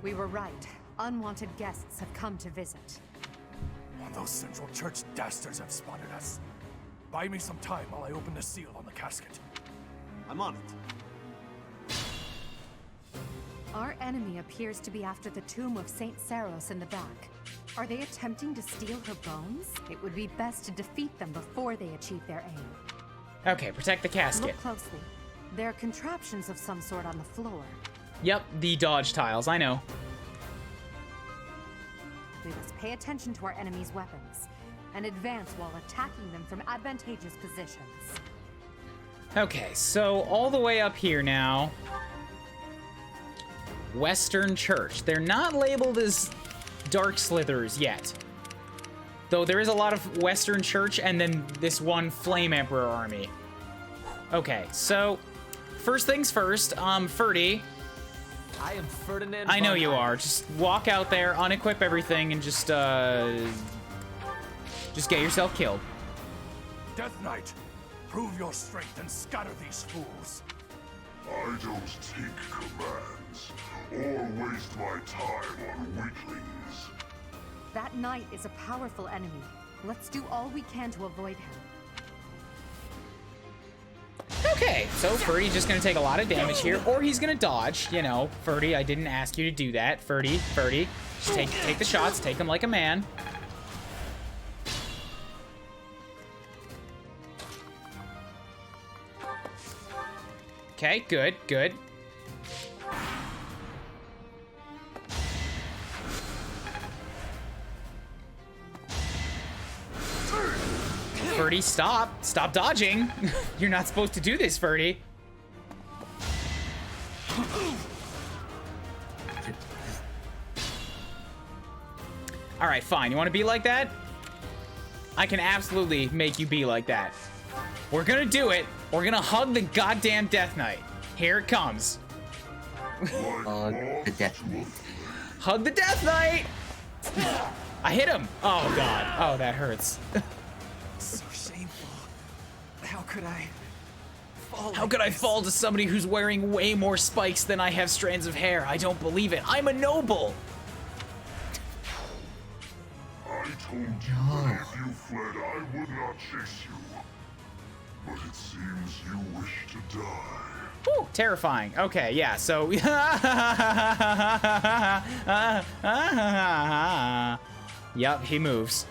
We were right. Unwanted guests have come to visit. Those Central Church dastards have spotted us. Buy me some time while I open the seal on the casket. I'm on it. Our enemy appears to be after the tomb of Saint Saros in the back. Are they attempting to steal her bones? It would be best to defeat them before they achieve their aim. Okay, protect the casket. Look closely. There are contraptions of some sort on the floor. Yep, the dodge tiles, I know. We must pay attention to our enemy's weapons and advance while attacking them from advantageous positions. Okay, so all the way up here now. Western Church. They're not labeled as Dark Slithers yet. Though there is a lot of Western Church and then this one Flame Emperor army. Okay, so first things first, Ferdy. I am Ferdinand. I know you are. Just walk out there, unequip everything, and just get yourself killed. Death Knight, prove your strength and scatter these fools. I don't take commands or waste my time on weaklings. That knight is a powerful enemy. Let's do all we can to avoid him. Okay, so Ferdy's just gonna take a lot of damage here, or he's gonna dodge. You know, Ferdy, I didn't ask you to do that. Ferdy, just take the shots, take them like a man. Okay, good, good. Ferdy, stop. Stop dodging. You're not supposed to do this, Ferdy. All right, fine. You want to be like that? I can absolutely make you be like that. We're gonna do it. We're gonna hug the goddamn Death Knight. Here it comes. The Death Knight. Hug the Death Knight! I hit him. Oh, God. Oh, that hurts. So shameful. How could I fall? How could I fall to somebody who's wearing way more spikes than I have strands of hair? I don't believe it. I'm a noble. I told you that if you fled, I would not chase you. But it seems you wish to die. Woo, terrifying. Okay, yeah, so... Yep, he moves.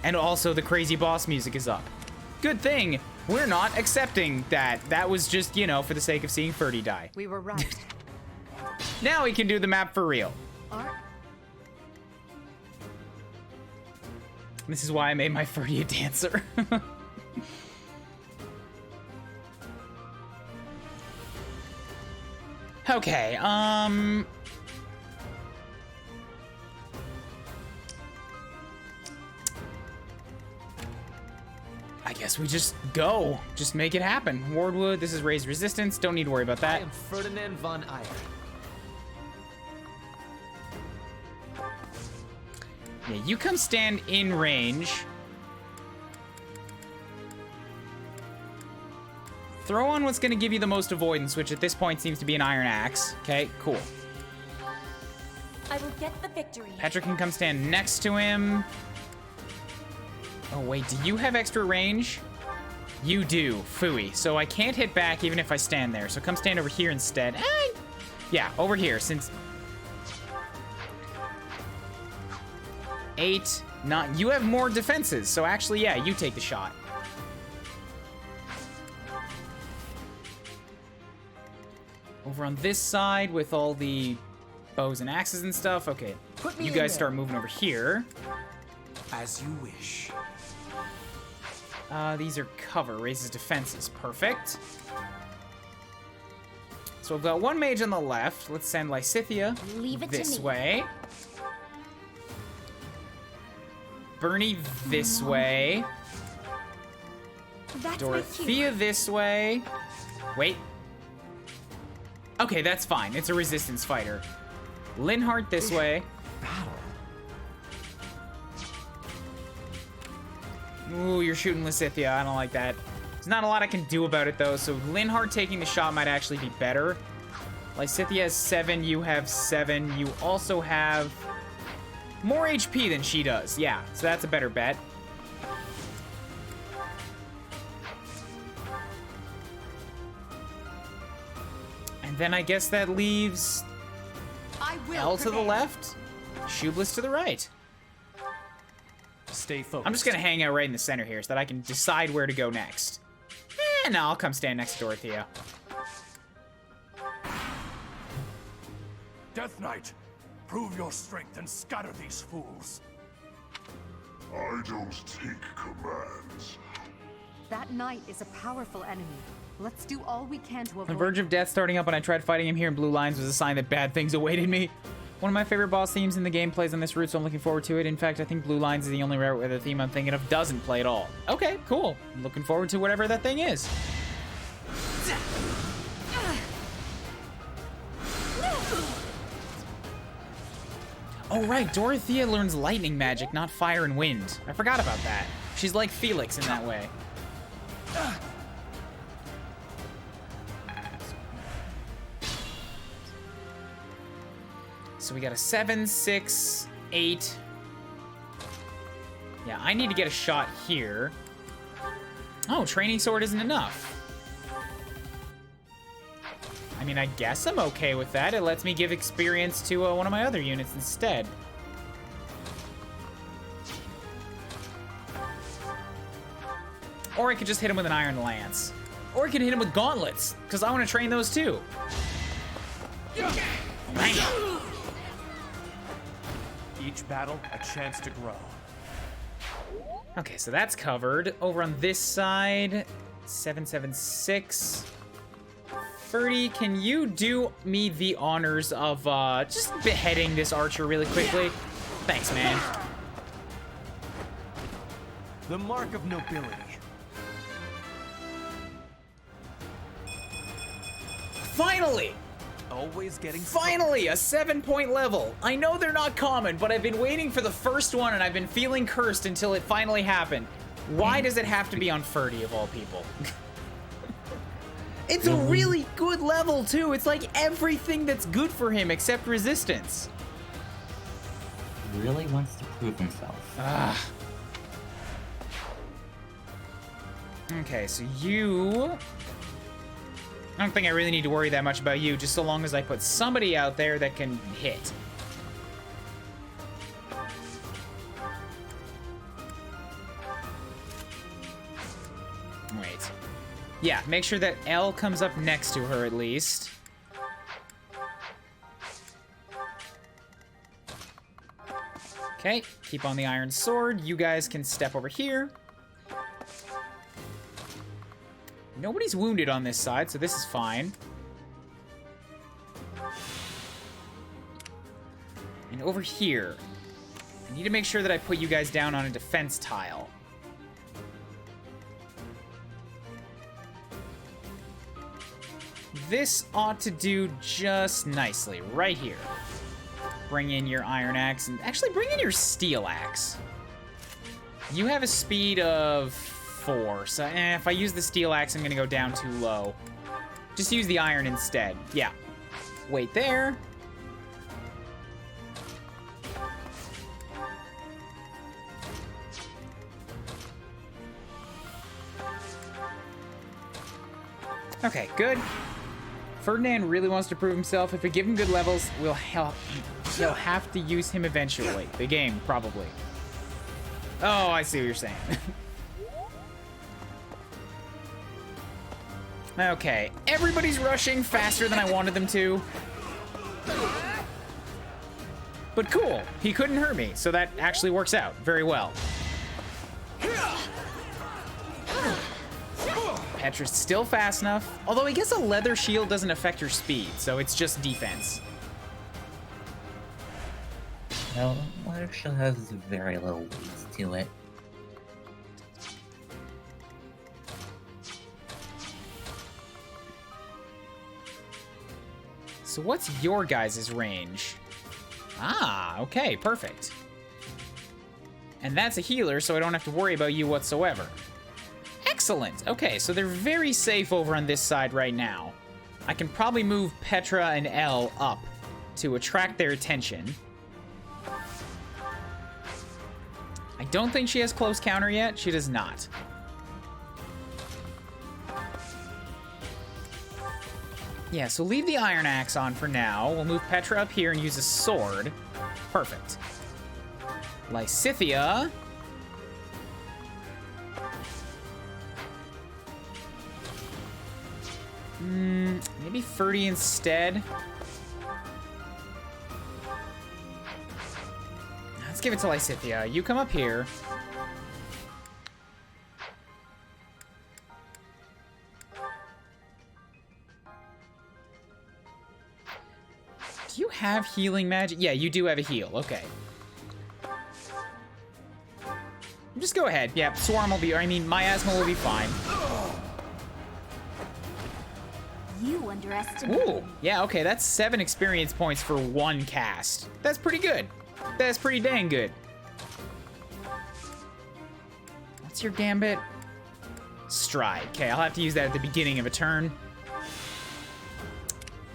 And also the crazy boss music is up. Good thing we're not accepting that. That was just, you know, for the sake of seeing Ferdy die. We were right. Now we can do the map for real. This is why I made my Ferdy a dancer. Okay, I guess we just go. Just make it happen. Wardwood, this is raised resistance. Don't need to worry about that. I am Ferdinand von Eyre. Yeah, you come stand in range. Throw on what's going to give you the most avoidance, which at this point seems to be an iron axe. Okay, cool. I will get the victory. Petra can come stand next to him. Oh, wait, do you have extra range? You do, phooey. So I can't hit back even if I stand there. So come stand over here instead. Yeah, over here, since... 8, 9... You have more defenses, so actually, yeah, you take the shot. Over on this side with all the bows and axes and stuff. Okay, you guys start moving over here. As you wish. These are cover, raises defenses. Perfect. So we've got one mage on the left. Let's send Lysithea this way. Bernie this way. Dorothea this way. Wait. Okay, that's fine. It's a resistance fighter. Linhardt this way. Ooh, you're shooting Lysithea. I don't like that. There's not a lot I can do about it, though, so Linhardt taking the shot might actually be better. Lysithia has 7, you have 7. You also have more HP than she does. Yeah, so that's a better bet. And then I guess that leaves L to the left, Shoeless to the right. Stay focused. I'm just gonna hang out right in the center here so that I can decide where to go next. No, I'll come stand next to Dorothea. Death Knight, prove your strength and scatter these fools. I don't take commands. That knight is a powerful enemy. Let's do all we can to On avoid. verge of death starting up when I tried fighting him here in Blue Lines was a sign that bad things awaited me. One of my favorite boss themes in the game plays on this route, so I'm looking forward to it. In fact, I think Blue Lines is the only route where the theme I'm thinking of doesn't play at all. Okay, cool. I'm looking forward to whatever that thing is. Oh, right. Dorothea learns lightning magic, not fire and wind. I forgot about that. She's like Felix in that way. So we got a 7, 6, 8. Yeah, I need to get a shot here. Oh, training sword isn't enough. I mean, I guess I'm okay with that. It lets me give experience to one of my other units instead. Or I could just hit him with an iron lance. Or I could hit him with gauntlets, because I want to train those too. Man. Each battle, a chance to grow. Okay, so that's covered. Over on this side, 776. Ferdy, can you do me the honors of just beheading this archer really quickly? Thanks, man. The mark of nobility. Finally! Always getting Finally, a 7-point level. I know they're not common, but I've been waiting for the first one and I've been feeling cursed until it finally happened. Why does it have to be on Ferdy of all people? It's a really good level too. It's like everything that's good for him except resistance. Really wants to prove himself. Okay, so you... I don't think I really need to worry that much about you, just so long as I put somebody out there that can hit. Wait. Yeah, make sure that L comes up next to her at least. Okay, keep on the iron sword. You guys can step over here. Nobody's wounded on this side, so this is fine. And over here, I need to make sure that I put you guys down on a defense tile. This ought to do just nicely, right here. Bring in your iron axe, and actually bring in your steel axe. You have a speed of 4, so if I use the steel axe, I'm gonna go down too low. Just use the iron instead. Yeah. Wait there. Okay, good. Ferdinand really wants to prove himself. If we give him good levels, he'll have to use him eventually. The game, probably. Oh, I see what you're saying. Okay, everybody's rushing faster than I wanted them to. But cool, he couldn't hurt me, so that actually works out very well. Petra's still fast enough, although I guess a leather shield doesn't affect your speed, so it's just defense. Well, leather shield has very little weight to it. So what's your guys' range? Ah, okay, perfect. And that's a healer, so I don't have to worry about you whatsoever. Excellent. Okay, so they're very safe over on this side right now. I can probably move Petra and Elle up to attract their attention. I don't think she has close counter yet. She does not. Yeah, so leave the Iron Axe on for now. We'll move Petra up here and use a sword. Perfect. Lysithea. Maybe Ferdy instead. Let's give it to Lysithea. You come up here. Do you have healing magic? Yeah, you do have a heal. Okay. Just go ahead. Yeah, Swarm will be... I mean, Miasma will be fine. You underestimate. Ooh, yeah, okay, that's 7 experience points for 1 cast. That's pretty good. That's pretty dang good. What's your gambit? Stride. Okay, I'll have to use that at the beginning of a turn.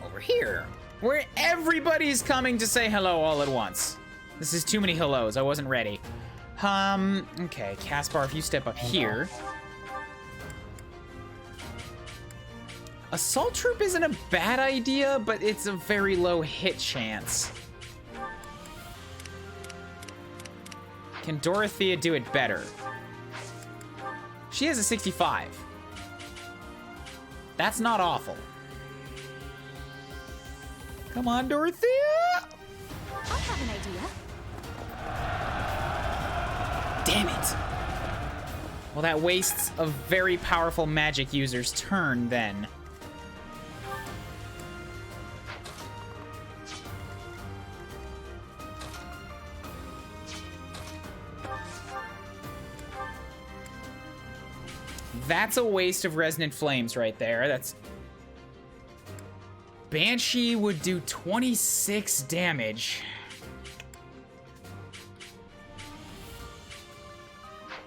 Over here, where everybody's coming to say hello all at once. This is too many hellos. I wasn't ready. Okay, Caspar, if you step up here. Assault Troop isn't a bad idea, but it's a very low hit chance. Can Dorothea do it better? She has a 65. That's not awful. Come on, Dorothea! I have an idea. Damn it! Well, that wastes a very powerful magic user's turn, then. That's a waste of Resonant Flames right there. That's... Banshee would do 26 damage.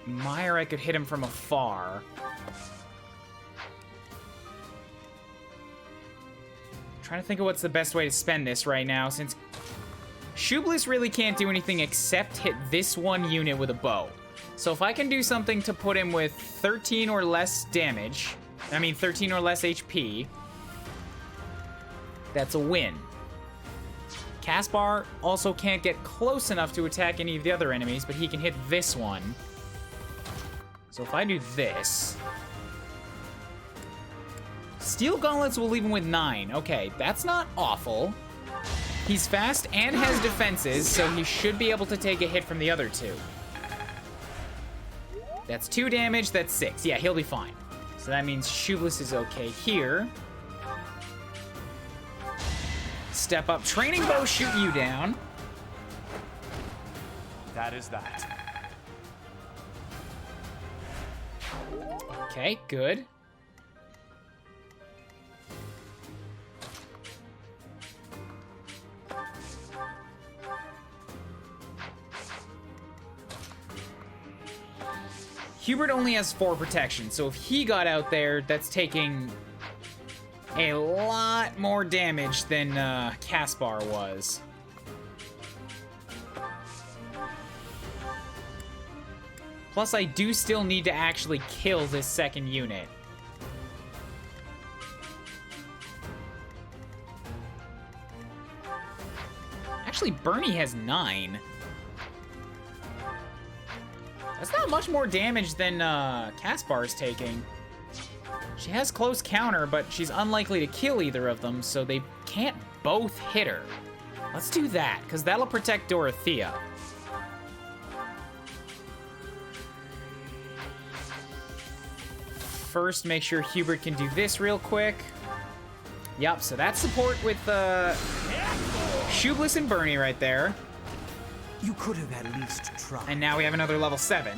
Meyer, I could hit him from afar. Trying to think of what's the best way to spend this right now, since Shublis really can't do anything except hit this one unit with a bow. So if I can do something to put him with 13 or less damage, I mean 13 or less HP, that's a win. Caspar also can't get close enough to attack any of the other enemies, but he can hit this one. So if I do this... Steel Gauntlets will leave him with 9. Okay, that's not awful. He's fast and has defenses, so he should be able to take a hit from the other 2. That's 2 damage, that's 6. Yeah, he'll be fine. So that means Shublis is okay here. Step up, training bow, shoot you down. That is that. Okay, good. Hubert only has 4 protection, so if he got out there, that's taking a lot more damage than Caspar was. Plus, I do still need to actually kill this second unit. Actually, Bernie has 9. That's not much more damage than Caspar's taking. She has close counter, but she's unlikely to kill either of them, so they can't both hit her. Let's do that, because that'll protect Dorothea. First, make sure Hubert can do this real quick. Yep, so that's support with Shublis and Bernie right there. You could have at least tried. And now we have another level 7.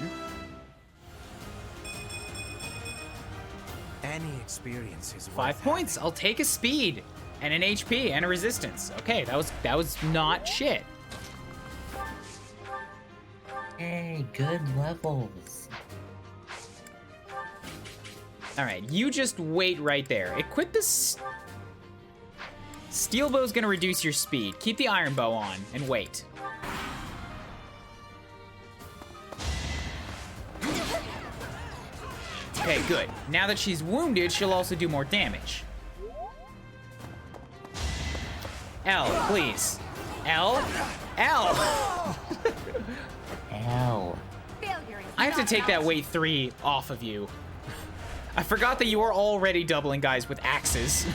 Any experience is 5 points. I'll take a speed and an HP and a resistance. Okay, that was not shit. Hey, good levels. All right, you just wait right there. Equip this. Steel bow's gonna reduce your speed. Keep the iron bow on and wait. Okay, good. Now that she's wounded, she'll also do more damage. L, please. L? L! Ow. Failure is I have to not take that an weight 3 off of you. I forgot that you are already doubling guys with axes.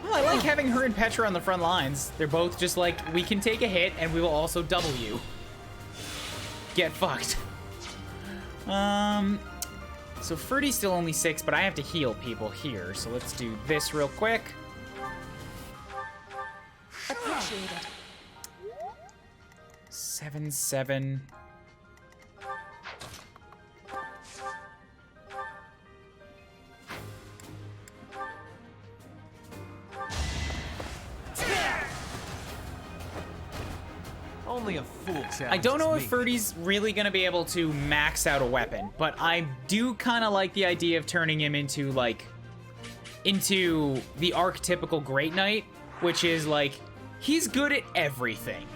Well, I like having her and Petra on the front lines. They're both just like, we can take a hit and we will also double you. Get fucked. So Ferdy's still only 6, but I have to heal people here. So let's do this real quick. appreciated. 7, 7. Only a fool challenges I don't know if me. Ferdy's really gonna be able to max out a weapon, but I do kind of like the idea of turning him into into the archetypical Great Knight, which is like, he's good at everything.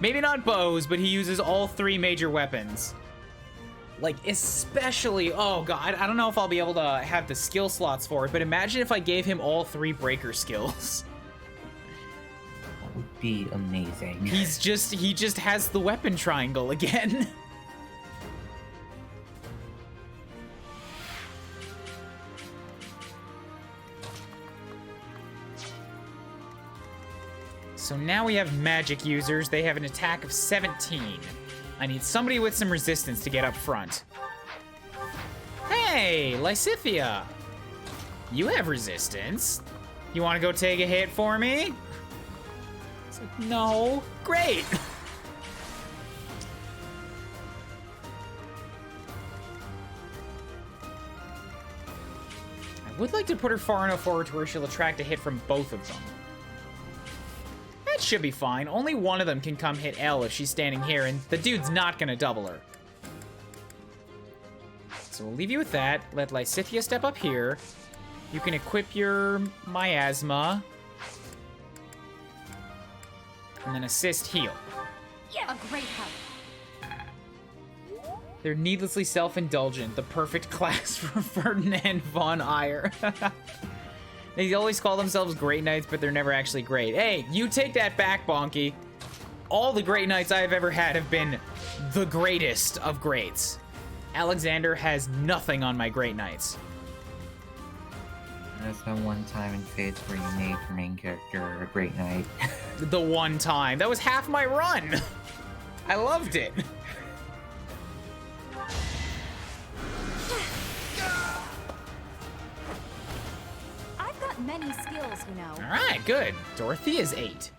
Maybe not bows, but he uses all 3 major weapons. Like, especially, oh god, I don't know if I'll be able to have the skill slots for it, but imagine if I gave him all 3 breaker skills. That would be amazing. He just has the weapon triangle again. So now we have magic users. They have an attack of 17. I need somebody with some resistance to get up front. Hey, Lysithia. You have resistance. You want to go take a hit for me? It's like, no. Great. I would like to put her far enough forward to where she'll attract a hit from both of them. That should be fine. Only one of them can come hit L if she's standing here, and the dude's not gonna double her. So we'll leave you with that. Let Lysithia step up here. You can equip your miasma. And then assist heal. A great help. They're needlessly self-indulgent. The perfect class for Ferdinand von Eyre. They always call themselves Great Knights, but they're never actually great. Hey, you take that back, Bonky. All the Great Knights I've ever had have been the greatest of greats. Alexander has nothing on my Great Knights. There's that one time in Fates where you made your main character a Great Knight. The one time. That was half my run. I loved it. I've got many skills, you know. All right, good. Dorothea's 8.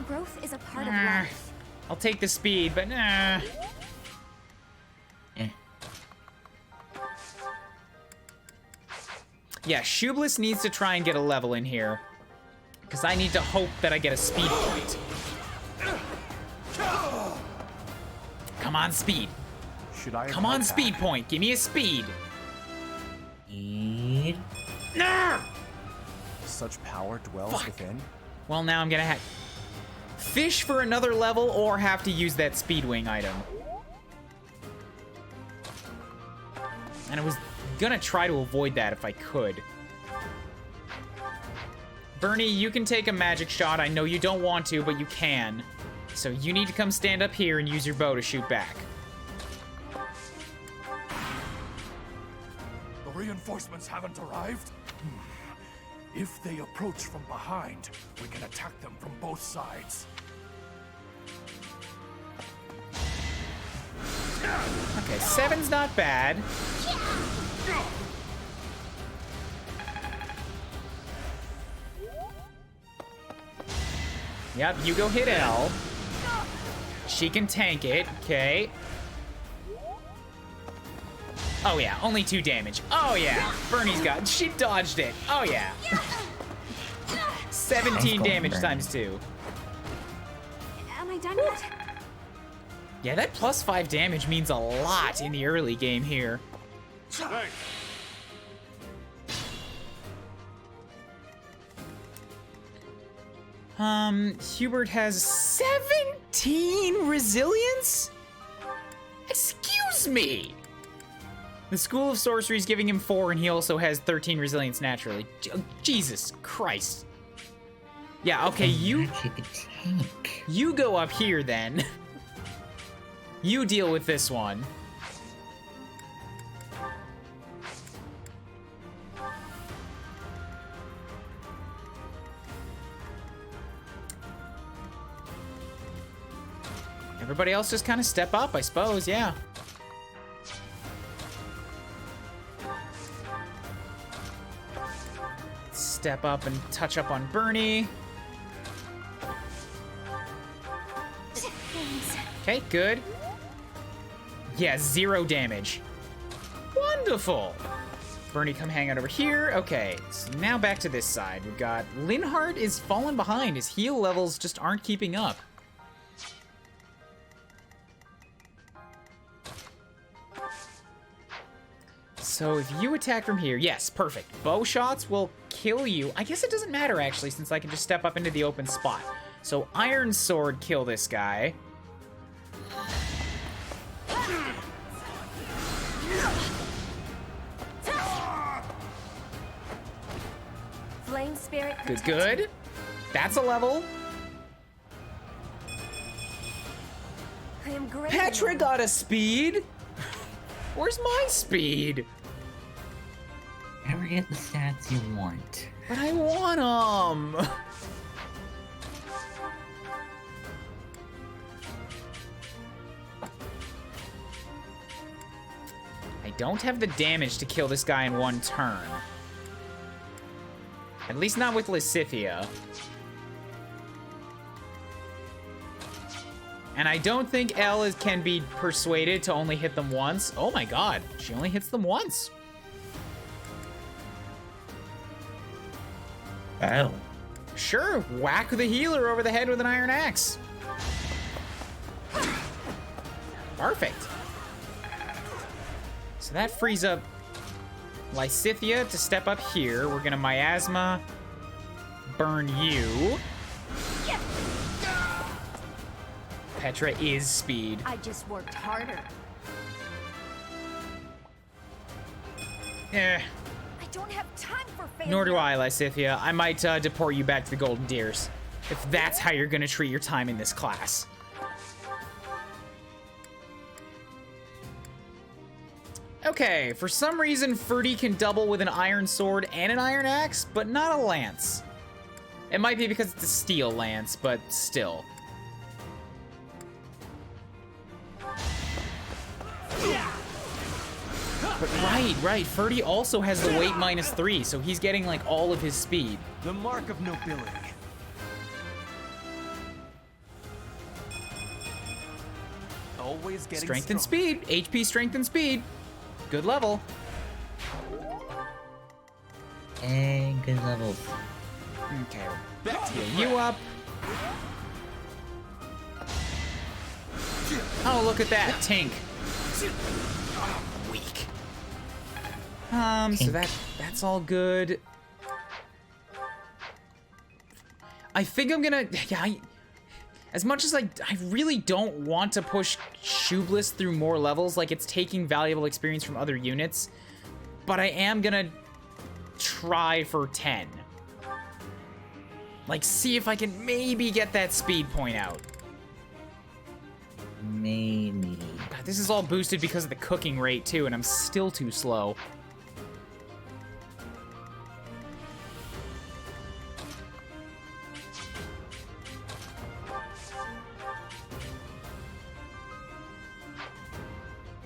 Growth is a part of life. I'll take the speed, but nah. Eh. Yeah, Shoebless needs to try and get a level in here. Because I need to hope that I get a speed point. Come on, speed. Should I? Come on, speed point. Give me a speed. Eat. Nah! Such power dwells Fuck. within. Well, now I'm gonna have fish for another level or have to use that Speedwing item. And I was gonna try to avoid that if I could. Bernie, you can take a magic shot. I know you don't want to, but you can. So you need to come stand up here and use your bow to shoot back. The reinforcements haven't arrived? If they approach from behind, we can attack them from both sides. Okay, 7's not bad. Yep, you go hit L. She can tank it, okay. Oh yeah, only 2 damage. Oh yeah, Bernie's got, she dodged it. Oh yeah. 17 Nice damage going, times 2. Am I done yet? Yeah, that plus 5 damage means a lot in the early game here. Hey, Hubert has 17 resilience? Excuse me! The School of Sorcery is giving him 4, and he also has 13 resilience naturally. Jesus Christ. Yeah, okay, you go up here then. You deal with this one. Everybody else just kind of step up, I suppose, yeah. Step up and touch up on Bernie. Okay, good. Yeah, 0 damage. Wonderful. Bernie, come hang out over here. Okay, so now back to this side. We've got Linhardt is falling behind. His heal levels just aren't keeping up. So if you attack from here, yes, perfect. Bow shots will kill you. I guess it doesn't matter, actually, since I can just step up into the open spot. So Iron Sword, kill this guy. Flame Spirit. Good, good. That's a level. I am great. Petra got a speed. Where's my speed? Never get the stats you want. But I want them. I don't have the damage to kill this guy in one turn. At least not with Lysithea. And I don't think Elle can be persuaded to only hit them once. Oh my god, she only hits them once. Oh. Sure, whack the healer over the head with an iron axe. Perfect. So that frees up Lysithea to step up here. We're gonna miasma burn you. Petra is speed. I just worked harder. Eh, I don't have time for failure. nor do I, Lysithea. I might deport you back to the Golden Deers, if that's how you're gonna treat your time in this class. Okay, for some reason, Ferdy can double with an iron sword and an iron axe, but not a lance. It might be because it's a steel lance, but still. But right, Ferdy also has the weight -3, so he's getting like all of his speed. The mark of nobility. Always getting Strength and stronger. speed, HP, strength and speed. Good level. And good levels. Okay, Back to heal you up. Oh, look at that, Tink. Weak. So that's all good. I think I'm gonna, as much as I really don't want to push Shoeless through more levels, like it's taking valuable experience from other units, but I am gonna try for 10. Like, see if I can maybe get that speed point out. Maybe. God, this is all boosted because of the cooking rate, too, and I'm still too slow.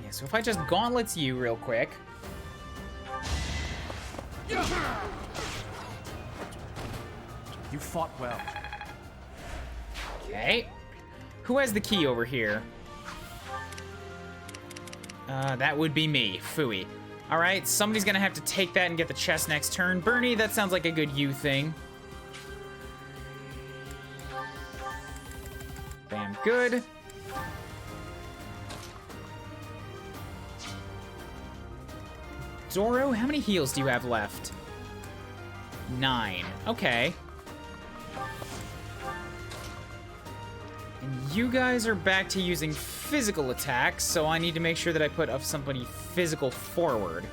Yeah, so if I just gauntlets you real quick. You fought well. Okay. Who has the key over here? That would be me, Fooey. All right, somebody's gonna have to take that and get the chest next turn. Bernie, that sounds like a good you thing. Bam, good. Zoro, how many heals do you have left? 9. Okay. And you guys are back to using physical attacks, so I need to make sure that I put up somebody physical forward.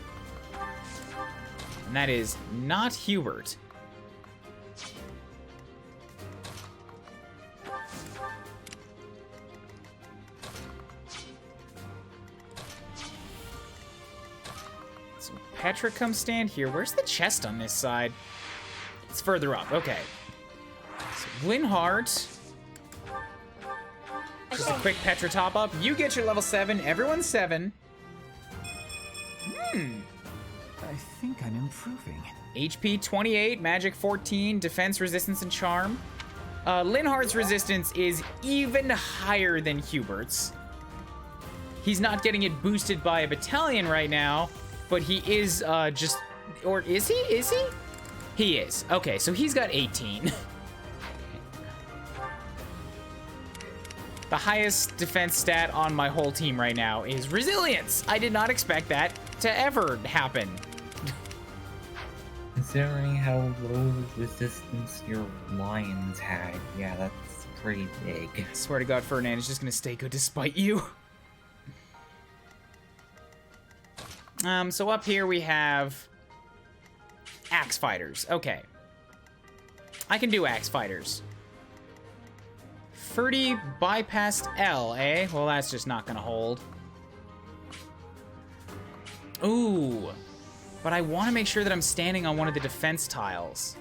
And that is not Hubert. So Petra, come stand here. Where's the chest on this side? It's further up. Okay. So Linhardt. Just a quick Petra top up. You get your level 7. Everyone's 7. I think I'm improving. HP 28, magic 14, defense, resistance, and charm. Linhardt's resistance is even higher than Hubert's. He's not getting it boosted by a battalion right now, but he is just... Or is he? Is he? He is. Okay, so he's got 18. The highest defense stat on my whole team right now is resilience. I did not expect that to ever happen. Considering how low resistance your lions had, yeah, that's pretty big. I swear to God, Ferdinand is just gonna stay good despite you. So up here we have axe fighters. Okay. I can do axe fighters. Ferdy bypassed L, eh? Well, that's just not gonna hold. Ooh. But I want to make sure that I'm standing on one of the defense tiles.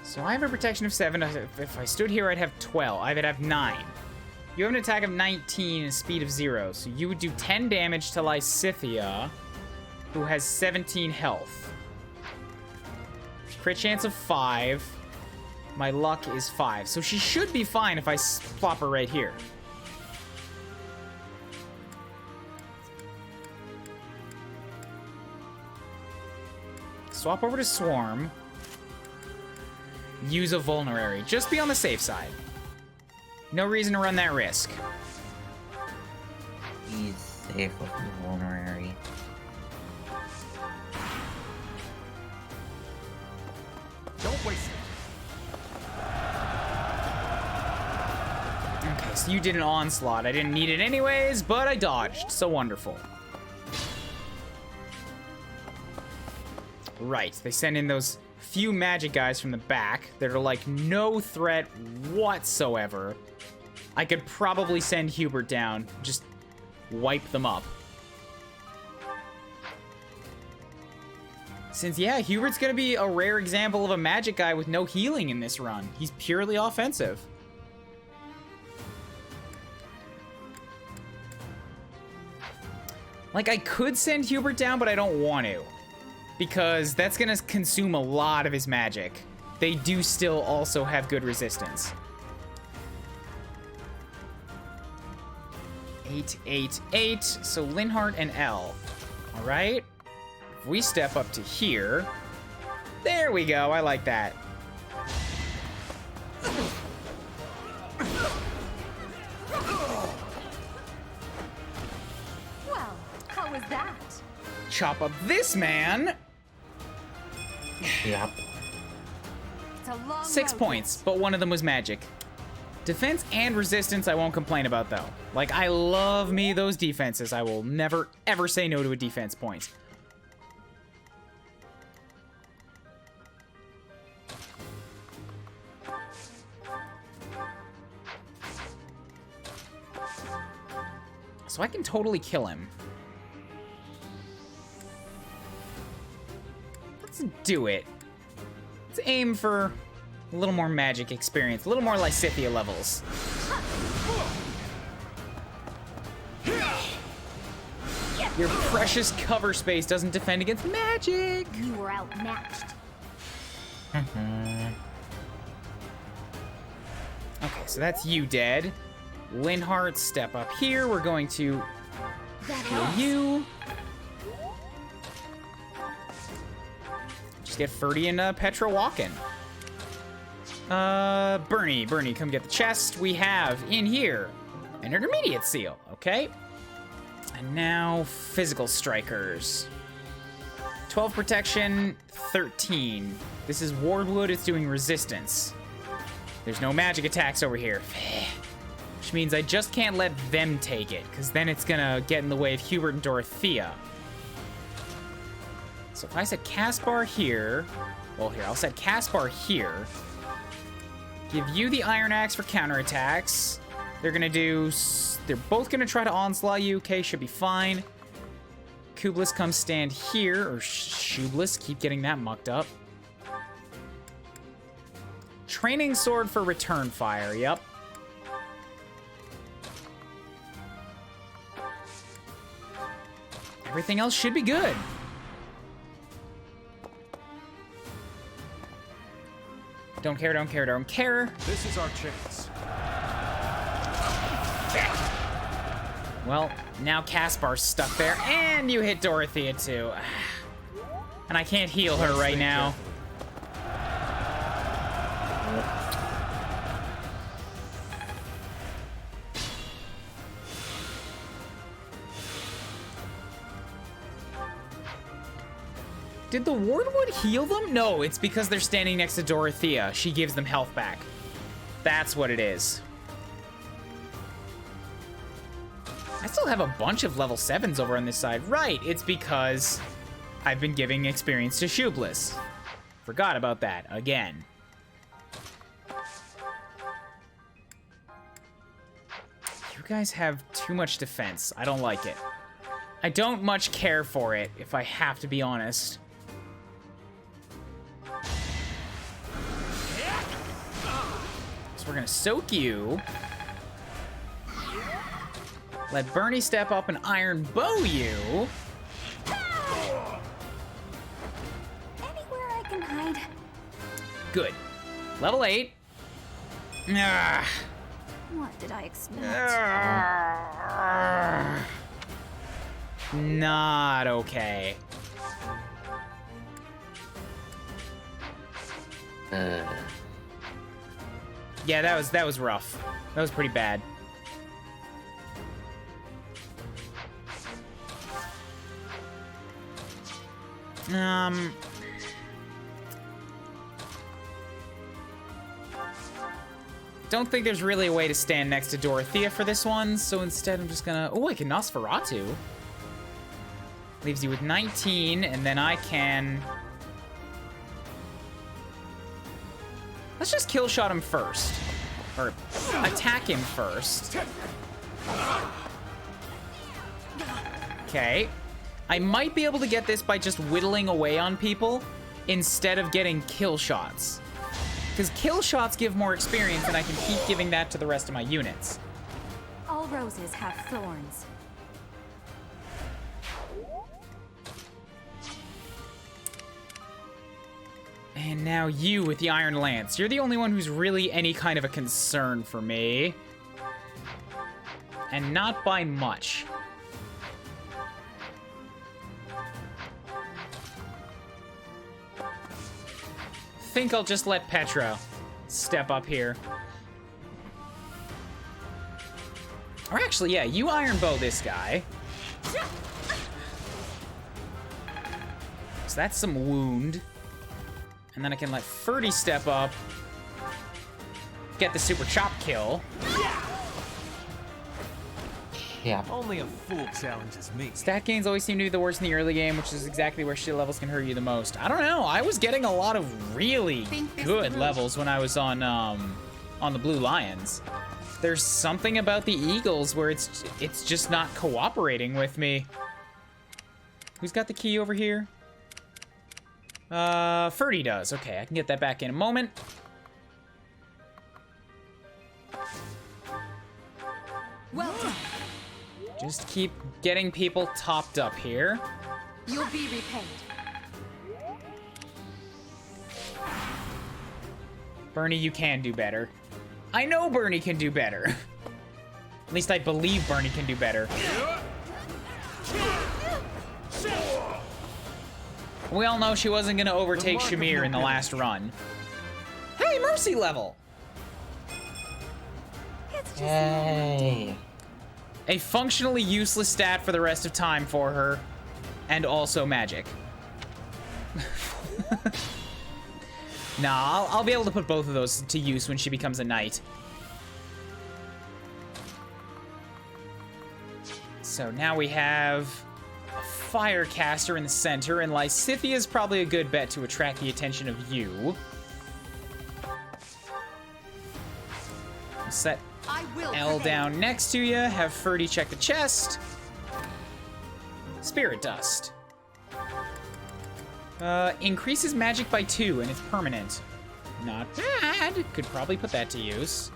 So I have a protection of 7. If I stood here, I'd have 12. I would have 9. You have an attack of 19 and a speed of 0. So you would do 10 damage to Lysithea, who has 17 health. Crit chance of 5. My luck is 5. So she should be fine if I plop her right here. Swap over to Swarm. Use a Vulnerary. Just be on the safe side. No reason to run that risk. He's safe with the vulnerary. Don't waste it. Okay, so you did an onslaught. I didn't need it anyways, but I dodged. So wonderful. Right, they send in those few magic guys from the back that are like no threat whatsoever. I could probably send Hubert down, just wipe them up. Since, yeah, Hubert's gonna be a rare example of a magic guy with no healing in this run. He's purely offensive. Like, I could send Hubert down, but I don't want to. Because that's gonna consume a lot of his magic. They do still also have good resistance. 8, 8, 8. So Linhardt and L. All right. If we step up to here. There we go. I like that. Well, how was that? Chop up this man. Yep. It's a long 6 road points, yet. but one of them was magic. Defense and resistance I won't complain about, though. Like, I love me those defenses. I will never, ever say no to a defense point. So I can totally kill him. Let's do it. Let's aim for a little more magic experience, a little more Lysithea levels. Your precious cover space doesn't defend against magic. You were outmatched. Okay, so that's you dead. Linhardt, step up here. We're going to Heal you. Just get Ferdy and Petra walking. Bernie, come get the chest. We have in here an intermediate seal, okay? And now physical strikers. 12 protection, 13. This is Wardwood, it's doing resistance. There's no magic attacks over here. Which means I just can't let them take it, because then it's gonna get in the way of Hubert and Dorothea. So if I set Caspar here, well here, I'll set Caspar here. Give you the Iron Axe for counterattacks. They're both gonna try to onslaught you, okay, should be fine. Kublis, come stand here, or Shublis, keep getting that mucked up. Training sword for return fire, yep. Everything else should be good. Don't care. This is our chance. Well, now Caspar's stuck there, and you hit Dorothea too. And I can't heal her right now. Did the Wardwood heal them? No, it's because they're standing next to Dorothea. She gives them health back. That's what it is. I still have a bunch of level 7s over on this side. Right, it's because I've been giving experience to Shublis. Forgot about that again. You guys have too much defense. I don't like it. I don't much care for it, if I have to be honest. So we're gonna soak you. Let Bernie step up and iron bow you. Anywhere I can hide. Good. Level 8. Ah. What did I expect? Not okay. Yeah, that was rough. That was pretty bad. Don't think there's really a way to stand next to Dorothea for this one, so instead I'm just gonna... Oh, I can Nosferatu. Leaves you with 19, and then I can... Let's just kill shot him first. Or attack him first. Okay. I might be able to get this by just whittling away on people instead of getting kill shots. Because kill shots give more experience, and I can keep giving that to the rest of my units. All roses have thorns. And now you with the Iron Lance. You're the only one who's really any kind of a concern for me. And not by much. Think I'll just let Petra step up here. Or actually, yeah, you Iron Bow this guy. So that's some wound. And then I can let Ferdy step up. Get the super chop kill. Yeah. Only a fool challenges me. Stat gains always seem to be the worst in the early game, which is exactly where shit levels can hurt you the most. I don't know. I was getting a lot of really good levels when I was on the Blue Lions. There's something about the Eagles where it's just not cooperating with me. Who's got the key over here? Ferdy does. Okay, I can get that back in a moment. Well done. Just keep getting people topped up here. You'll be repaid. Bernie, you can do better. I know Bernie can do better. At least I believe Bernie can do better. We all know she wasn't gonna overtake Shamir in the last run. Hey, mercy level! Yay! A functionally useless stat for the rest of time for her, and also magic. Nah, I'll be able to put both of those to use when she becomes a knight. So now we have a firecaster in the center, and Lysithea is probably a good bet to attract the attention of you. Set L down next to you. Have Ferdy check the chest. Spirit Dust. Increases magic by 2, and it's permanent. Not bad. Could probably put that to use.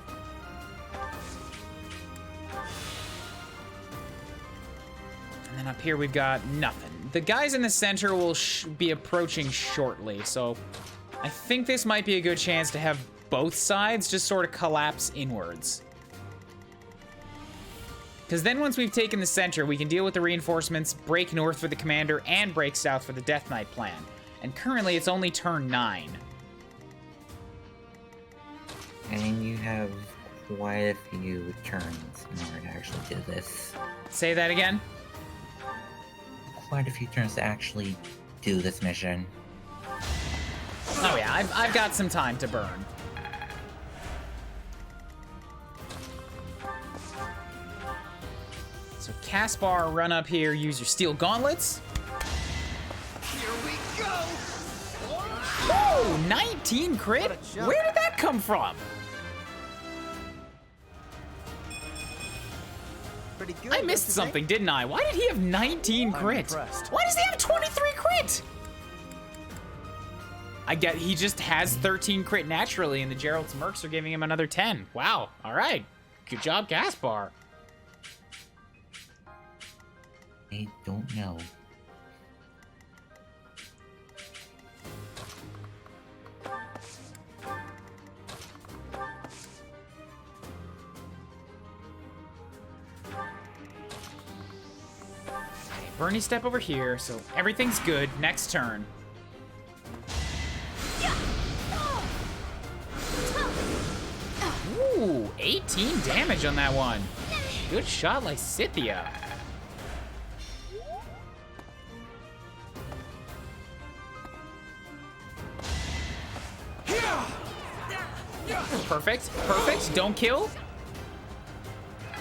And then up here we've got nothing. The guys in the center will be approaching shortly, so I think this might be a good chance to have both sides just sort of collapse inwards. Because then once we've taken the center, we can deal with the reinforcements, break north for the commander, and break south for the Death Knight plan. And currently, it's only turn 9. And you have quite a few turns in order to actually do this. Say that again? Quite a few turns to actually do this mission. Oh yeah, I've got some time to burn. So Caspar, run up here, use your steel gauntlets. Here we go! Whoa, 19 crit? Where did that come from? Pretty good. I missed something, didn't I? Why did he have 19 crit? impressed. Why does he have 23 crit? I get he just has 13 crit naturally, and the Gerald's Mercs are giving him another 10. Wow. All right. Good job, Caspar. I don't know. Bernie step over here, so everything's good. Next turn. Ooh, 18 damage on that one. Good shot, Lysithea. Perfect, perfect. Don't kill.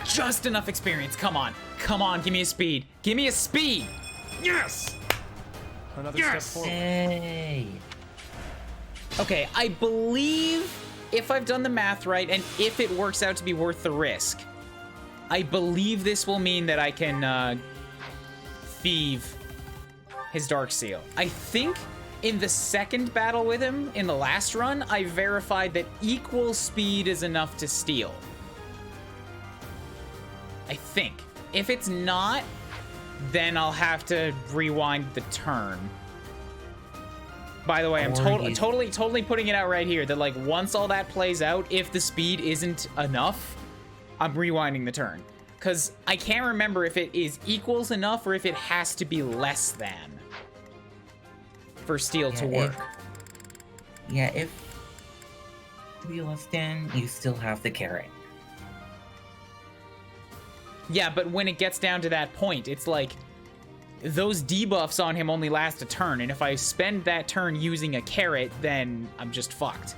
Just enough experience. Come on. Come on, give me a speed. Give me a speed. Yes! Another Yes! step forward. Yay! Okay, I believe if I've done the math right, and if it works out to be worth the risk, I believe this will mean that I can thieve his Dark Seal. I think in the second battle with him, in the last run, I verified that equal speed is enough to steal. I think. If it's not, then I'll have to rewind the turn. By the way, I'm totally putting it out right here that, like, once all that plays out, if the speed isn't enough, I'm rewinding the turn. Because I can't remember if it is equals enough or if it has to be less than for steel to work. If to be less than, you still have the carrot. Yeah, but when it gets down to that point, it's like those debuffs on him only last a turn, and if I spend that turn using a carrot, then I'm just fucked.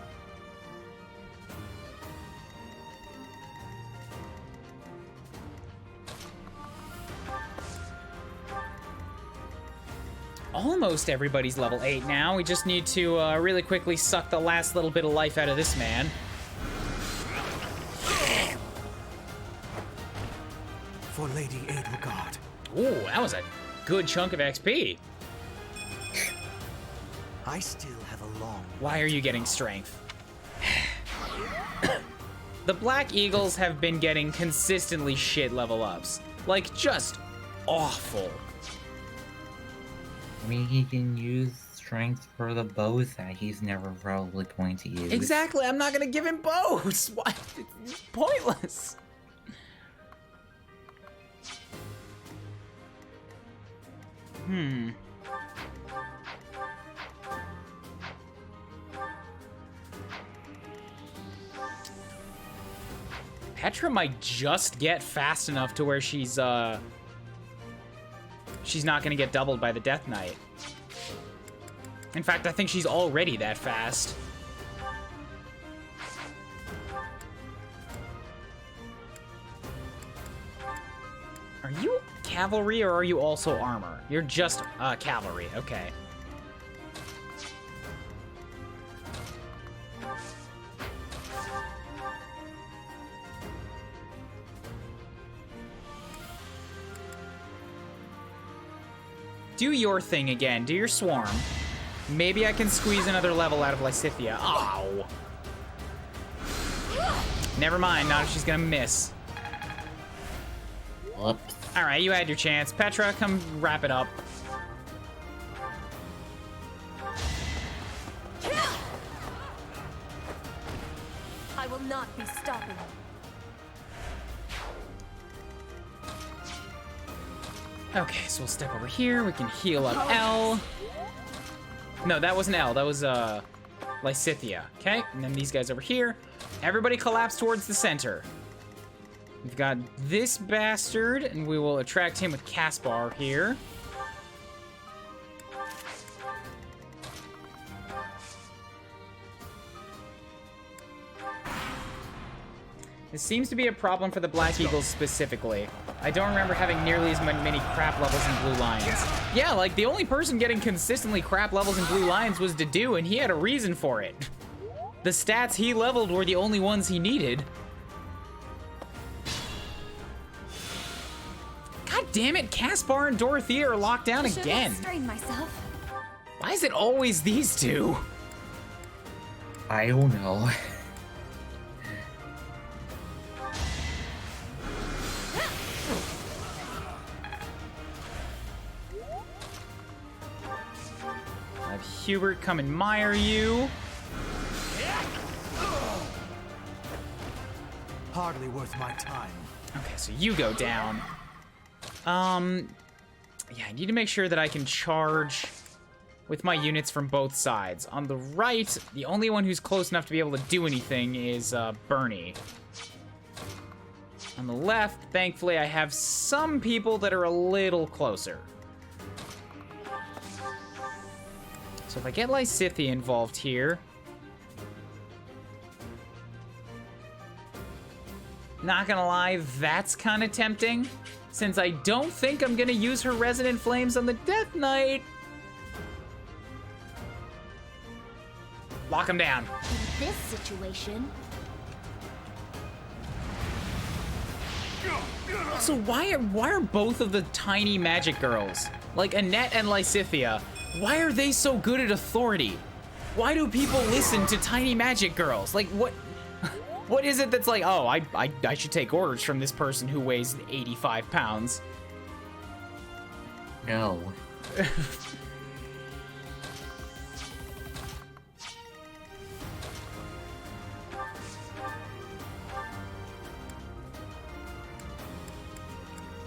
Almost everybody's level 8 now. We just need to really quickly suck the last little bit of life out of this man. For Lady Edelgard. Ooh, that was a good chunk of XP. I still have a long... Why are you getting strength? The Black Eagles have been getting consistently shit level ups. Like, just awful. I mean, he can use strength for the bows that he's never probably going to use. Exactly, I'm not gonna give him bows. Why? It's pointless. Petra might just get fast enough to where she's not gonna get doubled by the Death Knight. In fact, I think she's already that fast. Are you cavalry or are you also armor? You're just cavalry, okay. Do your thing again. Do your swarm. Maybe I can squeeze another level out of Lysithea. Ow! Never mind, not if she's gonna miss. Whoops. Alright, you had your chance. Petra, come wrap it up. I will not be stopping. Okay, so we'll step over here. We can heal up L. No, that wasn't L. That was Lysithea. Okay, and then these guys over here. Everybody collapse towards the center. We've got this bastard, and we will attract him with Caspar here. This seems to be a problem for the Black Eagles specifically. I don't remember having nearly as many crap levels in Blue Lions. Yeah, like, the only person getting consistently crap levels in Blue Lions was Dedue, and he had a reason for it. The stats he leveled were the only ones he needed. God damn it, Caspar and Dorothea are locked down again. Strain myself. Why is it always these two? I don't know. Have Hubert come and mire you. Hardly worth my time. Okay, so you go down. Yeah, I need to make sure that I can charge with my units from both sides. On the right, the only one who's close enough to be able to do anything is Bernie. On the left, thankfully, I have some people that are a little closer. So if I get Lysithea involved here... Not gonna lie, that's kind of tempting. Since I don't think I'm gonna use her Resonant Flames on the Death Knight. Lock him down. In this situation, So why are both of the tiny magic girls, like Annette and Lysithea, why are they so good at authority? Why do people listen to tiny magic girls? Like, what is it that's like, oh, I should take orders from this person who weighs 85 pounds? No.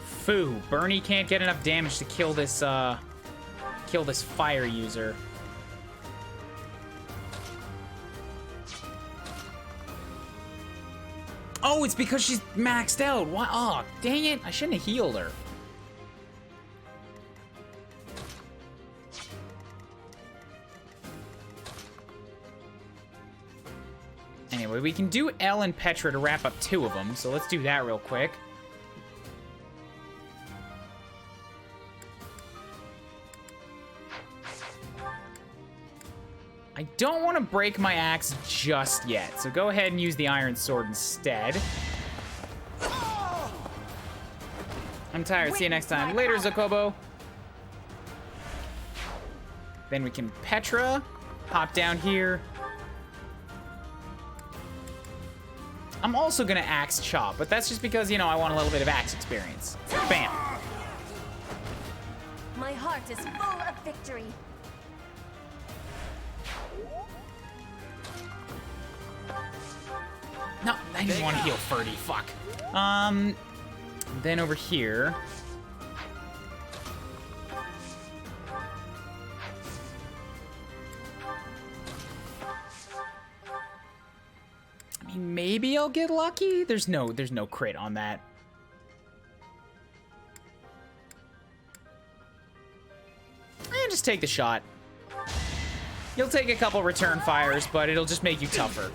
Foo, Bernie can't get enough damage to kill this fire user. Oh, it's because she's maxed out. Why? Oh, dang it. I shouldn't have healed her. Anyway, we can do Elle and Petra to wrap up 2 of them, so let's do that real quick. I don't want to break my axe just yet, so go ahead and use the iron sword instead. I'm tired. See you next time. Later, Zakobo. Then we can Petra. Hop down here. I'm also going to axe chop, but that's just because, you know, I want a little bit of axe experience. Bam. my heart is full of victory. No, I didn't want to heal Ferdy. Fuck. Then over here. maybe I'll get lucky. There's no crit on that. And just take the shot. You'll take a couple return fires, but it'll just make you tougher.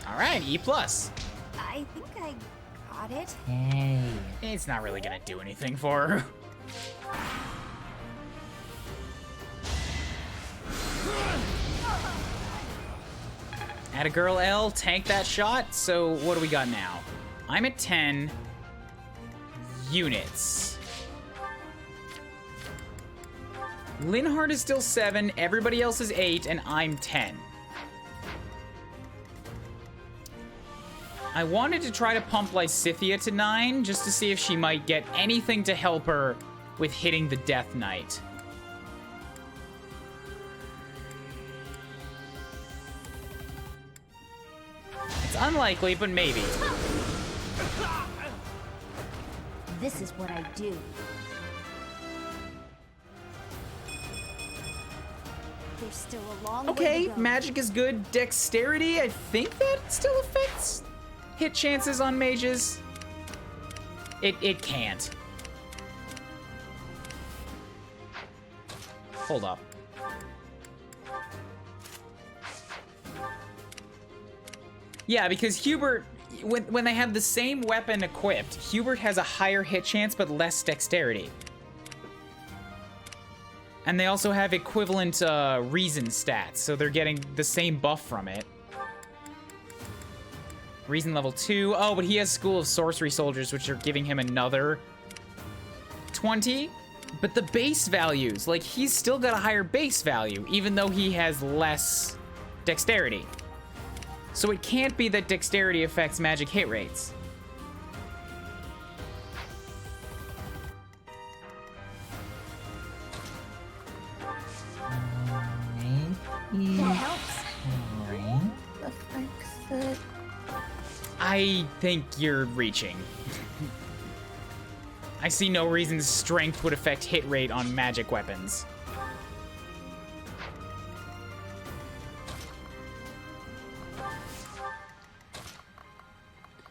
All right, E+. I think I got it. Yay. It's not really gonna do anything for her. Atta girl L, tank that shot. So what do we got now? I'm at 10 units. Linhardt is still 7, everybody else is 8, and I'm 10. I wanted to try to pump Lysithea to 9, just to see if she might get anything to help her with hitting the Death Knight. It's unlikely, but maybe. This is what I do. There's still a long way Okay, to go. magic is good. Dexterity, I think that still affects hit chances on mages. It can't. Hold up. Yeah, because Hubert, when they have the same weapon equipped, Hubert has a higher hit chance but less dexterity. And they also have equivalent reason stats, so they're getting the same buff from it. Reason level 2. Oh, but he has School of Sorcery Soldiers, which are giving him another 20. But the base values, like, he's still got a higher base value, even though he has less dexterity. So it can't be that dexterity affects magic hit rates. Maybe That helps. strength affects it. I think you're reaching. I see no reason strength would affect hit rate on magic weapons.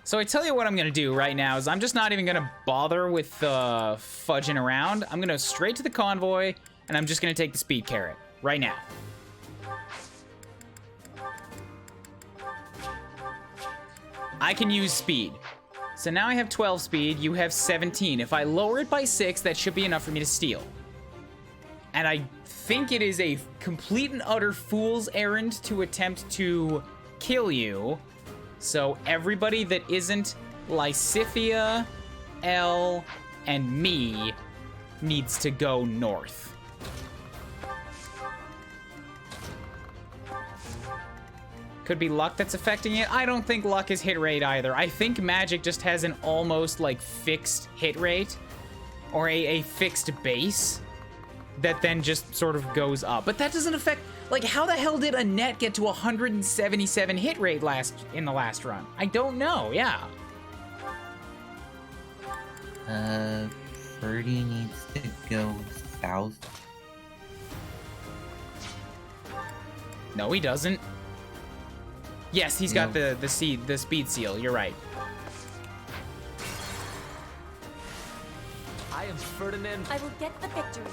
So I tell you what I'm gonna do right now is I'm just not even gonna bother with fudging around. I'm gonna go straight to the convoy, and I'm just gonna take the speed carrot right now. I can use speed. So now I have 12 speed, you have 17. If I lower it by 6, that should be enough for me to steal. And I think it is a complete and utter fool's errand to attempt to kill you. So everybody that isn't Lysithea, L, and me needs to go north. Could be luck that's affecting it. I don't think luck is hit rate either. I think magic just has an almost like fixed hit rate or a fixed base that then just sort of goes up. But that doesn't affect, like, how the hell did Annette get to 177 hit rate in the last run? I don't know, yeah. Ferdy needs to go south. No, he doesn't. Yes, he's got the speed seal. You're right. I am Ferdinand. I will get the victory.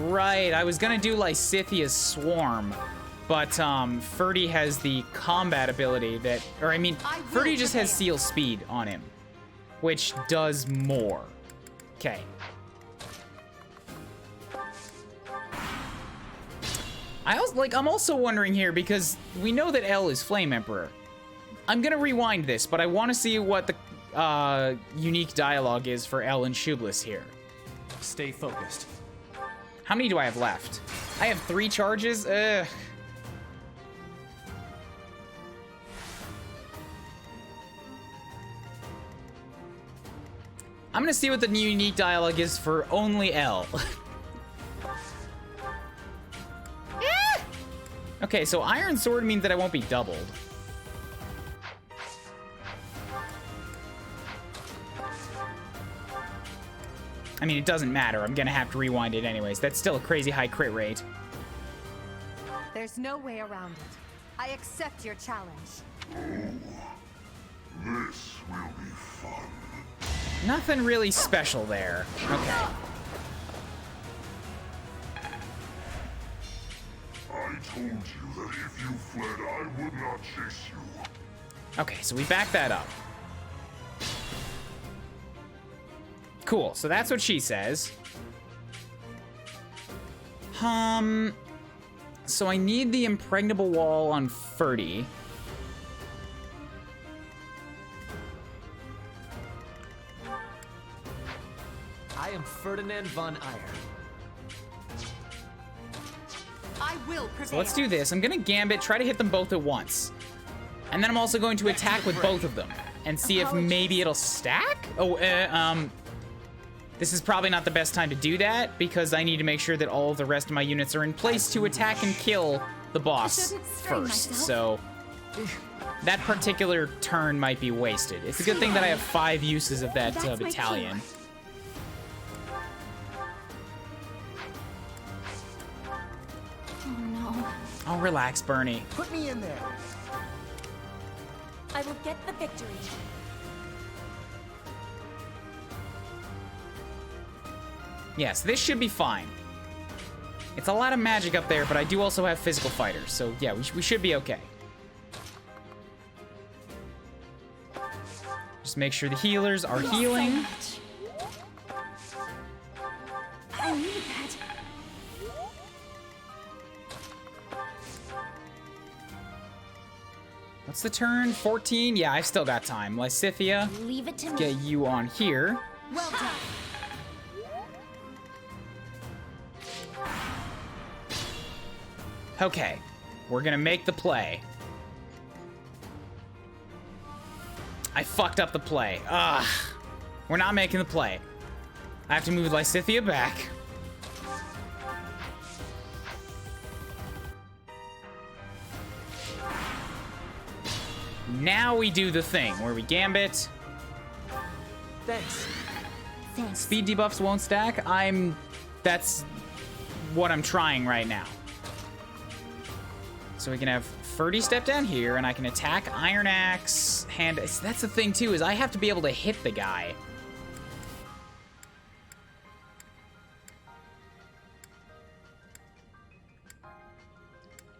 Right, I was gonna do Lysithea's Swarm, but Ferdy has the combat ability that, or I mean, Ferdy just has seal speed on him, which does more. Okay. I'm also wondering here, because we know that L is Flame Emperor. I'm gonna rewind this, but I want to see what the unique dialogue is for L and Shublis here. Stay focused. How many do I have left? I have 3 charges? Ugh. I'm gonna see what the unique dialogue is for only L. Okay, so Iron Sword means that I won't be doubled. I mean, it doesn't matter. I'm gonna have to rewind it anyways. That's still a crazy high crit rate. There's no way around it. I accept your challenge. This will be fun. Nothing really special there. Okay. I told you that if you fled, I would not chase you. Okay, so we back that up. Cool, so that's what she says. So I need the impregnable wall on Ferdy. I am Ferdinand von Eyre. I will prevail. So let's do this. I'm gonna Gambit, try to hit them both at once. And then I'm also going to attack with both of them and see if maybe it'll stack? This is probably not the best time to do that because I need to make sure that all of the rest of my units are in place to attack and kill the boss first. So that particular turn might be wasted. It's a good thing that I have 5 uses of that battalion. Oh no. Oh, relax, Bernie. Put me in there. I will get the victory. Yes, this should be fine. It's a lot of magic up there, but I do also have physical fighters, so yeah, we should be okay. Just make sure the healers are healing. I need that. What's the turn? 14? Yeah, I've still got time. Lysithia, Leave it to me. get you on here. Well done. Okay, we're gonna make the play. I fucked up the play. Ugh. We're not making the play. I have to move Lysithia back. Now we do the thing where we Gambit. Thanks. Thanks. Speed debuffs won't stack. That's what I'm trying right now. So we can have Ferdy step down here, and I can attack Iron Axe. That's the thing, too, is I have to be able to hit the guy.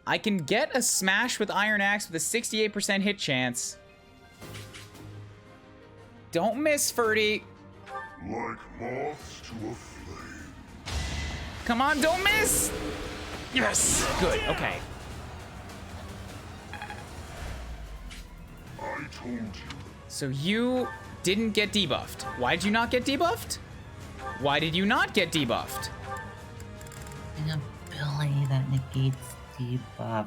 I can get a smash with Iron Axe with a 68% hit chance. Don't miss, Ferdy. Like moths to a flame. Come on, don't miss! Yes! Good, okay. I told you. So you didn't get debuffed. Why did you not get debuffed? Why did you not get debuffed? An ability that negates debuffs.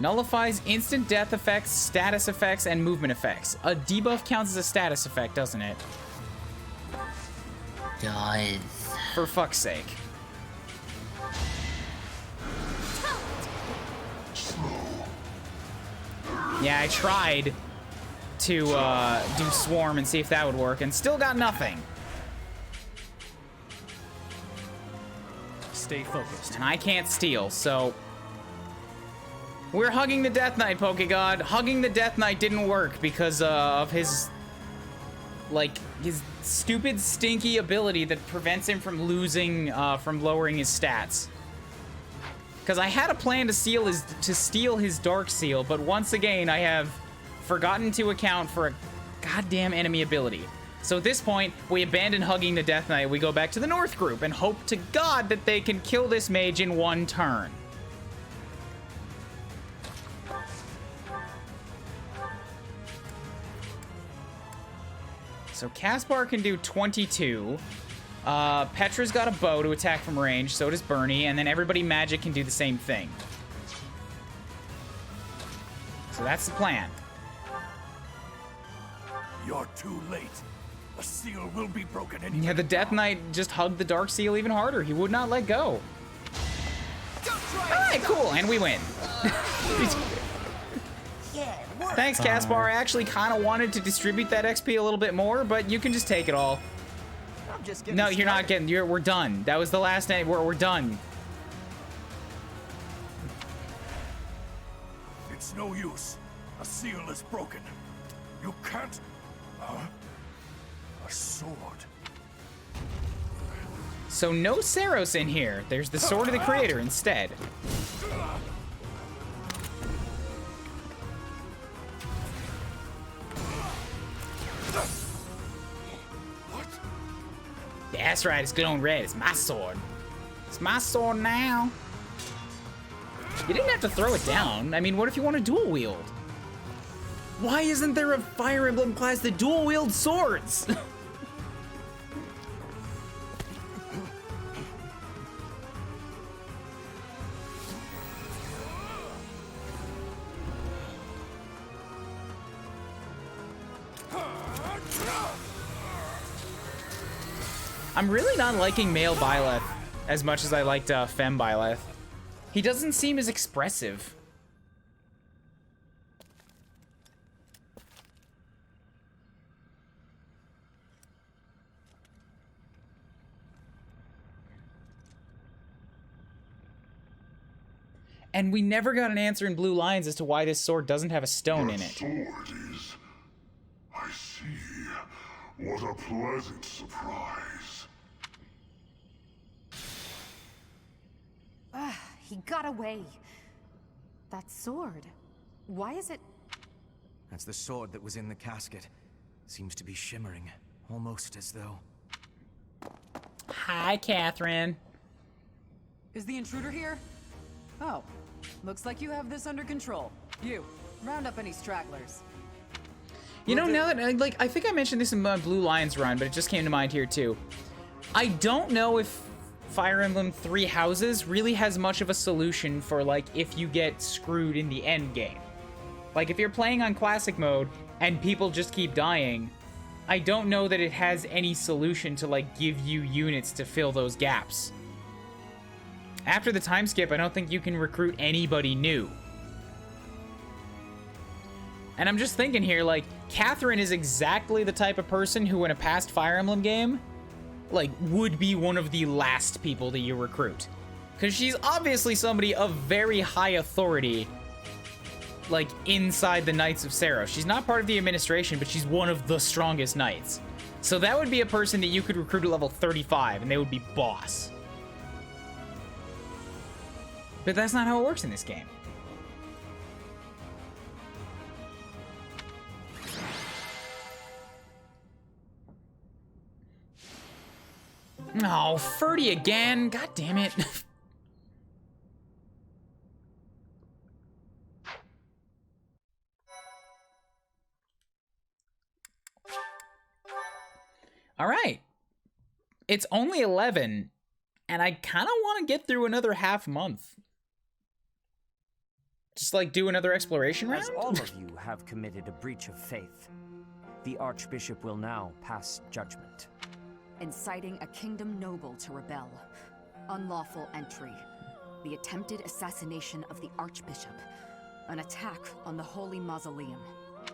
Nullifies instant death effects, status effects, and movement effects. A debuff counts as a status effect, doesn't it? Does. For fuck's sake. Yeah, I tried to do Swarm and see if that would work, and still got nothing. Stay focused. And I can't steal, so... We're hugging the Death Knight, Pokegod. Hugging the Death Knight didn't work because of his... like, his stupid, stinky ability that prevents him from losing, from lowering his stats. Because I had a plan to steal his Dark Seal, but once again, I have forgotten to account for a goddamn enemy ability. So at this point, we abandon hugging the Death Knight, we go back to the North group, and hope to God that they can kill this mage in one turn. So Caspar can do 22. Petra's got a bow to attack from range, so does Bernie, and then everybody magic can do the same thing. So that's the plan. You're too late. The seal will be broken any Yeah, the minute Death now. Knight just hugged the Dark Seal even harder. He would not let go. Alright, cool, and we win. Thanks, Caspar. I actually kind of wanted to distribute that XP a little bit more, but you can just take it all. I'm just getting No, you're not started. getting. We're done. That was the last night. We're done. It's no use. A seal is broken. You can't... Huh? A sword. So no Saros in here. There's the Sword of the Creator instead. What? Yeah, that's right. It's glowing red. It's my sword. It's my sword now. You didn't have to throw it down. I mean, what if you want to dual wield? Why isn't there a Fire Emblem class that dual wields swords? I'm really not liking male Byleth as much as I liked femme Byleth. He doesn't seem as expressive. And we never got an answer in Blue Lions as to why this sword doesn't have a stone in it. Sword is... I see. What a pleasant surprise. He got away. That sword. Why is it... That's the sword that was in the casket. Seems to be shimmering, almost as though... Hi, Catherine. Is the intruder here? Oh, looks like you have this under control. You, round up any stragglers. You know, now that, I think I mentioned this in my Blue Lions run, but it just came to mind here, too. I don't know if Fire Emblem Three Houses really has much of a solution for, like, if you get screwed in the end game. Like, if you're playing on Classic Mode and people just keep dying, I don't know that it has any solution to, like, give you units to fill those gaps. After the time skip, I don't think you can recruit anybody new. And I'm just thinking here, like, Catherine is exactly the type of person who in a past Fire Emblem game, like, would be one of the last people that you recruit. Because she's obviously somebody of very high authority, like, inside the Knights of Saros. She's not part of the administration, but she's one of the strongest knights. So that would be a person that you could recruit at level 35, and they would be boss. But that's not how it works in this game. Oh, Ferdy again. God damn it. All right. It's only 11, and I kind of want to get through another half month. Just, like, do another exploration round? As all of you have committed a breach of faith, the Archbishop will now pass judgment. Inciting a kingdom noble to rebel. Unlawful entry. The attempted assassination of the Archbishop. An attack on the Holy Mausoleum.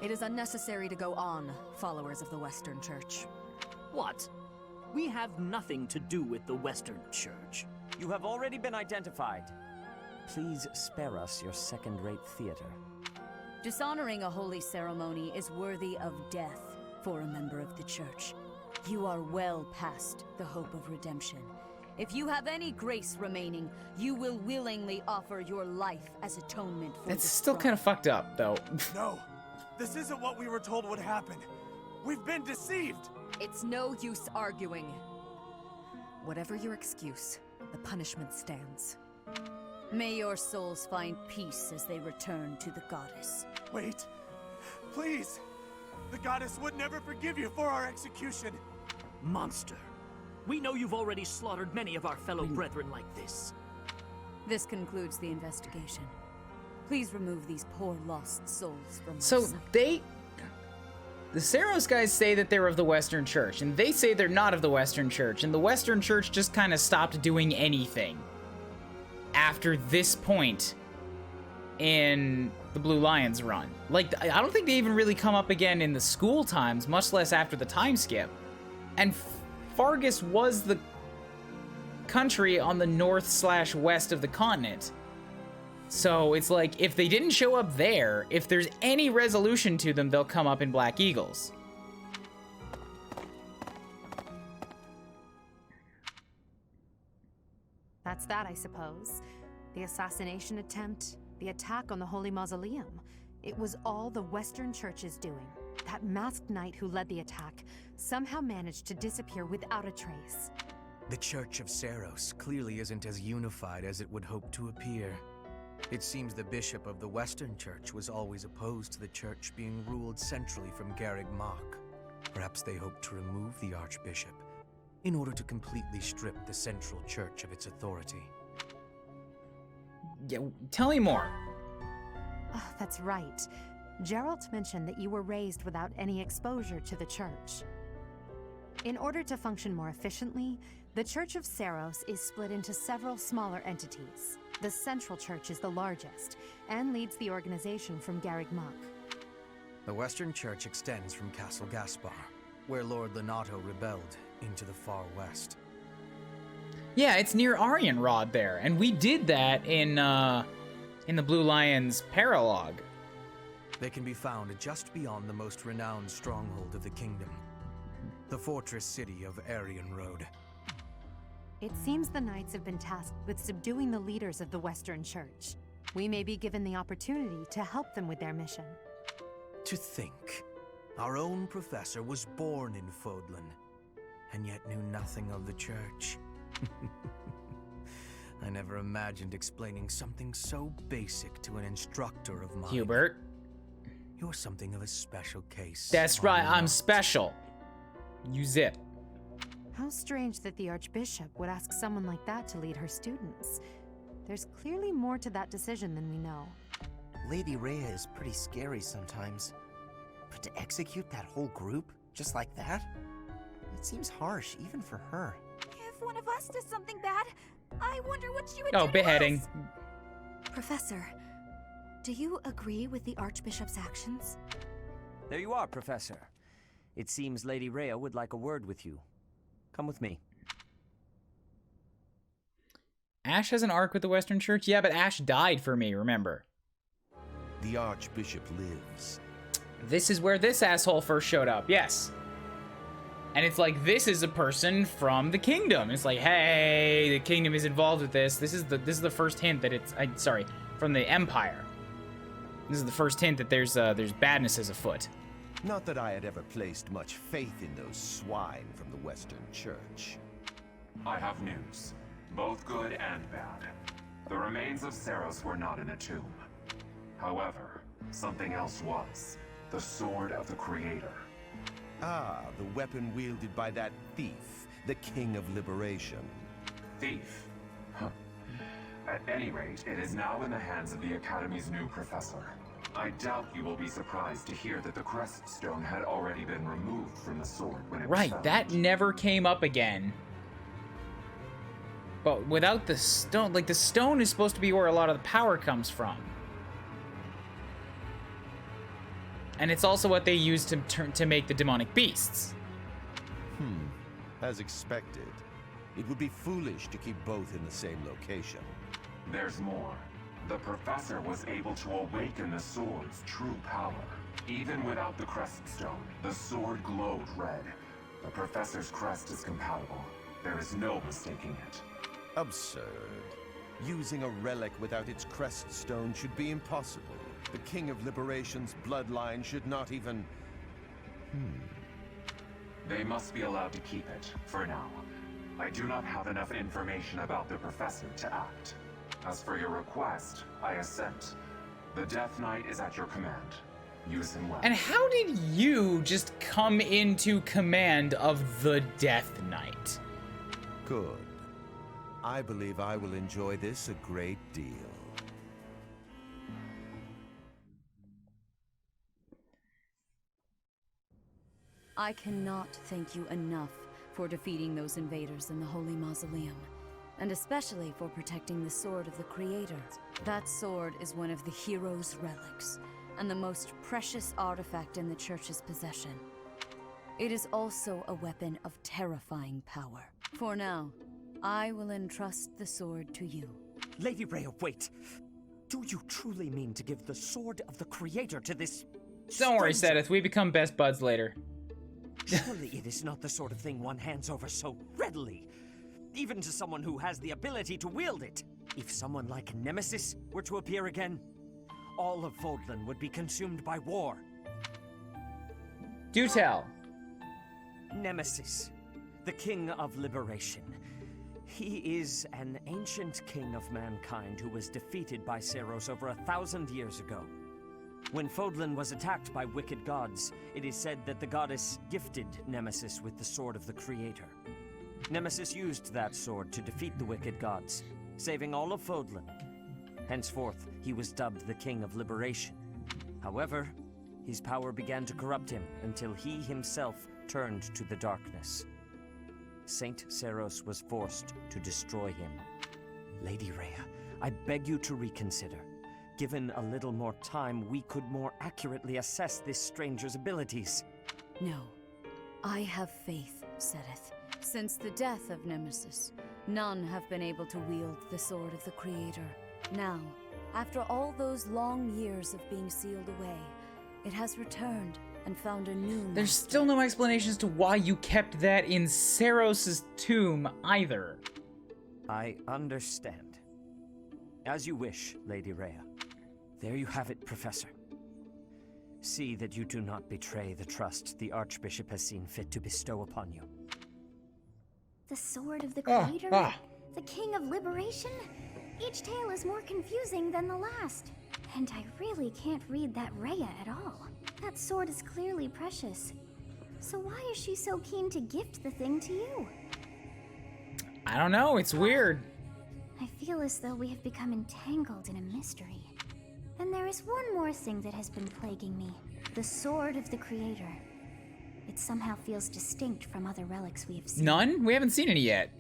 It is unnecessary to go on, followers of the Western Church. What? We have nothing to do with the Western Church. You have already been identified. Please spare us your second-rate theater. Dishonoring a holy ceremony is worthy of death for a member of the Church. You are well past the hope of redemption. If you have any grace remaining, you will willingly offer your life as atonement for It's the still strong. kind of fucked up, though. No, this isn't what we were told would happen. We've been deceived. It's no use arguing. Whatever your excuse, the punishment stands. May your souls find peace as they return to the goddess. Wait, please. The goddess would never forgive you for our execution. Monster. We know you've already slaughtered many of our fellow brethren like this. This concludes the investigation. Please remove these poor lost souls from my So sight. the Saros guys say that they're of the Western Church, and they say they're not of the Western Church, and the Western Church just kind of stopped doing anything after this point in the Blue Lions run. Like, I don't think they even really come up again in the school times, much less after the time skip. And Fargus was the country on the north/west of the continent. So it's like, if they didn't show up there, if there's any resolution to them, they'll come up in Black Eagles. That's that, I suppose. The assassination attempt, the attack on the Holy Mausoleum. It was all the Western Church's doing. That masked knight who led the attack somehow managed to disappear without a trace. The Church of Seros clearly isn't as unified as it would hope to appear. It seems the bishop of the Western Church was always opposed to the church being ruled centrally from Garreg Mach. Perhaps they hoped to remove the Archbishop in order to completely strip the Central Church of its authority. Yeah, tell me more. Oh, that's right. Geralt mentioned that you were raised without any exposure to the church. In order to function more efficiently, the Church of Seros is split into several smaller entities. The Central Church is the largest, and leads the organization from Garreg Mach. The Western Church extends from Castle Gaspar, where Lord Lenato rebelled, into the far west. Yeah, it's near Arianrod there, and we did that in the Blue Lions paralogue. They can be found just beyond the most renowned stronghold of the kingdom, the fortress city of Arianrod. It seems the Knights have been tasked with subduing the leaders of the Western Church. We may be given the opportunity to help them with their mission. To think, our own professor was born in Fodlan, and yet knew nothing of the church. I never imagined explaining something so basic to an instructor of mine. Hubert. You're something of a special case. That's right, I'm special. You zip. How strange that the Archbishop would ask someone like that to lead her students. There's clearly more to that decision than we know. Lady Rhea is pretty scary sometimes. But to execute that whole group, just like that? It seems harsh, even for her. If one of us does something bad, I wonder what she would do. Oh, beheading. Professor, do you agree with the Archbishop's actions? There you are, Professor. It seems Lady Rhea would like a word with you. Come with me. Ash has an arc with the Western Church? Yeah, but Ash died for me, remember. The Archbishop lives. This is where this asshole first showed up, yes. And it's like, this is a person from the kingdom. It's like, hey, the kingdom is involved with this. This is the first hint that it's, sorry, from the Empire. This is the first hint that there's badnesses afoot. Not that I had ever placed much faith in those swine from the Western Church. I have news, both good and bad. The remains of Seros were not in a tomb. However, something else was. The Sword of the Creator. Ah, the weapon wielded by that thief, the King of Liberation. Thief? Huh. At any rate, it is now in the hands of the Academy's new professor. I doubt you will be surprised to hear that the crest stone had already been removed from the sword when it was found. Right, that never came up again. But without the stone, like the stone is supposed to be where a lot of the power comes from. And it's also what they use to make the demonic beasts. As expected. It would be foolish to keep both in the same location. There's more. The professor was able to awaken the sword's true power. Even without the crest stone, the sword glowed red. The professor's crest is compatible. There is no mistaking it. Absurd. Using a relic without its crest stone should be impossible. The King of Liberation's bloodline should not even... They must be allowed to keep it, for now. I do not have enough information about the professor to act. As for your request, I assent. The Death Knight is at your command. Use him well. And how did you just come into command of the Death Knight? Good. I believe I will enjoy this a great deal. I cannot thank you enough for defeating those invaders in the Holy Mausoleum. and especially for protecting the sword of the Creator. That sword is one of the hero's relics, and the most precious artifact in the Church's possession. It is also a weapon of terrifying power. For now, I will entrust the sword to you. Lady Rhea, wait. Do you truly mean to give the sword of the Creator to this... Don't worry, stranger? Sedith. We become best buds later. Surely it is not the sort of thing one hands over so readily. Even to someone who has the ability to wield it. If someone like Nemesis were to appear again, all of Fodlan would be consumed by war. Do tell. Nemesis, the King of Liberation. He is an ancient king of mankind who was defeated by Seiros over 1,000 years ago. When Fodlan was attacked by wicked gods, it is said that the goddess gifted Nemesis with the sword of the Creator. Nemesis used that sword to defeat the wicked gods, saving all of Fodlan. Henceforth, he was dubbed the King of Liberation. However, his power began to corrupt him until he himself turned to the darkness. Saint Seiros was forced to destroy him. Lady Rhea, I beg you to reconsider. Given a little more time, we could more accurately assess this stranger's abilities. No. I have faith, Sedith. Since the death of Nemesis, none have been able to wield the sword of the Creator. Now, after all those long years of being sealed away, it has returned and found a new master. There's still no explanation as to why you kept that in Seiros' tomb either. I understand. As you wish, Lady Rhea. There you have it, Professor. See that you do not betray the trust the Archbishop has seen fit to bestow upon you. The sword of the Creator? The King of Liberation? Each tale is more confusing than the last. And I really can't read that Rhea at all. That sword is clearly precious. So why is she so keen to gift the thing to you? I don't know, it's weird. I feel as though we have become entangled in a mystery. And there is one more thing that has been plaguing me. The sword of the Creator. It somehow feels distinct from other relics we have seen. None? We haven't seen any yet.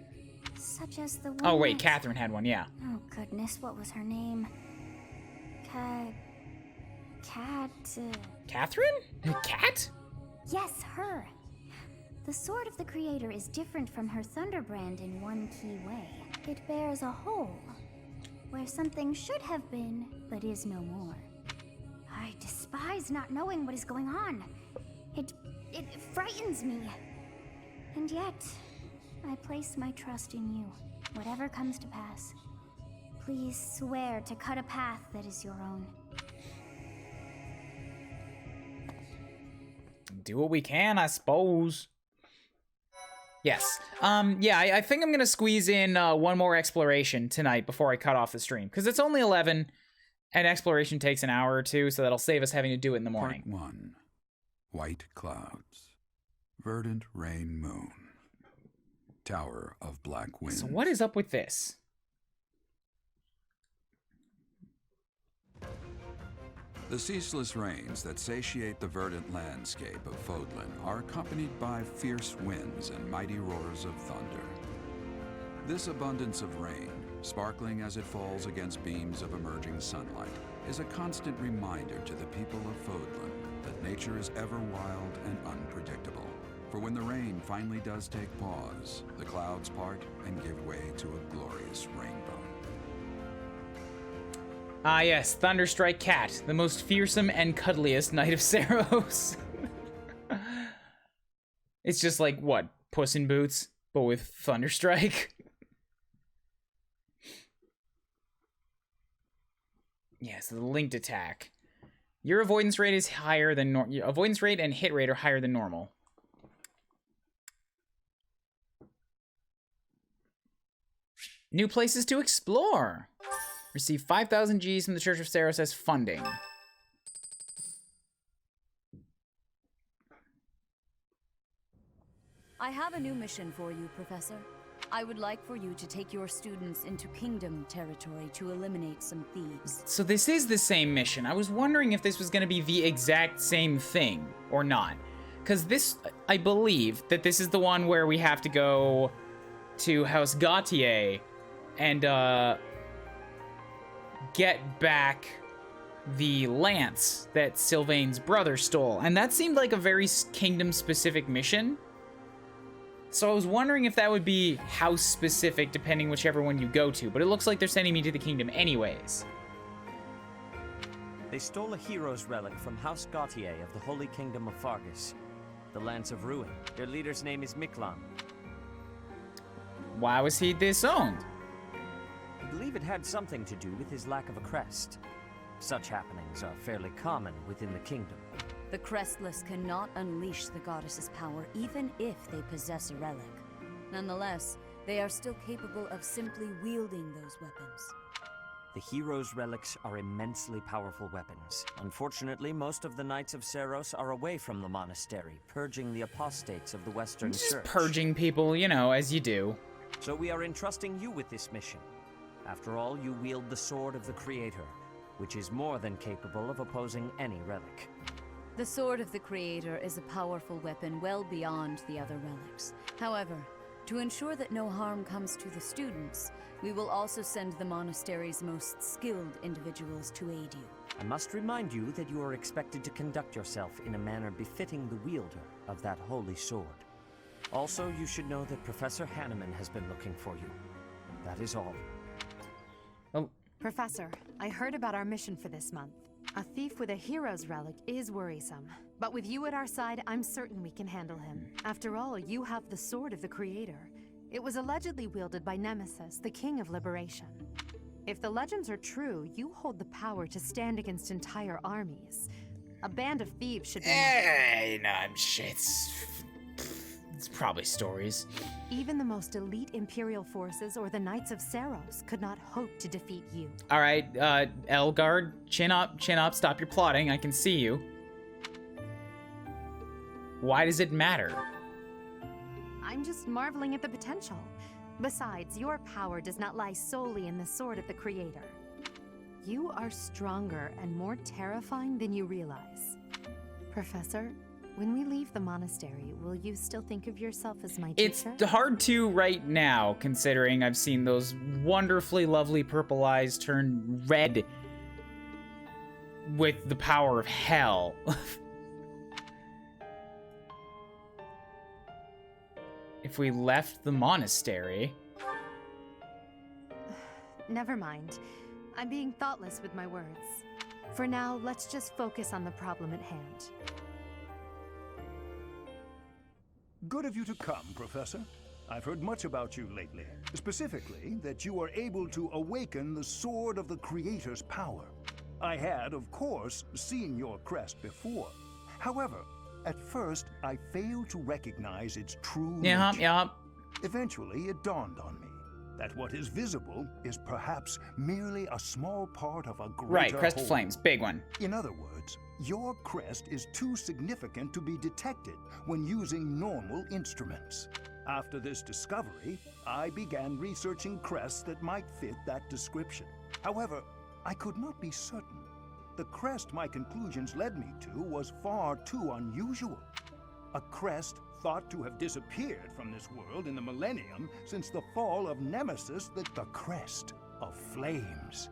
Such as the one Oh wait, that... Catherine had one, yeah. Oh goodness, what was her name? Catherine? Cat? Yes, her. The sword of the Creator is different from her Thunderbrand in one key way. It bears a hole, where something should have been, but is no more. I despise not knowing what is going on. It frightens me. And yet, I place my trust in you. Whatever comes to pass, please swear to cut a path that is your own. Do what we can, I suppose. Yes. Yeah, I think I'm gonna squeeze in one more exploration tonight before I cut off the stream. Because it's only 11, and exploration takes an hour or two, so that'll save us having to do it in the morning. Part 1. White clouds. Verdant rain moon. Tower of black winds. So what is up with this? The ceaseless rains that satiate the verdant landscape of Fodlan are accompanied by fierce winds and mighty roars of thunder. This abundance of rain, sparkling as it falls against beams of emerging sunlight, is a constant reminder to the people of Fodlan that nature is ever wild and unpredictable. For when the rain finally does take pause, the clouds part and give way to a glorious rainbow. Ah yes, Thunderstrike Cat, the most fearsome and cuddliest knight of Seiros. It's just like, what, Puss in Boots, but with Thunderstrike? Yeah, so the linked attack. Your avoidance rate is higher than normal. Avoidance rate and hit rate are higher than normal. New places to explore. Receive 5,000 Gs from the Church of Seiros as funding. I have a new mission for you, Professor. I would like for you to take your students into Kingdom territory to eliminate some thieves. So this is the same mission. I was wondering if this was going to be the exact same thing or not. Because this, I believe that this is the one where we have to go to House Gautier and get back the lance that Sylvain's brother stole. And that seemed like a very kingdom-specific mission. So I was wondering if that would be house-specific, depending whichever one you go to. But it looks like they're sending me to the kingdom anyways. They stole a hero's relic from House Gautier of the Holy Kingdom of Fargus, the Lance of Ruin. Their leader's name is Miklan. Why was he disowned? I believe it had something to do with his lack of a crest. Such happenings are fairly common within the kingdom. The Crestless cannot unleash the goddess's power even if they possess a relic. Nonetheless, they are still capable of simply wielding those weapons. The hero's relics are immensely powerful weapons. Unfortunately, most of the Knights of Seiros are away from the monastery, purging the apostates of the Western Church. Purging people, you know, as you do. So we are entrusting you with this mission. After all, you wield the Sword of the Creator, which is more than capable of opposing any relic. The Sword of the Creator is a powerful weapon well beyond the other relics. However, to ensure that no harm comes to the students, we will also send the monastery's most skilled individuals to aid you. I must remind you that you are expected to conduct yourself in a manner befitting the wielder of that holy sword. Also, you should know that Professor Hanneman has been looking for you. That is all. Oh. Professor, I heard about our mission for this month. A thief with a hero's relic is worrisome. But with you at our side, I'm certain we can handle him. After all, you have the Sword of the Creator. It was allegedly wielded by Nemesis, the King of Liberation. If the legends are true, you hold the power to stand against entire armies. A band of thieves should be... Hey, no, it's probably stories. Even the most elite Imperial forces or the Knights of Seiros could not hope to defeat you. All right, Elgard, chin up, stop your plotting. I can see you. Why does it matter? I'm just marveling at the potential. Besides, your power does not lie solely in the Sword of the Creator. You are stronger and more terrifying than you realize. Professor, when we leave the monastery, will you still think of yourself as my teacher? It's hard to right now, considering I've seen those wonderfully lovely purple eyes turn red with the power of hell. If we left the monastery... Never mind. I'm being thoughtless with my words. For now, let's just focus on the problem at hand. Good of you to come, Professor. I've heard much about you lately. Specifically, that you are able to awaken the Sword of the Creator's power. I had, of course, seen your crest before. However, at first, I failed to recognize its true nature. Eventually, it dawned on me that what is visible is perhaps merely a small part of a greater Right, crest whole. of flames, big one. In other words, your crest is too significant to be detected when using normal instruments. After this discovery, I began researching crests that might fit that description. However, I could not be certain. The crest my conclusions led me to was far too unusual. A crest thought to have disappeared from this world in the millennium since the fall of Nemesis, the crest of flames.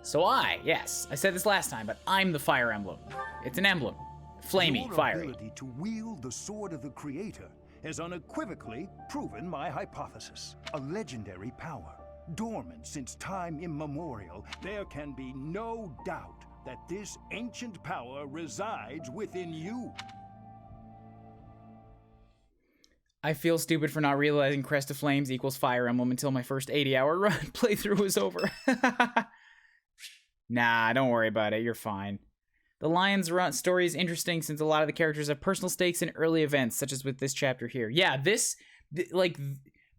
So yes, I said this last time, but I'm the fire emblem. It's an emblem. Flamey, Your fiery. ability to wield the Sword of the Creator has unequivocally proven my hypothesis. A legendary power, dormant since time immemorial, there can be no doubt that this ancient power resides within you. I feel stupid for not realizing Crest of Flames equals Fire Emblem until my first 80-hour run playthrough was over. Nah, don't worry about it. You're fine. The Lion's Run story is interesting since a lot of the characters have personal stakes in early events, such as with this chapter here. Yeah,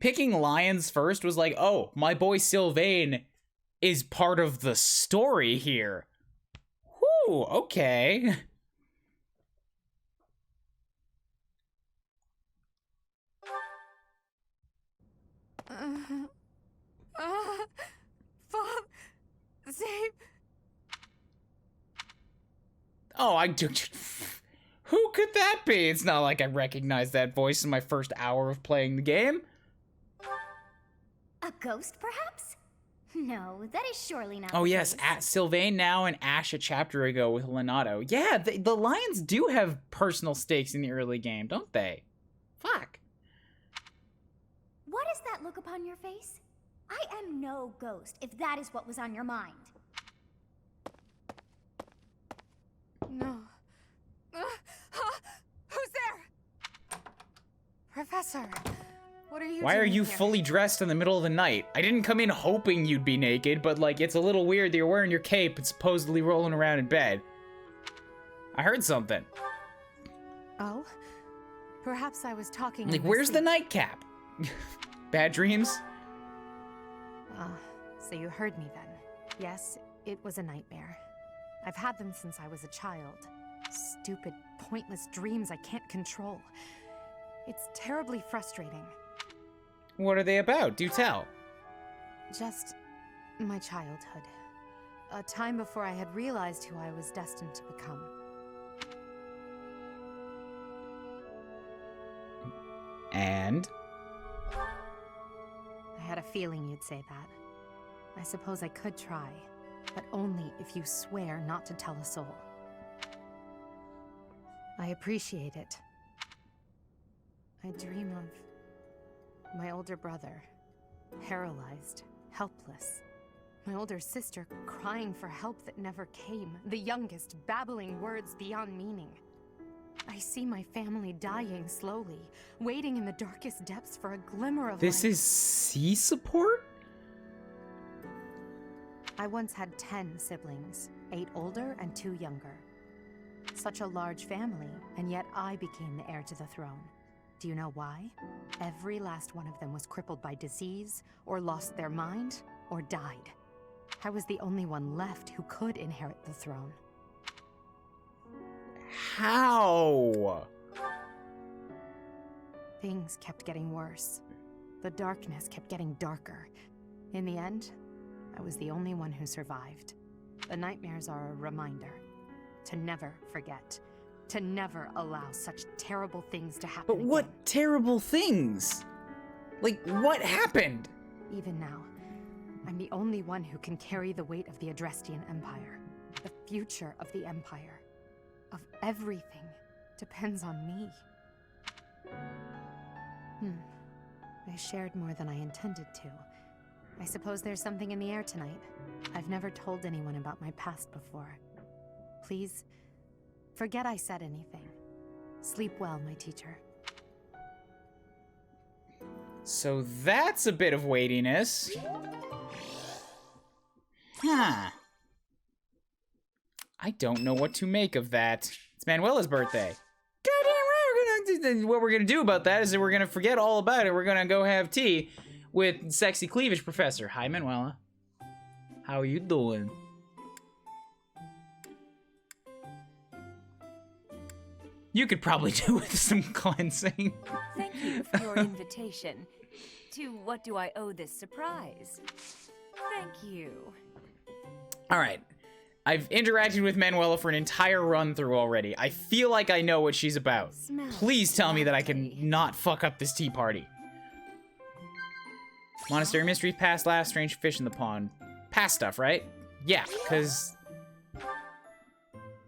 picking lions first was like, oh, my boy Sylvain is part of the story here. Whew, okay. Save. Oh, who could that be? It's not like I recognized that voice in my first hour of playing the game. A ghost, perhaps? No, that is surely not. Oh the yes, case. at Sylvain now and Ash a chapter ago with Lenato. Yeah, the Lions do have personal stakes in the early game, don't they? Fuck. What is that look upon your face? I am no ghost, if that is what was on your mind. No. Who's there? Professor, what are you Why are doing you here? fully dressed in the middle of the night? I didn't come in hoping you'd be naked, but like, it's a little weird that you're wearing your cape and supposedly rolling around in bed. I heard something. Oh? Perhaps I was talking Like, in my where's the sleep. nightcap? Bad dreams? So you heard me then. Yes, it was a nightmare. I've had them since I was a child. Stupid, pointless dreams I can't control. It's terribly frustrating. What are they about? Do tell. Just my childhood. A time before I had realized who I was destined to become. And? I had a feeling you'd say that. I suppose I could try, but only if you swear not to tell a soul. I appreciate it. I dream of my older brother, paralyzed, helpless. My older sister crying for help that never came. The youngest babbling words beyond meaning. I see my family dying slowly, waiting in the darkest depths for a glimmer of This light. is C support? I once had 10 siblings, 8 older and 2 younger. Such a large family, and yet I became the heir to the throne. Do you know why? Every last one of them was crippled by disease, or lost their mind, or died. I was the only one left who could inherit the throne. How? Things kept getting worse. The darkness kept getting darker. In the end, I was the only one who survived. The nightmares are a reminder to never forget, to never allow such terrible things to happen But again. what terrible things? Like, what happened? Even now, I'm the only one who can carry the weight of the Adrestian Empire. The future of the Empire, of everything, depends on me. I shared more than I intended to. I suppose there's something in the air tonight. I've never told anyone about my past before. Please, forget I said anything. Sleep well, my teacher. So that's a bit of weightiness. Huh. I don't know what to make of that. It's Manuela's birthday. Goddamn right, what we're gonna do about that is that we're gonna forget all about it. We're gonna go have tea with Sexy Cleavage Professor. Hi, Manuela. How are you doing? You could probably do with some cleansing. Thank you for your invitation. To what do I owe this surprise? Thank you. All right. I've interacted with Manuela for an entire run through already. I feel like I know what she's about. Smells Please tell me that I can not fuck up this tea party. Monastery mysteries, past laughs, strange fish in the pond. Past stuff, right? Yeah, because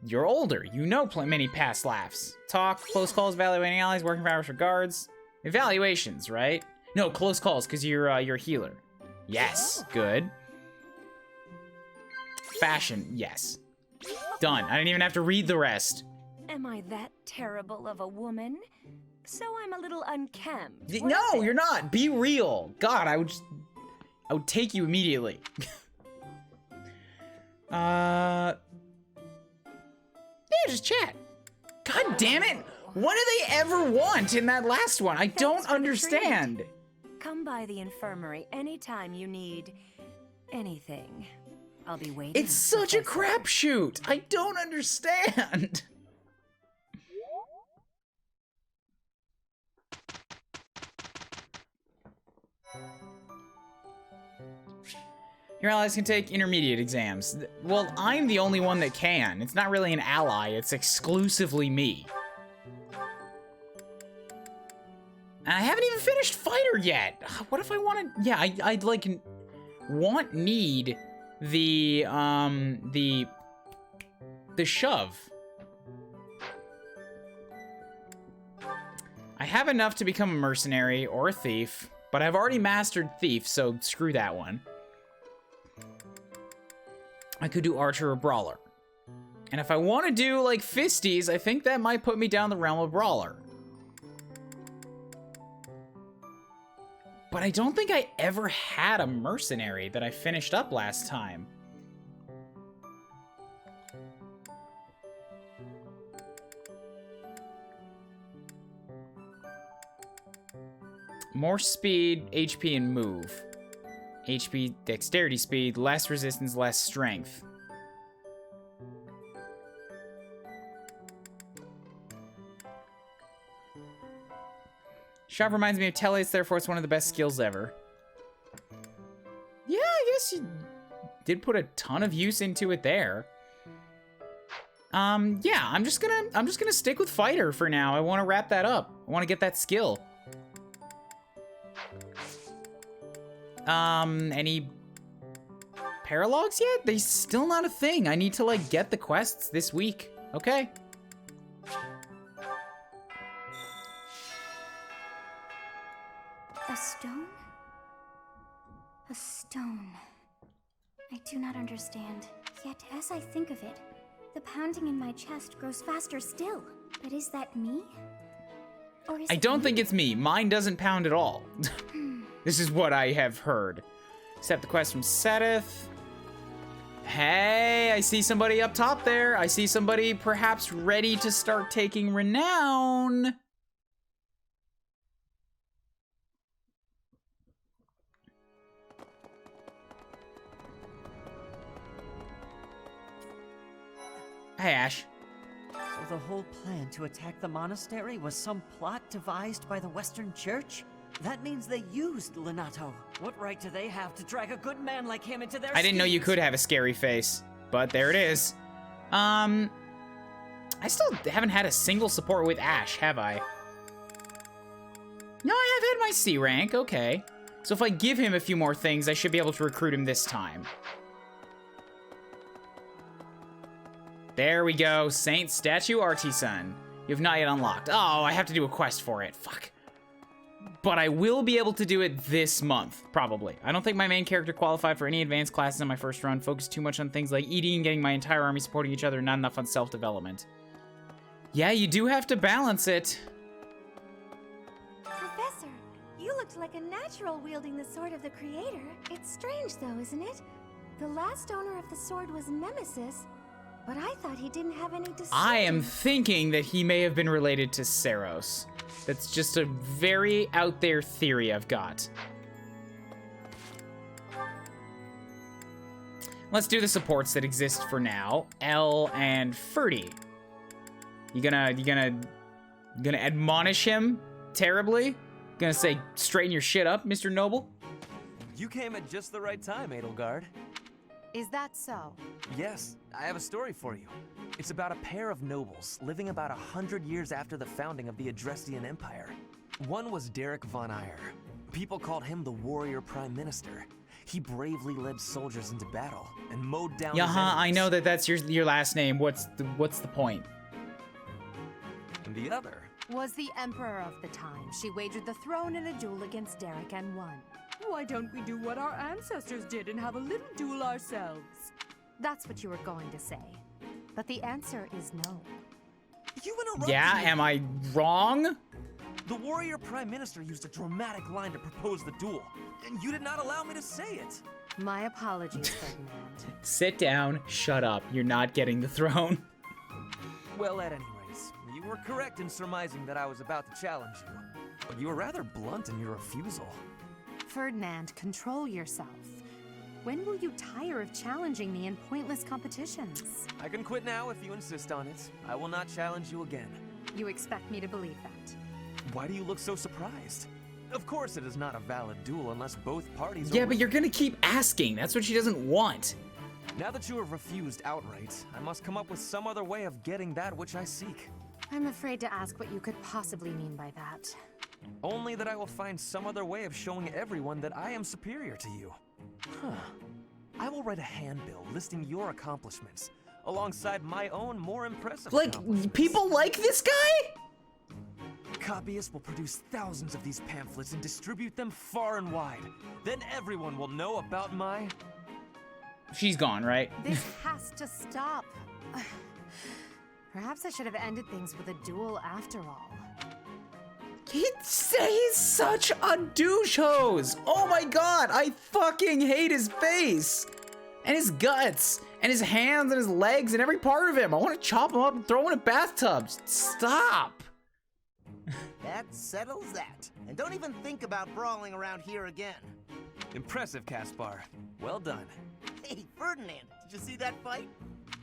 you're older. You know many past laughs. Talk, close calls, evaluating allies, working for hours for guards. Evaluations, right? No, close calls, because you're a healer. Yes, good. Fashion, yes. Done. I didn't even have to read the rest. Am I that terrible of a woman? So I'm a little unkempt. No, you're not. Be real. God, I would take you immediately. Yeah, just chat. God damn it. What do they ever want in that last one? I don't understand. Come by the infirmary anytime you need anything. I'll be waiting. It's such a crapshoot. I don't understand. Your allies can take intermediate exams. Well, I'm the only one that can. It's not really an ally, it's exclusively me. And I haven't even finished finished fighter yet. What if I want to? Yeah, I'd like need the shove. I have enough to become a mercenary or a thief, but I've already mastered thief, so screw that one. I could do archer or brawler. And if I want to do like fisties, I think that might put me down the realm of brawler. But I don't think I ever had a mercenary that I finished up last time. More speed, HP, and move. HP, dexterity, speed, less resistance, less strength. Shop reminds me of Tele's, therefore it's one of the best skills ever. Yeah, I guess you did put a ton of use into it there. Yeah, I'm just gonna stick with fighter for now. I want to wrap that up. I want to get that skill. Any paralogs yet? They're still not a thing. I need to like get the quests this week. Okay. A stone? A stone. I do not understand. Yet, as I think of it, the pounding in my chest grows faster still. But is that me? Or is I don't think it's me. Mine doesn't pound at all. This is what I have heard. Accept the quest from Sedith. Hey, I see somebody up top there. I see somebody perhaps ready to start taking renown. Hey, Ash. So the whole plan to attack the monastery was some plot devised by the Western Church? That means they used Lenato. What right do they have to drag a good man like him into their I didn't know you could have a scary face, but there it is. I still haven't had a single support with Ash, have I? No, I have had my C rank, okay. So if I give him a few more things, I should be able to recruit him this time. There we go, Saint Statue Artisan. You have not yet unlocked. Oh, I have to do a quest for it, fuck. But I will be able to do it this month, probably. I don't think my main character qualified for any advanced classes in my first run. Focused too much on things like eating and getting my entire army supporting each other, not enough on self-development. Yeah, you do have to balance it. Professor, you looked like a natural wielding the sword of the Creator. It's strange though, isn't it? The last owner of the sword was Nemesis, but I thought he didn't have any descendants. I am thinking that he may have been related to Saros. That's just a very out there theory I've got. Let's do the supports that exist for now. L and Ferdy. You gonna admonish him terribly? Gonna say, straighten your shit up, Mr. Noble? You came at just the right time, Edelgard. Is that so? Yes, I have a story for you. It's about a pair of nobles living about 100 years after the founding of the Adrestian Empire. One was Derek von Eyre. People called him the warrior prime minister. He bravely led soldiers into battle and mowed down his enemies. I know that's your last name. What's the point? And the other was the emperor of the time. She wagered the throne in a duel against Derek and won. Why don't we do what our ancestors did and have a little duel ourselves? That's what you were going to say. But the answer is no. You interrupted Yeah, me. am I wrong? The warrior prime minister used a dramatic line to propose the duel, and you did not allow me to say it. My apologies, Ferdinand. Sit down, shut up. You're not getting the throne. Well, at any rate, you were correct in surmising that I was about to challenge you. But you were rather blunt in your refusal. Ferdinand, control yourself. When will you tire of challenging me in pointless competitions? I can quit now if you insist on it. I will not challenge you again. You expect me to believe that? Why do you look so surprised? Of course it is not a valid duel unless both parties Yeah, are but you're gonna keep asking. That's what she doesn't want. Now that you have refused outright, I must come up with some other way of getting that which I seek. I'm afraid to ask what you could possibly mean by that. Only that I will find some other way of showing everyone that I am superior to you. Huh. I will write a handbill listing your accomplishments, alongside my own more impressive accomplishments. People like this guy? Copyists will produce thousands of these pamphlets and distribute them far and wide. Then everyone will know about my... She's gone, right? This has to stop. Perhaps I should have ended things with a duel after all. He's such a douche hose. Oh my god, I fucking hate his face. And his guts. And his hands and his legs and every part of him. I want to chop him up and throw him in a bathtub. Stop. That settles that. And don't even think about brawling around here again. Impressive, Caspar. Well done. Hey, Ferdinand, did you see that fight?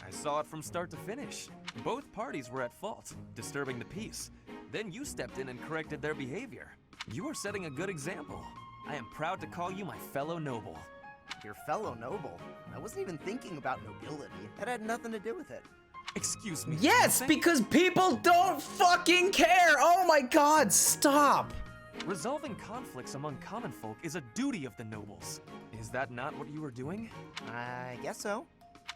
I saw it from start to finish. Both parties were at fault, disturbing the peace. Then you stepped in and corrected their behavior. You are setting a good example. I am proud to call you my fellow noble. Your fellow noble? I wasn't even thinking about nobility. That had nothing to do with it. Excuse me. Yes, because people don't fucking care. Oh my god, stop. Resolving conflicts among common folk is a duty of the nobles. Is that not what you were doing? I guess so.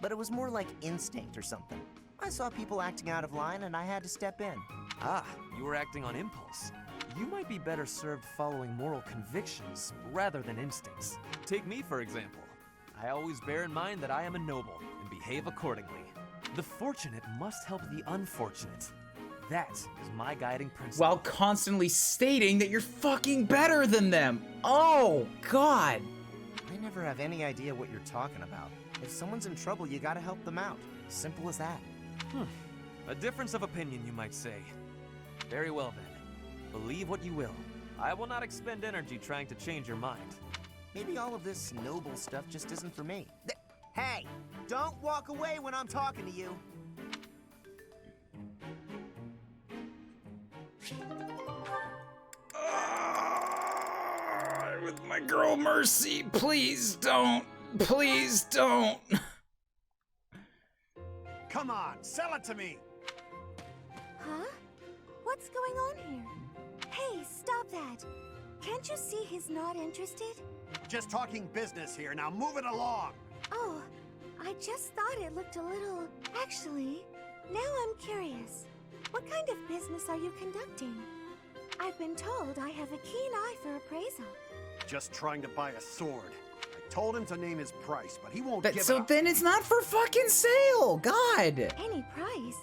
But it was more like instinct or something. I saw people acting out of line and I had to step in. Ah, you were acting on impulse. You might be better served following moral convictions rather than instincts. Take me, for example. I always bear in mind that I am a noble and behave accordingly. The fortunate must help the unfortunate. That is my guiding principle. While constantly stating that you're fucking better than them. Oh, God. I never have any idea what you're talking about. If someone's in trouble, you gotta help them out. Simple as that. A difference of opinion, you might say. Very well, then. Believe what you will. I will not expend energy trying to change your mind. Maybe all of this noble stuff just isn't for me. Hey, don't walk away when I'm talking to you. With my girl Mercy, please don't. Please don't. Come on, sell it to me. Huh? What's going on here? Hey, stop that. Can't you see he's not interested? Just talking business here, now move it along. Oh, I just thought it looked a little... Actually, now I'm curious. What kind of business are you conducting? I've been told I have a keen eye for appraisal. Just trying to buy a sword. I told him to name his price, but he won't give it So up. then it's not for fucking sale. God. Any price?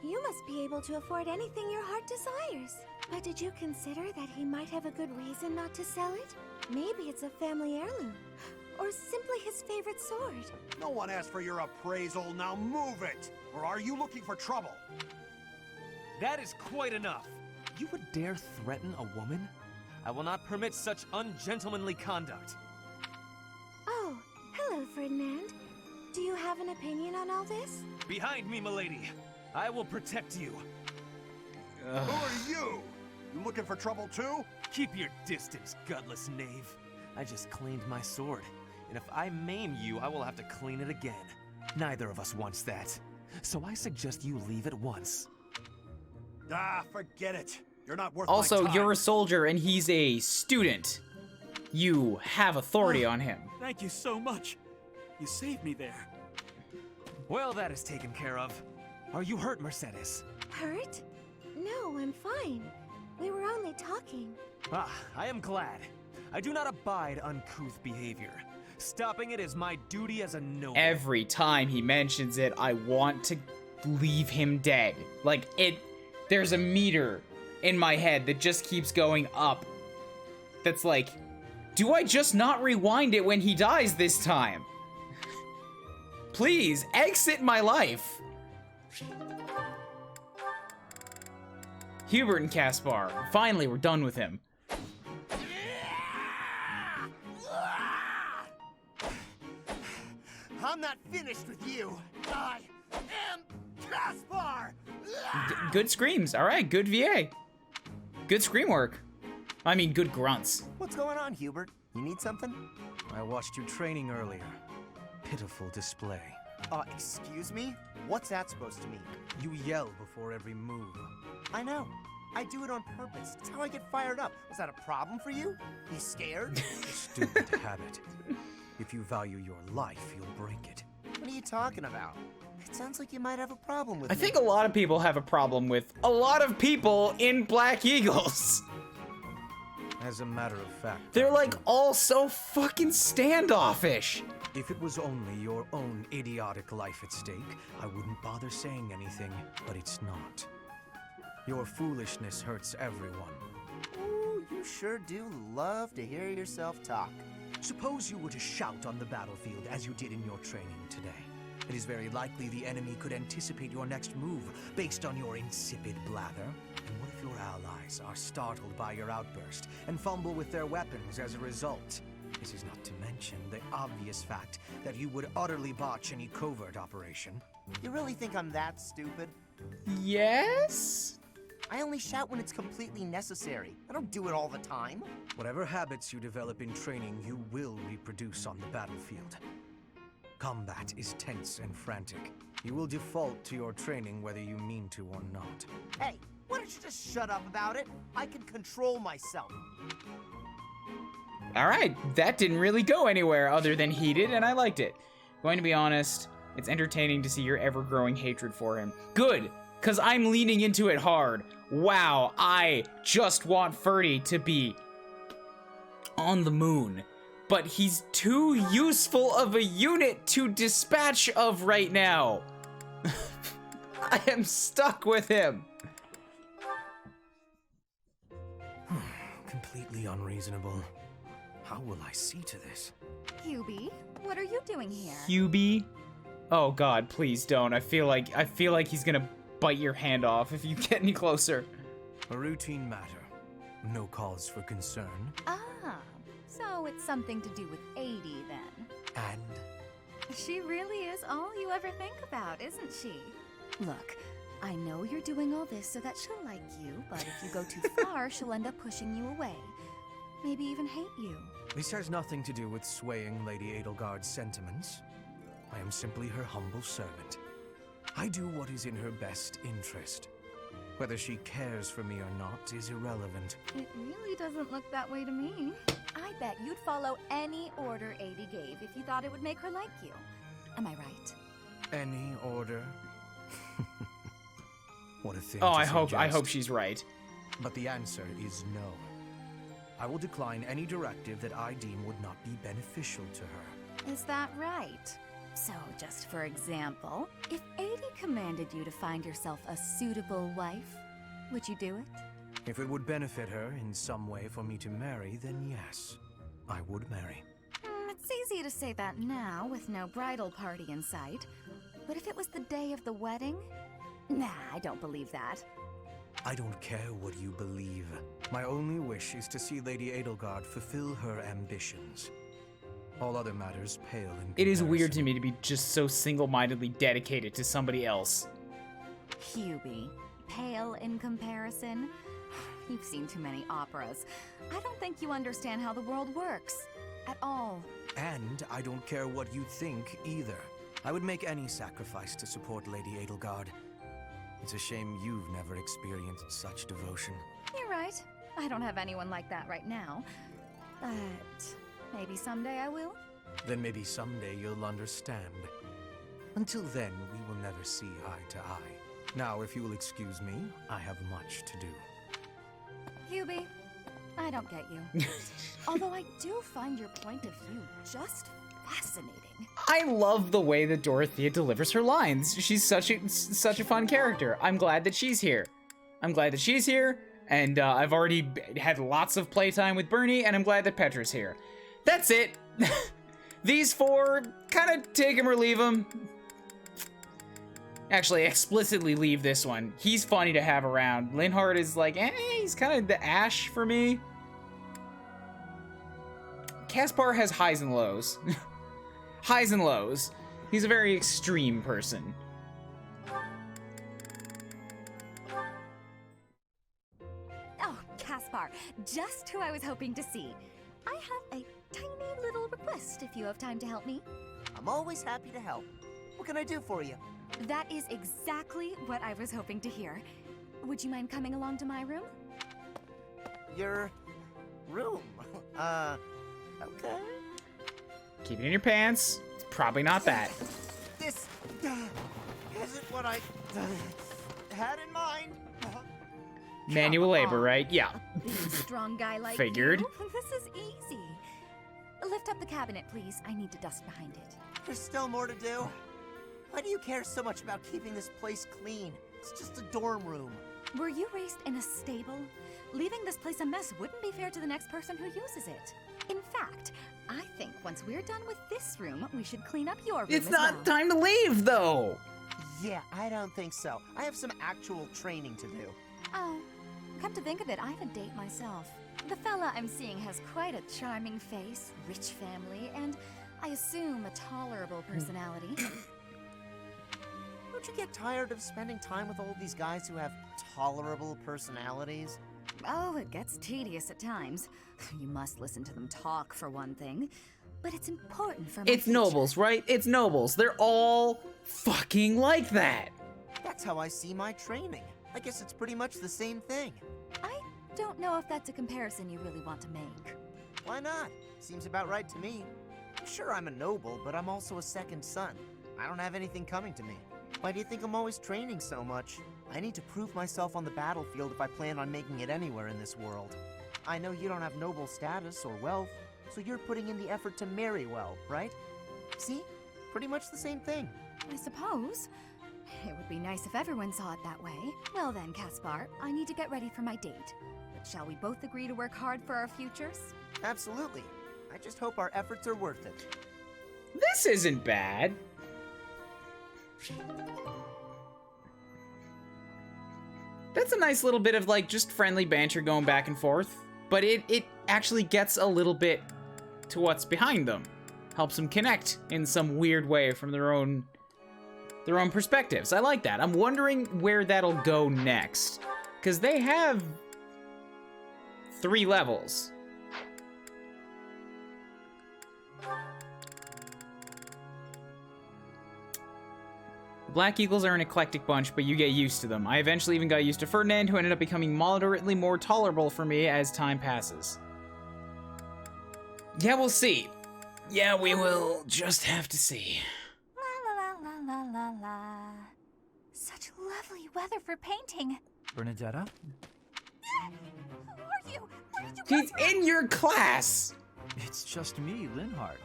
You must be able to afford anything your heart desires. But did you consider that he might have a good reason not to sell it? Maybe it's a family heirloom. Or simply his favorite sword. No one asked for your appraisal, now move it! Or are you looking for trouble? That is quite enough. You would dare threaten a woman? I will not permit such ungentlemanly conduct. Oh, hello, Ferdinand. Do you have an opinion on all this? Behind me, milady. I will protect you. Who are you? You looking for trouble too? Keep your distance, gutless knave. I just cleaned my sword, and if I maim you, I will have to clean it again. Neither of us wants that. So I suggest you leave at once. Ah, forget it. You're not worth Also, my time. you're a soldier and he's a student. You have authority on him. Thank you so much. You saved me there. Well, that is taken care of. Are you hurt, Mercedes? Hurt? No, I'm fine. We were only talking. Ah, I am glad. I do not abide uncouth behavior. Stopping it is my duty as a noble. Every time he mentions it, I want to leave him dead. Like, there's a meter in my head that just keeps going up. That's like, do I just not rewind it when he dies this time? Please, exit my life. Hubert and Caspar. Finally, we're done with him. I'm not finished with you. I am Caspar! Good screams. All right, good VA. Good scream work. I mean, good grunts. What's going on, Hubert? You need something? I watched you training earlier. Pitiful display. Excuse me? What's that supposed to mean? You yell before every move. I know. I do it on purpose. It's how I get fired up. Was that a problem for you? You scared? Stupid habit. If you value your life, you'll break it. What are you talking about? It sounds like you might have a problem with I me. think a lot of people have a problem with a lot of people in Black Eagles. As a matter of fact, They're like all so fucking standoffish. if it was only your own idiotic life at stake, I wouldn't bother saying anything, but it's not. Your foolishness hurts everyone. Ooh, you sure do love to hear yourself talk. Suppose you were to shout on the battlefield as you did in your training today. It is very likely the enemy could anticipate your next move based on your insipid blather. And what if your allies are startled by your outburst and fumble with their weapons as a result? This is not to mention the obvious fact that you would utterly botch any covert operation. You really think I'm that stupid? Yes? I only shout when it's completely necessary. I don't do it all the time. Whatever habits you develop in training, you will reproduce on the battlefield. Combat is tense and frantic. You will default to your training whether you mean to or not. Hey, why don't you just shut up about it? I can control myself. All right, that didn't really go anywhere other than heated, and I liked it. Going to be honest, it's entertaining to see your ever-growing hatred for him. Good, because I'm leaning into it hard. Wow, I just want Ferdy to be on the moon. But he's too useful of a unit to dispatch of right now. I am stuck with him. Completely unreasonable. How will I see to this? Hubie, what are you doing here? Hubie? Oh God, please don't. I feel like he's gonna bite your hand off if you get any closer. A routine matter. No cause for concern. Ah, so it's something to do with 80 then. And? She really is all you ever think about, isn't she? Look, I know you're doing all this so that she'll like you, but if you go too far, she'll end up pushing you away. Maybe even hate you. This has nothing to do with swaying Lady Edelgard's sentiments. I am simply her humble servant. I do what is in her best interest. Whether she cares for me or not is irrelevant. It really doesn't look that way to me. I bet you'd follow any order 80 gave if you thought it would make her like you. Am I right? Any order? What a thing Oh, to I hope suggest. she's right. But the answer is no. I will decline any directive that I deem would not be beneficial to her. Is that right? So, just for example, if 80 commanded you to find yourself a suitable wife, would you do it? If it would benefit her in some way for me to marry, then yes, I would marry. It's easy to say that now with no bridal party in sight. But if it was the day of the wedding? Nah, I don't believe that. I don't care what you believe. My only wish is to see Lady Edelgard fulfill her ambitions. All other matters pale in It is weird to me to be just so single-mindedly dedicated to somebody else. Hubie, pale in comparison? You've seen too many operas. I don't think you understand how the world works. At all. And I don't care what you think either. I would make any sacrifice to support Lady Edelgard. It's a shame you've never experienced such devotion. You're right. I don't have anyone like that right now. But maybe someday I will. Then maybe someday you'll understand. Until then, we will never see eye to eye. Now, if you will excuse me, I have much to do. Hubie, I don't get you. Although I do find your point of view just fascinating. I love the way that Dorothea delivers her lines. She's such a fun character. I'm glad that she's here. And I've already had lots of playtime with Bernie, and I'm glad that Petra's here. That's it. These four, kind of take him or leave him. Actually, explicitly leave this one. He's funny to have around. Linhardt is like, he's kind of the Ash for me. Caspar has highs and lows. Highs and lows. He's a very extreme person. Oh, Caspar, just who I was hoping to see. I have a tiny little request if you have time to help me. I'm always happy to help. What can I do for you? That is exactly what I was hoping to hear. Would you mind coming along to my room? Your room? Okay. Keep it in your pants. It's probably not that. This isn't what I had in mind. Manual labor, right? Yeah. Big, strong guy like Figured. you. This is easy. Lift up the cabinet, please. I need to dust behind it. There's still more to do. Why do you care so much about keeping this place clean? It's just a dorm room. Were you raised in a stable? Leaving this place a mess wouldn't be fair to the next person who uses it. In fact, I think once we're done with this room, we should clean up your room It's as not well. time to leave, though. Yeah, I don't think so. I have some actual training to do. Oh, come to think of it, I have a date myself. The fella I'm seeing has quite a charming face, rich family, and I assume a tolerable personality. Don't you get tired of spending time with all these guys who have tolerable personalities? Oh, it gets tedious at times. You must listen to them talk, for one thing. But it's important for my It's future. nobles, right? It's nobles. They're all fucking like that. That's how I see my training. I guess it's pretty much the same thing. I don't know if that's a comparison you really want to make. Why not? Seems about right to me. Sure, I'm a noble, but I'm also a second son. I don't have anything coming to me. Why do you think I'm always training so much? I need to prove myself on the battlefield if I plan on making it anywhere in this world. I know you don't have noble status or wealth, so you're putting in the effort to marry well, right? See? Pretty much the same thing. I suppose. It would be nice if everyone saw it that way. Well then, Caspar, I need to get ready for my date. But shall we both agree to work hard for our futures? Absolutely. I just hope our efforts are worth it. This isn't bad. That's a nice little bit of like just friendly banter going back and forth, but it actually gets a little bit to what's behind them. Helps them connect in some weird way from their own perspectives. I like that. I'm wondering where that'll go next, because they have 3 levels. Black Eagles are an eclectic bunch, but you get used to them. I eventually even got used to Ferdinand, who ended up becoming moderately more tolerable for me as time passes. Yeah, we'll see. Yeah, we will just have to see. La la la la la la. Such lovely weather for painting. Bernadetta? Who are you? Where did you come He's in your class! It's just me, Linhardt.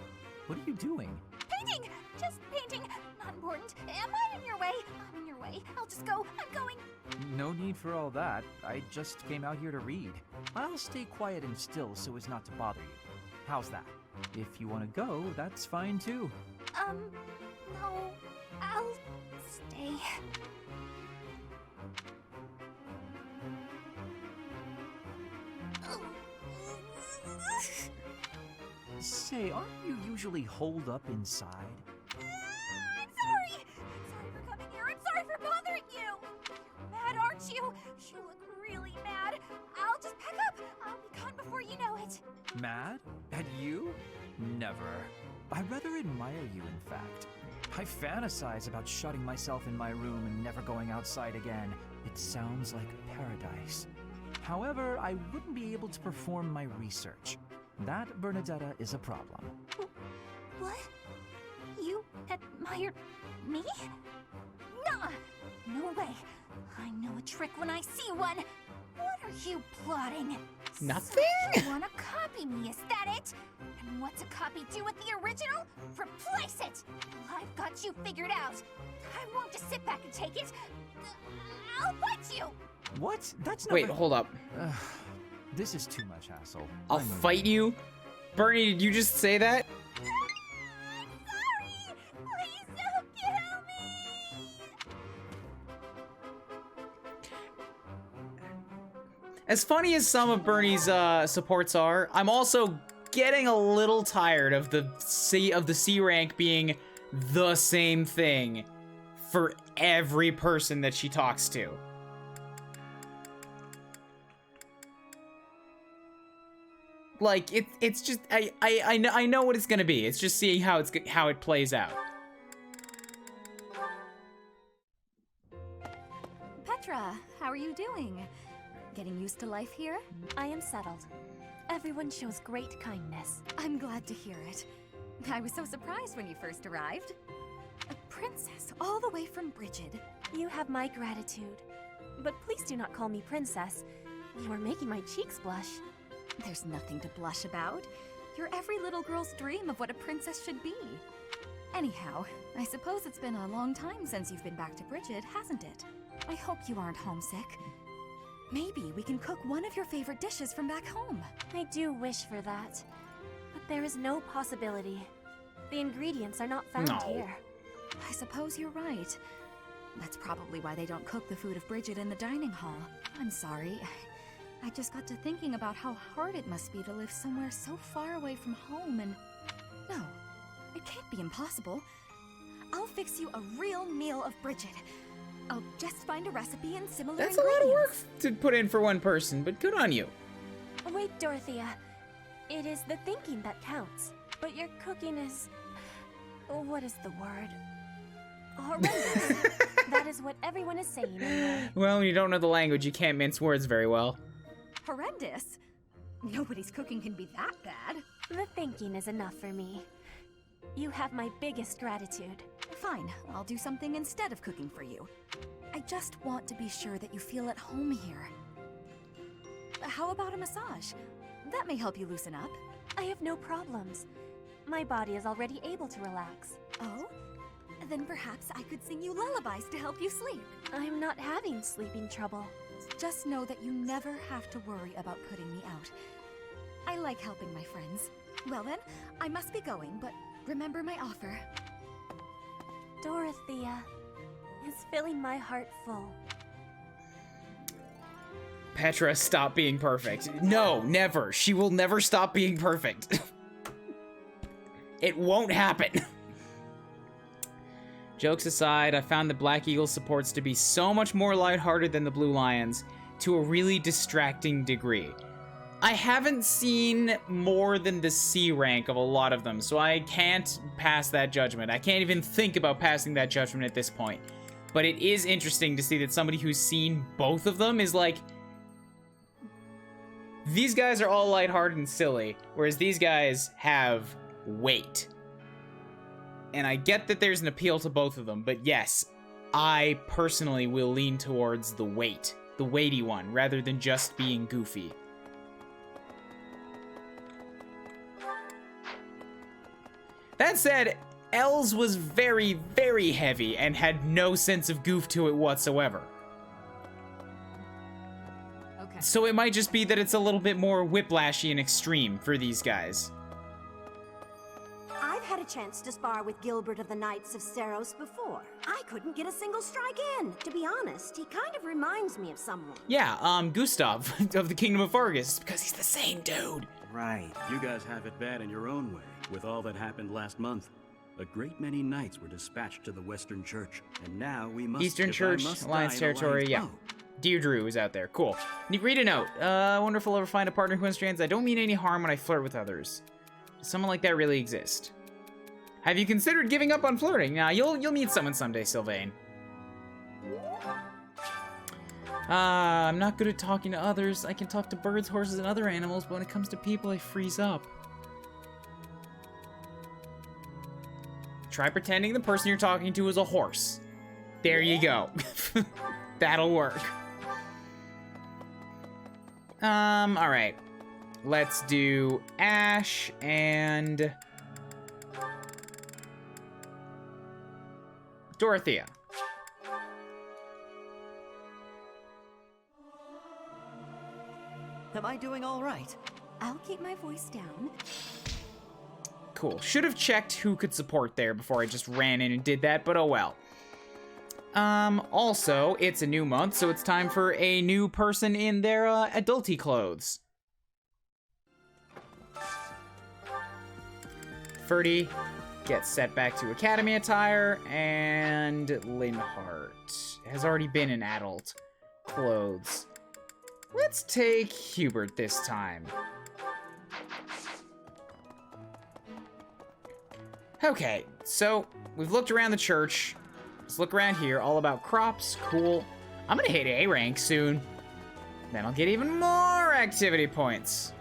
What are you doing? Painting! Just painting. Not important. Am I in your way? I'm in your way. I'll just go. I'm going. No need for all that. I just came out here to read. I'll stay quiet and still so as not to bother you. How's that? If you want to go, that's fine too. No. I'll stay. Say, aren't you usually holed up inside? I'm sorry! Sorry for coming here. I'm sorry for bothering you! You're mad, aren't you? You look really mad. I'll just pack up. I'll be gone before you know it. Mad? At you? Never. I rather admire you, in fact. I fantasize about shutting myself in my room and never going outside again. It sounds like paradise. However, I wouldn't be able to perform my research. That, Bernadetta, is a problem. What? You admire me? Nuh-uh. No way. I know a trick when I see one. What are you plotting? Nothing? So you wanna copy me, is that it? And what's a copy do with the original? Replace it! Well, I've got you figured out. I won't just sit back and take it. I'll fight you! What? That's not. Wait, hold up. This is too much hassle. I'll fight you? Bernie, did you just say that? Sorry! Please don't kill me! As funny as some of Bernie's supports are, I'm also getting a little tired of the C rank being the same thing for every person that she talks to. Like it's just I know what it's gonna be. It's just seeing how it plays out. Petra, how are you doing? Getting used to life here? I am settled. Everyone shows great kindness. I'm glad to hear it. I was so surprised when you first arrived. A princess all the way from Brigid. You have my gratitude. But please do not call me princess. You are making my cheeks blush. There's nothing to blush about. You're every little girl's dream of what a princess should be. Anyhow, I suppose it's been a long time since you've been back to Brigid, hasn't it? I hope you aren't homesick. Maybe we can cook one of your favorite dishes from back home. I do wish for that. But there is no possibility. The ingredients are not found here. I suppose you're right. That's probably why they don't cook the food of Brigid in the dining hall. I'm sorry. I just got to thinking about how hard it must be to live somewhere so far away from home and... No, it can't be impossible. I'll fix you a real meal of Brigid. I'll just find a recipe and similar That's a lot of work to put in for one person, but good on you. Wait, Dorothea. It is the thinking that counts. But your cooking is... What is the word? Horrendous. That is what everyone is saying anyway. Well, when you don't know the language, you can't mince words very well. Horrendous? Nobody's cooking can be that bad. The thinking is enough for me. You have my biggest gratitude. Fine, I'll do something instead of cooking for you. I just want to be sure that you feel at home here. How about a massage? That may help you loosen up. I have no problems. My body is already able to relax. Oh? Then perhaps I could sing you lullabies to help you sleep. I'm not having sleeping trouble. Just know that you never have to worry about putting me out. I like helping my friends. Well then, I must be going, but remember my offer. Dorothea is filling my heart full. Petra, stop being perfect. No, never. She will never stop being perfect. It won't happen. Jokes aside, I found the Black Eagle supports to be so much more lighthearted than the Blue Lions, to a really distracting degree. I haven't seen more than the C rank of a lot of them, so I can't pass that judgment. I can't even think about passing that judgment at this point. But it is interesting to see that somebody who's seen both of them is like, these guys are all lighthearted and silly, whereas these guys have weight. And I get that there's an appeal to both of them, but yes, I personally will lean towards the weighty one, rather than just being goofy. That said, L's was very, very heavy and had no sense of goof to it whatsoever. Okay. So it might just be that it's a little bit more whiplashy and extreme for these guys. I've had a chance to spar with Gilbert of the Knights of Seros before. I couldn't get a single strike in. To be honest, he kind of reminds me of someone. Yeah, Gustav of the Kingdom of Fargus, because he's the same dude. Right. You guys have it bad in your own way. With all that happened last month, a great many knights were dispatched to the Western Church, and now we must... Eastern Church, Alliance Territory, yeah. Deirdre is out there. Cool. Read a note. I wonder if I'll ever find a partner who understands I don't mean any harm when I flirt with others. Does someone like that really exist? Have you considered giving up on flirting? You'll meet someone someday, Sylvain. I'm not good at talking to others. I can talk to birds, horses, and other animals, but when it comes to people, I freeze up. Try pretending the person you're talking to is a horse. There you go. That'll work. Alright. Let's do Ash and Dorothea. Am I doing all right? I'll keep my voice down. Cool. Should have checked who could support there before I just ran in and did that, but oh well. Also, it's a new month, so it's time for a new person in their, adulty clothes. Ferdy gets set back to academy attire, and Linhart has already been in adult clothes. Let's take Hubert this time. Okay, so we've looked around the church. Let's look around here. All about crops, cool. I'm gonna hit A rank soon. Then I'll get even more activity points.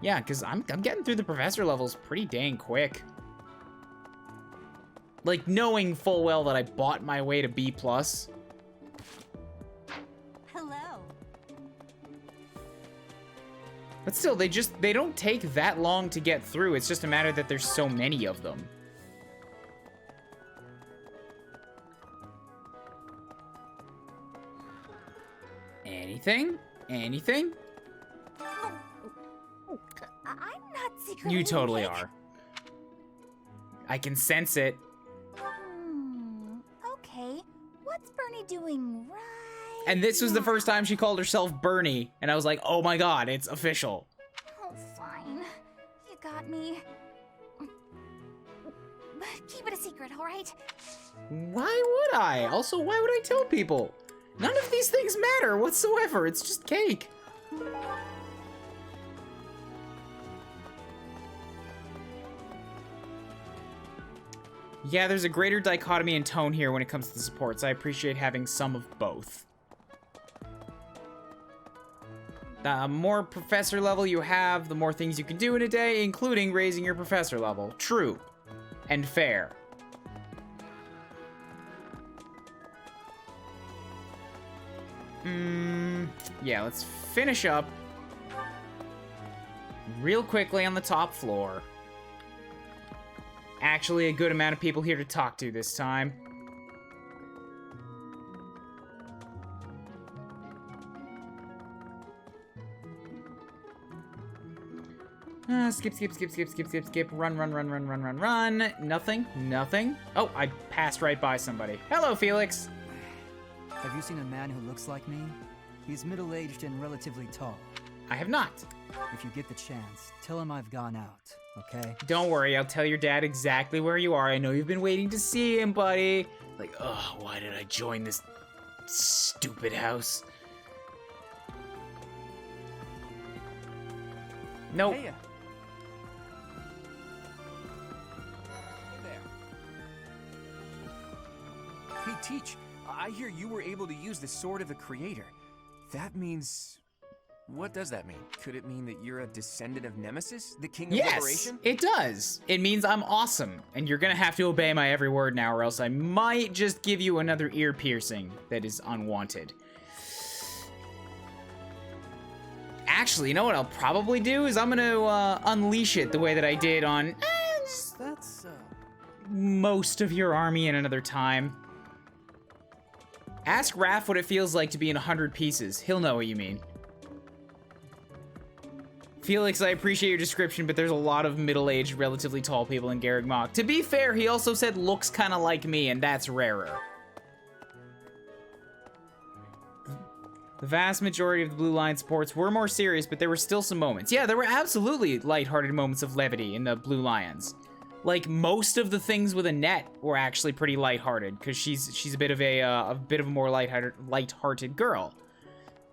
Yeah, because I'm getting through the professor levels pretty dang quick. Like, knowing full well that I bought my way to B+. Hello. But still, they don't take that long to get through. It's just a matter that there's so many of them. Anything? Anything? I'm not secretly You totally weak. are. I can sense it. Okay, what's Bernie doing right? And this was the first time she called herself Bernie, and I was like, oh my god, it's official. Oh, fine. You got me. But keep it a secret, alright? Why would I? Also, why would I tell people? None of these things matter whatsoever. It's just cake. Yeah, there's a greater dichotomy in tone here when it comes to the supports. I appreciate having some of both. The more professor level you have, the more things you can do in a day, including raising your professor level. True. And fair. Yeah, let's finish up real quickly on the top floor. Actually, a good amount of people here to talk to this time. Skip. Run. Nothing. Oh, I passed right by somebody. Hello, Felix. Have you seen a man who looks like me? He's middle-aged and relatively tall. I have not. If you get the chance, tell him I've gone out, okay? Don't worry, I'll tell your dad exactly where you are. I know you've been waiting to see him, buddy. Like, oh, why did I join this stupid house? Nope. Hey there. Hey, Teach. I hear you were able to use the Sword of the Creator. That means... What does that mean? Could it mean that you're a descendant of Nemesis, the King of Liberation? Yes, it does. It means I'm awesome, and you're gonna have to obey my every word now, or else I might just give you another ear piercing that is unwanted. Actually, you know what I'll probably do is I'm gonna unleash it the way that I did on most of your army in another time. Ask Raph what it feels like to be in 100 pieces. He'll know what you mean. Felix, I appreciate your description, but there's a lot of middle-aged, relatively tall people in Garreg Mach. To be fair, he also said looks kind of like me, and that's rarer. The vast majority of the Blue Lion supports were more serious, but there were still some moments. Yeah, there were absolutely lighthearted moments of levity in the Blue Lions. Like, most of the things with Annette were actually pretty lighthearted, because she's a bit of a more lighthearted girl.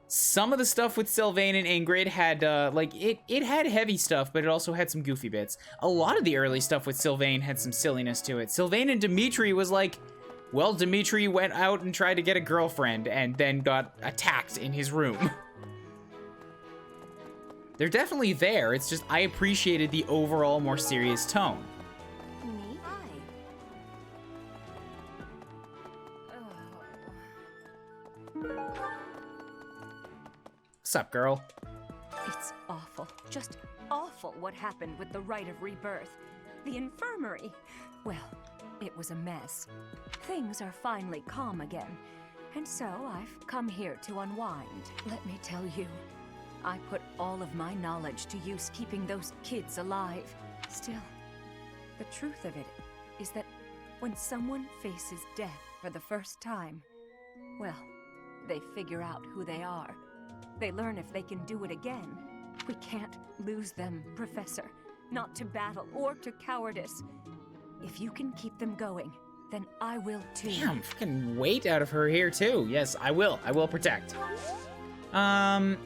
Some of the stuff with Sylvain and Ingrid had, it had heavy stuff, but it also had some goofy bits. A lot of the early stuff with Sylvain had some silliness to it. Sylvain and Dimitri was like, well, Dimitri went out and tried to get a girlfriend and then got attacked in his room. They're definitely there, it's just I appreciated the overall more serious tone. Me? Hi. What's up, girl? It's awful. Just awful what happened with the Rite of Rebirth. The infirmary. Well, it was a mess. Things are finally calm again. And so I've come here to unwind. Let me tell you, I put all of my knowledge to use keeping those kids alive. Still, the truth of it is that when someone faces death for the first time, well, they figure out who they are. They learn if they can do it again. We can't lose them, Professor. Not to battle or to cowardice. If you can keep them going, then I will too. Damn, fucking weight out of her here too. Yes, I will. I will protect. Alright,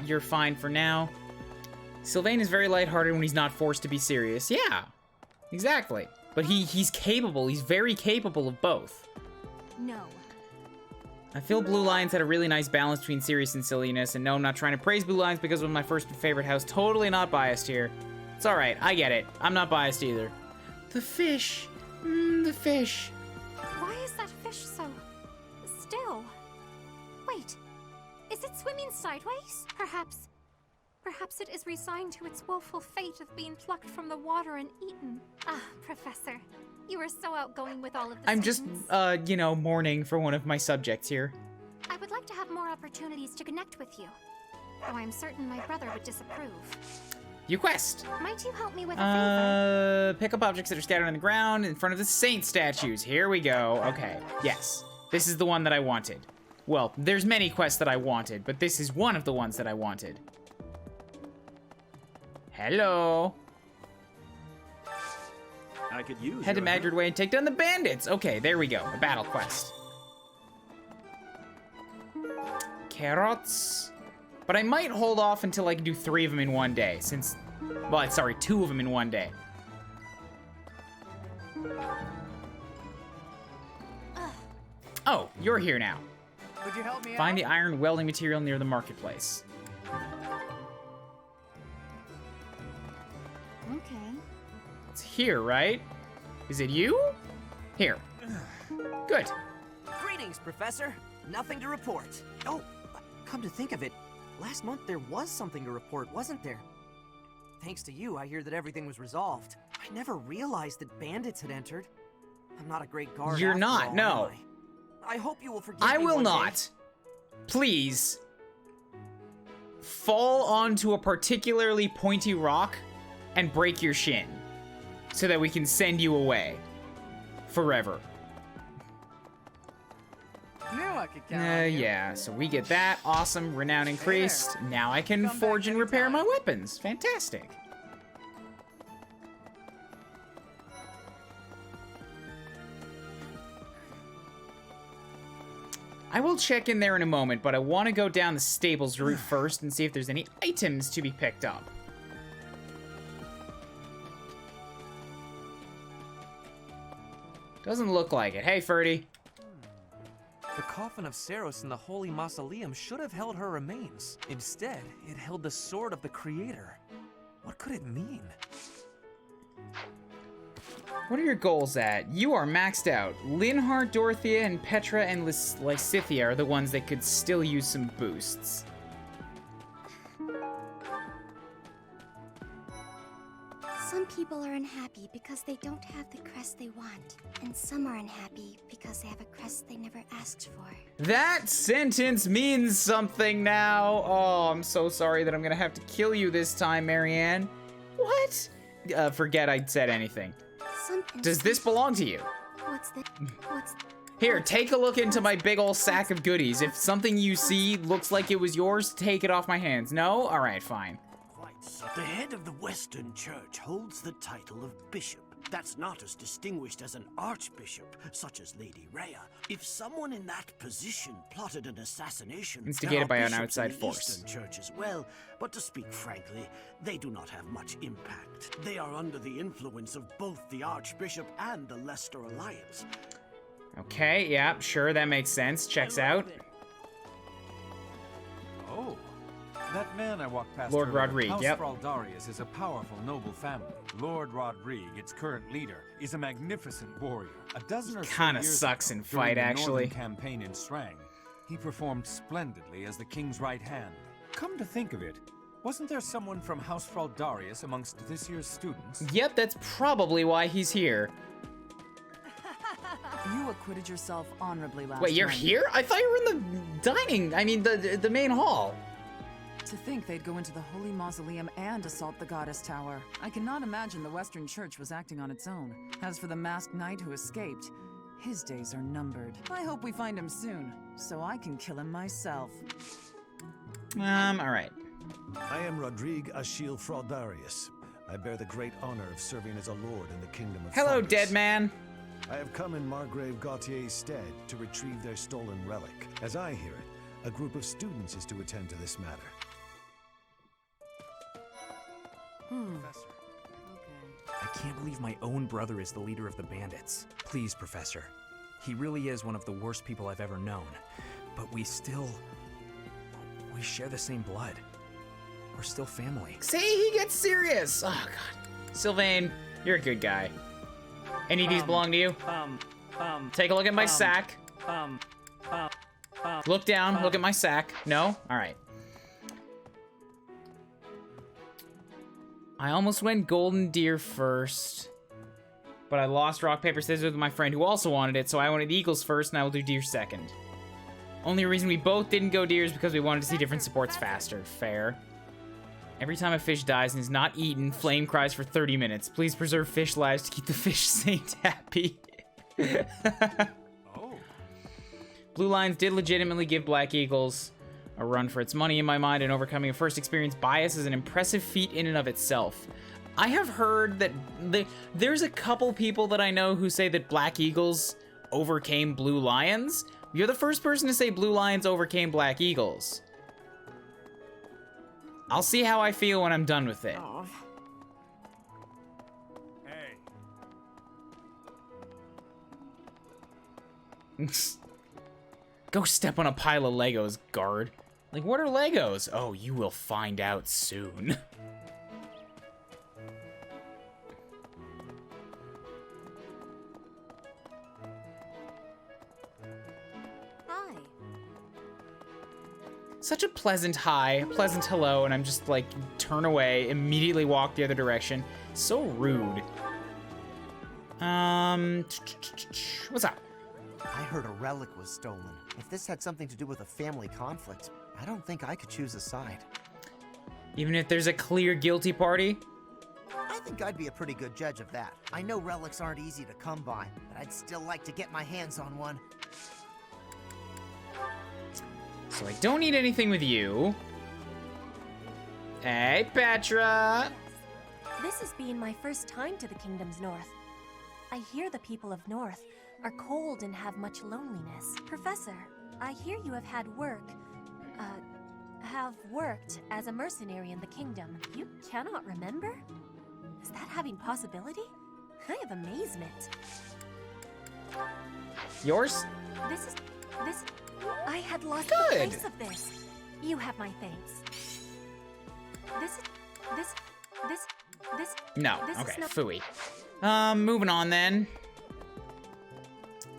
you're fine for now. Sylvain is very lighthearted when he's not forced to be serious. Yeah, exactly. But he's capable. He's very capable of both. No. I feel Blue Lions had a really nice balance between serious and silliness, and no, I'm not trying to praise Blue Lions because it was my first favorite house. Totally not biased here. It's alright, I get it. I'm not biased either. The fish. The fish. Why is that fish so still? Wait, is it swimming sideways? Perhaps it is resigned to its woeful fate of being plucked from the water and eaten. Ah, Professor, you are so outgoing with all of the I'm just, students. you know, mourning for one of my subjects here. I would like to have more opportunities to connect with you, though I'm certain my brother would disapprove. You quest. Might you help me with a favor? Pick up objects that are scattered on the ground in front of the saint statues. Here we go. Okay, yes. This is the one that I wanted. Well, there's many quests that I wanted, but this is one of the ones that I wanted. Hello. I could use Head to your Madrid Way and take down the bandits. Okay, there we go. A battle quest. Carrots. But I might hold off until I can do 3 of them in one day, since... Well, sorry, 2 of them in one day. Oh, you're here now. Would you help me Find the iron welding material near the marketplace. Okay. It's here, right? Is it you? Here. Good. Greetings, Professor. Nothing to report. Oh, come to think of it, last month there was something to report, wasn't there? Thanks to you, I hear that everything was resolved. I never realized that bandits had entered. I'm not a great guard. You're after not, all, no. am I hope you will forgive I me will one not. day. Please. Fall onto a particularly pointy rock and break your shin so that we can send you away forever. Knew I could count on you. Yeah, so we get that. Awesome. Renown increased. Now I can forge and repair my weapons. Fantastic. I will check in there in a moment, but I want to go down the stables route first and see if there's any items to be picked up. Doesn't look like it. Hey, Ferdy. The coffin of Saros in the Holy Mausoleum should have held her remains. Instead, it held the sword of the Creator. What could it mean? What are your goals at? You are maxed out. Linhart, Dorothea, and Petra and Lysithea are the ones that could still use some boosts. Some people are unhappy because they don't have the crest they want, and some are unhappy because they have a crest they never asked for. That sentence means something now. Oh, I'm so sorry that I'm gonna have to kill you this time, Marianne. What? Forget I'd said anything. Does this belong to you? What's Here, take a look into my big ol' sack of goodies. If something you see looks like it was yours, take it off my hands. No? Alright, fine. The head of the Western Church holds the title of bishop. That's not as distinguished as an archbishop, such as Lady Rhea. If someone in that position plotted an assassination, Instigated by an bishops outside in the force. Eastern Church as well, but to speak frankly, they do not have much impact. They are under the influence of both the Archbishop and the Leicester Alliance. Okay, yeah, sure, that makes sense. Checks out. Oh, that man I walked past Lord earlier, Rodrigue, House yep. Fraldarius is a powerful, noble family. Lord Rodrigue, its current leader, is a magnificent warrior. A dozen or so Kinda years sucks ago, in during fight, the actually. Northern campaign in Strang, he performed splendidly as the king's right hand. Come to think of it, wasn't there someone from House Fraldarius amongst this year's students? Yep, that's probably why he's here. You acquitted yourself honorably last Wait, you're time. here? I thought you were in the main hall. To think they'd go into the Holy Mausoleum and assault the Goddess Tower. I cannot imagine the Western Church was acting on its own. As for the masked knight who escaped, his days are numbered. I hope we find him soon, so I can kill him myself. Alright. I am Rodrigue Achille Fraldarius. I bear the great honor of serving as a lord in the kingdom of Hello, Flanders. dead man. I have come in Margrave Gautier's stead to retrieve their stolen relic. As I hear it, a group of students is to attend to this matter. Professor. I can't believe my own brother is the leader of the bandits. Please, Professor. He really is one of the worst people I've ever known. but we share the same blood. We're still family. See, he gets serious. Oh, God. Sylvain, you're a good guy. Any of these belong to you? Take a look at my sack. Look down, look at my sack. No? All right. I almost went golden deer first, but I lost rock, paper, scissors with my friend who also wanted it, so I wanted eagles first, and I will do deer second. Only reason we both didn't go deer is because we wanted to see different supports faster. Fair. Every time a fish dies and is not eaten, Flame cries for 30 minutes. Please preserve fish lives to keep the fish saint happy. Blue Lions did legitimately give Black Eagles a run for its money in my mind, and overcoming a first experience bias is an impressive feat in and of itself. I have heard that there's a couple people that I know who say that Black Eagles overcame Blue Lions. You're the first person to say Blue Lions overcame Black Eagles. I'll see how I feel when I'm done with it. Oh. Hey. Go step on a pile of Legos, guard. Like, what are Legos? Oh, you will find out soon. Hi. Such a pleasant hi, pleasant hello, and I'm just like, turn away, immediately walk the other direction. So rude. What's up? I heard a relic was stolen. If this had something to do with a family conflict, I don't think I could choose a side. Even if there's a clear guilty party? I think I'd be a pretty good judge of that. I know relics aren't easy to come by, but I'd still like to get my hands on one. So I don't need anything with you. Hey, Petra! This has been my first time to the Kingdom's North. I hear the people of North are cold and have much loneliness. Professor, I hear you have worked as a mercenary in the Kingdom. You cannot remember? Is that having possibility? I have amazement. Yours? I had lost Good. the trace of this. You have my thanks. No, this okay, is not phooey. Moving on then.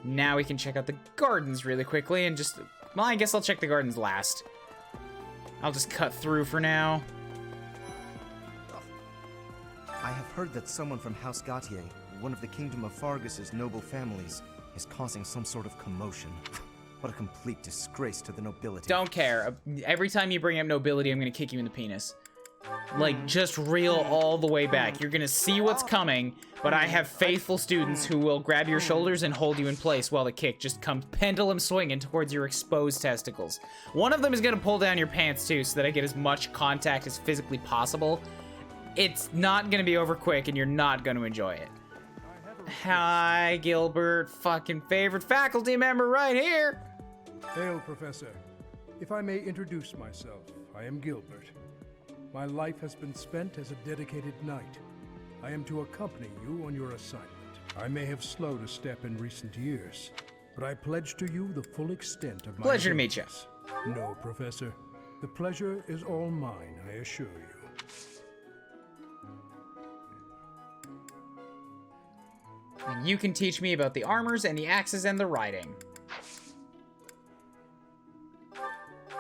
Now we can check out the gardens really quickly and just, well, I guess I'll check the gardens last. I'll just cut through for now. I have heard that someone from House Gautier, one of the Kingdom of Fargus's noble families, is causing some sort of commotion. What a complete disgrace to the nobility. Don't care. Every time you bring up nobility, I'm gonna kick you in the penis. Like, just reel all the way back. You're gonna see what's coming, but I have faithful students who will grab your shoulders and hold you in place while the kick just comes pendulum swinging towards your exposed testicles. One of them is gonna pull down your pants too, so that I get as much contact as physically possible. It's not gonna be over quick, and you're not gonna enjoy it. Hi, Gilbert. Fucking favorite faculty member right here. Hail, Professor. If I may introduce myself, I am Gilbert. My life has been spent as a dedicated knight. I am to accompany you on your assignment. I may have slowed a step in recent years, but I pledge to you the full extent of my Pleasure to meet you. No, Professor. The pleasure is all mine, I assure you. And you can teach me about the armors and the axes and the riding.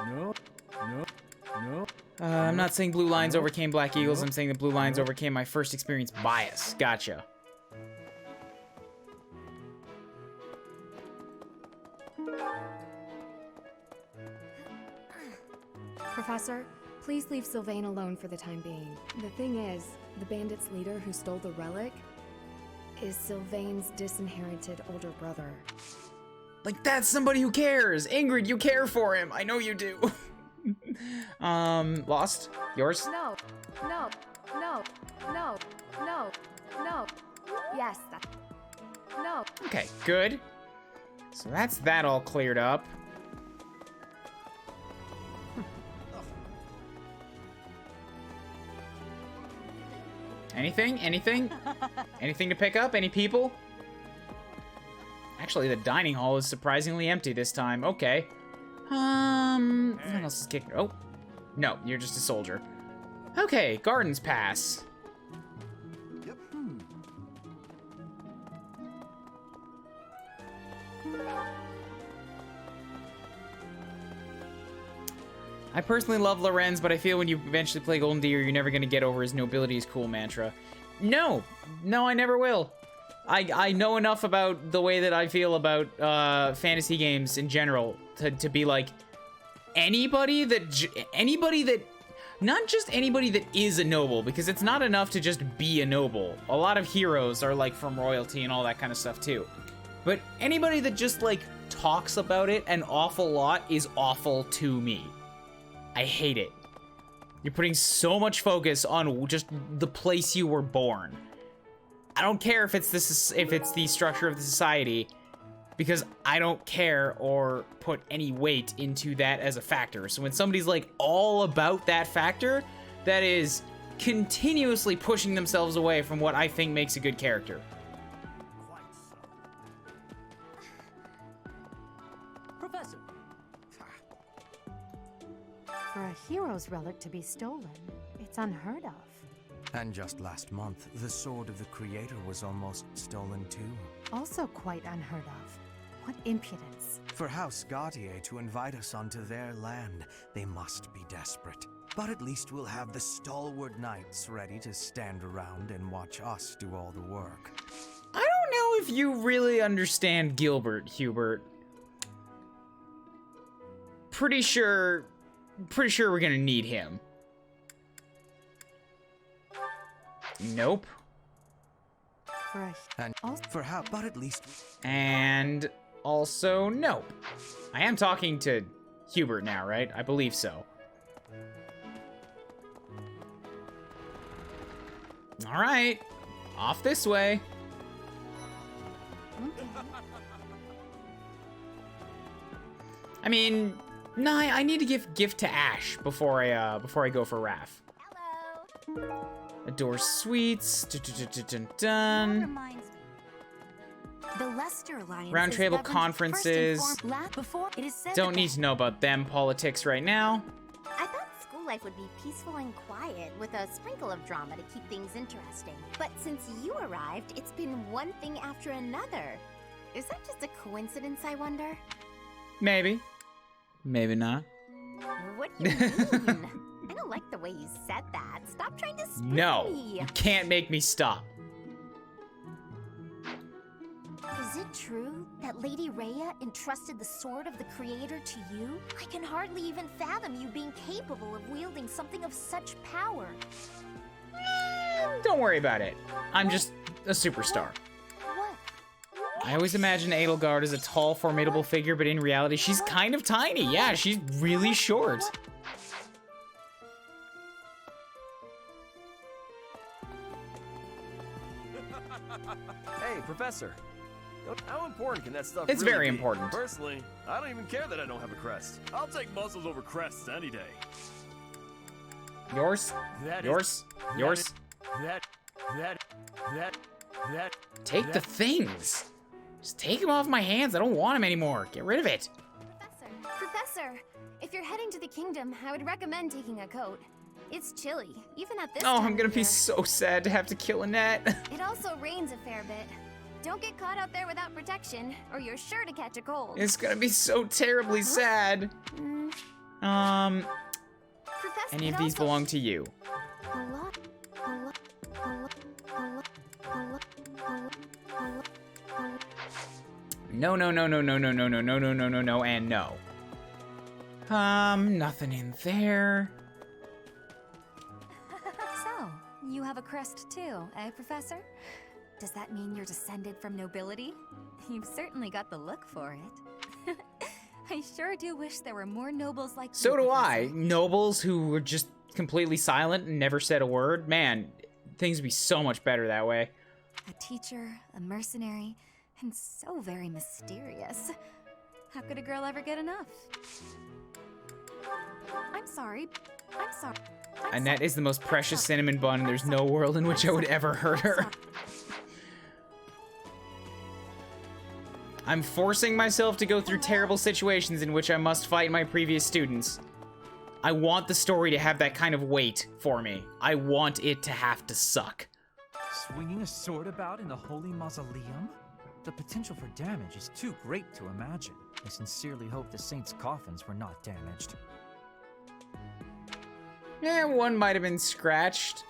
No. I'm not saying Blue Lions overcame Black Eagles. I'm saying the Blue Lions overcame my first experience bias. Gotcha. Professor, please leave Sylvain alone for the time being. The thing is, the bandits' leader who stole the relic is Sylvain's disinherited older brother. Like, that's somebody who cares. Ingrid, you care for him. I know you do. Lost? Yours? No. Yes, that. No. Okay, good. So that's that all cleared up. Anything? Anything to pick up? Any people? Actually, the dining hall is surprisingly empty this time. Okay. What else is kicking? Oh, no, you're just a soldier. Okay, Gardens Pass. Yep. I personally love Lorenz, but I feel when you eventually play Golden Deer, you're never going to get over his nobility is cool mantra. No, I never will. I know enough about the way that I feel about fantasy games in general to be like, anybody that, not just anybody that is a noble, because it's not enough to just be a noble. A lot of heroes are like from royalty and all that kind of stuff too. But anybody that just like talks about it an awful lot is awful to me. I hate it. You're putting so much focus on just the place you were born. I don't care if it's the structure of the society, because I don't care or put any weight into that as a factor. So when somebody's like all about that factor, that is continuously pushing themselves away from what I think makes a good character. Professor. For a hero's relic to be stolen, it's unheard of. And just last month, the sword of the Creator was almost stolen too. Also quite unheard of. What impudence. For House Gautier to invite us onto their land, they must be desperate. But at least we'll have the stalwart knights ready to stand around and watch us do all the work. I don't know if you really understand Gilbert, Hubert. Pretty sure we're gonna need him. Nope. But at least. And also, nope. I am talking to Hubert now, right? I believe so. All right, off this way. I mean, nah, I need to give gift to Ash before I go for Raph. Hello. Adore sweets. Dun. The Leicester Alliance Round table conferences. Don't need to know about them politics right now. I thought school life would be peaceful and quiet with a sprinkle of drama to keep things interesting. But since you arrived, it's been one thing after another. Is that just a coincidence, I wonder? Maybe. Maybe not. What do you mean? I don't like the way you said that. Stop trying to spoon No, me. you can't make me stop. Is it true that Lady Rhea entrusted the Sword of the Creator to you? I can hardly even fathom you being capable of wielding something of such power. Don't worry about it. I'm just a superstar. I always imagine Edelgard as a tall, formidable figure, but in reality, she's kind of tiny. Yeah, she's really short. Hey, Professor. How important can that stuff It's really very be? important. Personally, I don't even care that I don't have a crest. I'll take muscles over crests any day. Yours? Take the things. Just take them off my hands. I don't want them anymore. Get rid of it. Professor, if you're heading to the kingdom, I would recommend taking a coat. It's chilly, even at this Oh, time I'm gonna of be year. so sad to have to kill Annette. It also rains a fair bit. Don't get caught out there without protection, or you're sure to catch a cold. It's gonna be so terribly sad. Professor, Any of it these also- belong to you? No, and no. Nothing in there. So, you have a crest too, eh, Professor? Does that mean you're descended from nobility? You've certainly got the look for it. I sure do wish there were more nobles like you. So do I. Nobles who were just completely silent and never said a word. Man, things would be so much better that way. A teacher, a mercenary, and so very mysterious. How could a girl ever get enough? I'm sorry. Annette is the most precious cinnamon bun, and there's no world in which I would ever hurt her. I'm forcing myself to go through terrible situations in which I must fight my previous students. I want the story to have that kind of weight for me. I want it to have to suck. Swinging a sword about in the holy mausoleum? The potential for damage is too great to imagine. I sincerely hope the saints' coffins were not damaged. Yeah, one might have been scratched.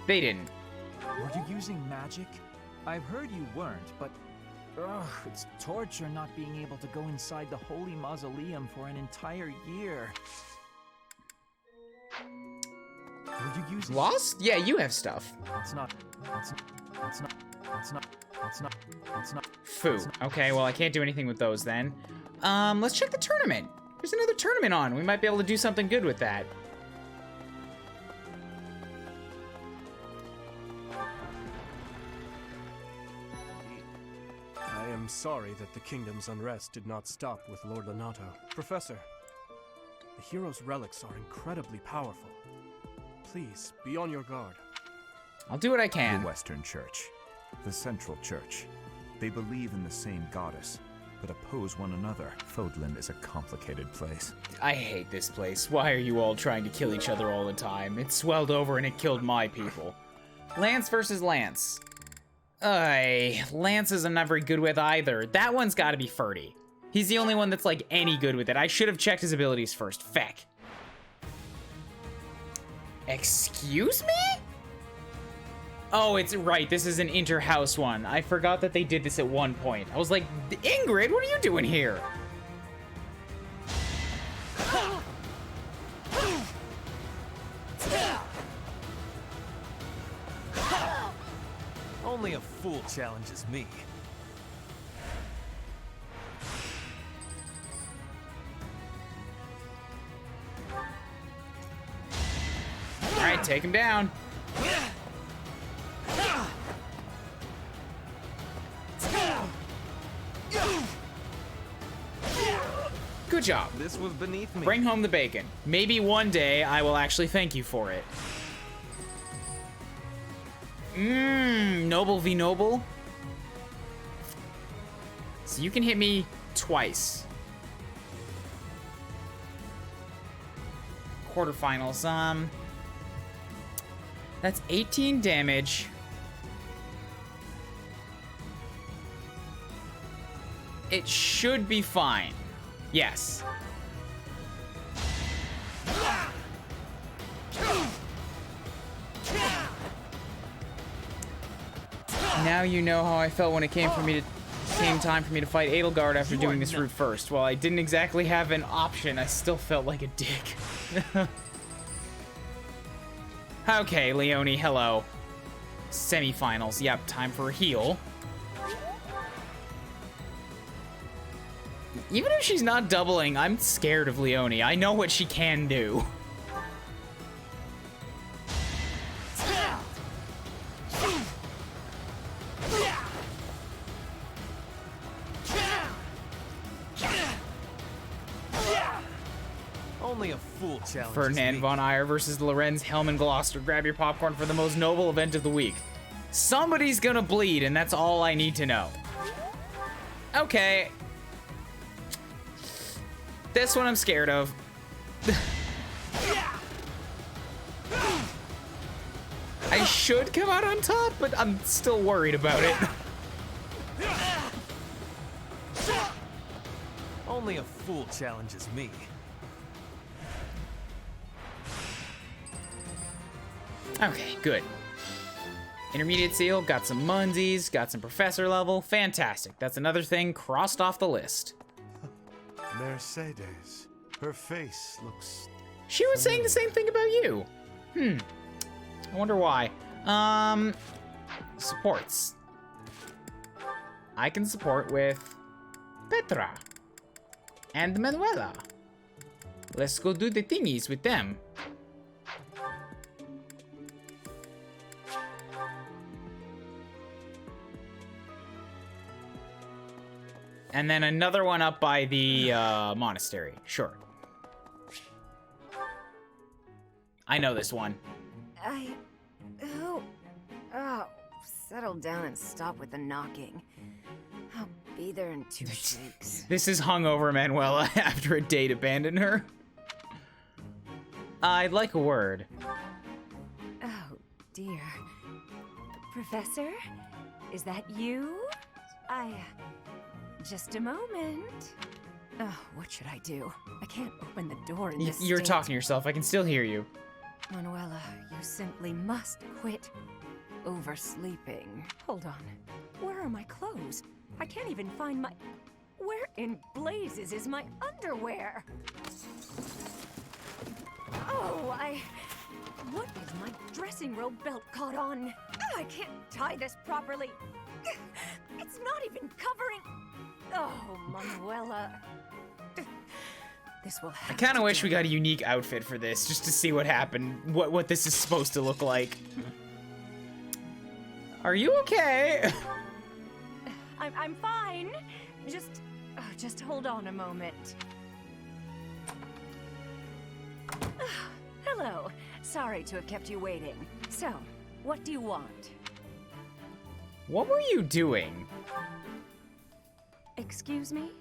They didn't. Were you using magic? I've heard you weren't, but it's torture not being able to go inside the holy mausoleum for an entire year. Were you using Lost? Yeah, you have stuff. It's not. Foo. Okay, well, I can't do anything with those then. Let's check the tournament. There's another tournament on. We might be able to do something good with that. I am sorry that the kingdom's unrest did not stop with Lord Lonato. Professor, the hero's relics are incredibly powerful. Please, be on your guard. I'll do what I can. The Western Church, the Central Church. They believe in the same goddess, but oppose one another. Fodland is a complicated place. I hate this place. Why are you all trying to kill each other all the time? It swelled over and it killed my people. Lance versus Lance. Lance is I'm not very good with either. That one's gotta be Ferdy. He's the only one that's like any good with it. I should have checked his abilities first. Feck. Excuse me? Oh, it's right. This is an inter-house one. I forgot that they did this at one point. I was like, Ingrid, what are you doing here? Only a fool challenges me. All right, take him down. Good job. This was beneath me. Bring home the bacon. Maybe one day I will actually thank you for it. Noble v noble. So you can hit me twice. Quarterfinals. That's 18 damage. It should be fine. Yes. Now you know how I felt when it came time for me to fight Edelgard after doing this route first. While I didn't exactly have an option, I still felt like a dick. Okay, Leonie, hello. Semifinals. Yep, time for a heal. Even if she's not doubling, I'm scared of Leonie. I know what she can do. Only a fool challenges Ferdinand me. von Eyre versus Lorenz Helm Gloucester. Grab your popcorn for the most noble event of the week. Somebody's gonna bleed, and that's all I need to know. Okay. This one I'm scared of. I should come out on top, but I'm still worried about it. Only a fool challenges me. Okay, good. Intermediate seal, got some Munsies, got some professor level. Fantastic. That's another thing crossed off the list. Mercedes. Her face looks... She was saying the same thing about you. I wonder why. Supports. I can support with Petra and Manuela. Let's go do the thingies with them. And then another one up by the monastery. Sure. I know this one. Oh, settle down and stop with the knocking. I'll Be there in 2 shakes. This is hungover Manuela after a date abandoned her. I'd like a word. Oh, dear. Professor? Is that you? Just a moment. Oh, what should I do? I can't open the door in this You're state. talking to yourself. I can still hear you. Manuela, you simply must quit oversleeping. Hold on. Where are my clothes? I can't even find my... Where in blazes is my underwear? Oh, What is my dressing robe belt caught on? I can't tie this properly. It's not even covering... Oh, Manuela. This will I kind of wish we got a unique outfit for this, just to see what happened, what this is supposed to look like. Are you okay? I'm fine. Just hold on a moment. Hello. Sorry to have kept you waiting. So, what do you want? What were you doing? Excuse me?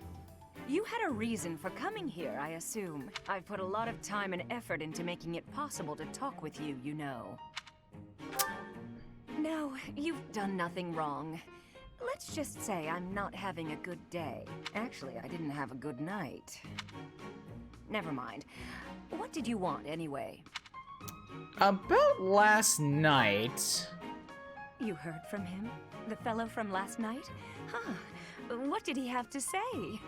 You had a reason for coming here, I assume. I've put a lot of time and effort into making it possible to talk with you, you know. No, you've done nothing wrong. Let's just say I'm not having a good day. Actually, I didn't have a good night. Never mind. What did you want, anyway? About last night... You heard from him? The fellow from last night? Huh. What did he have to say?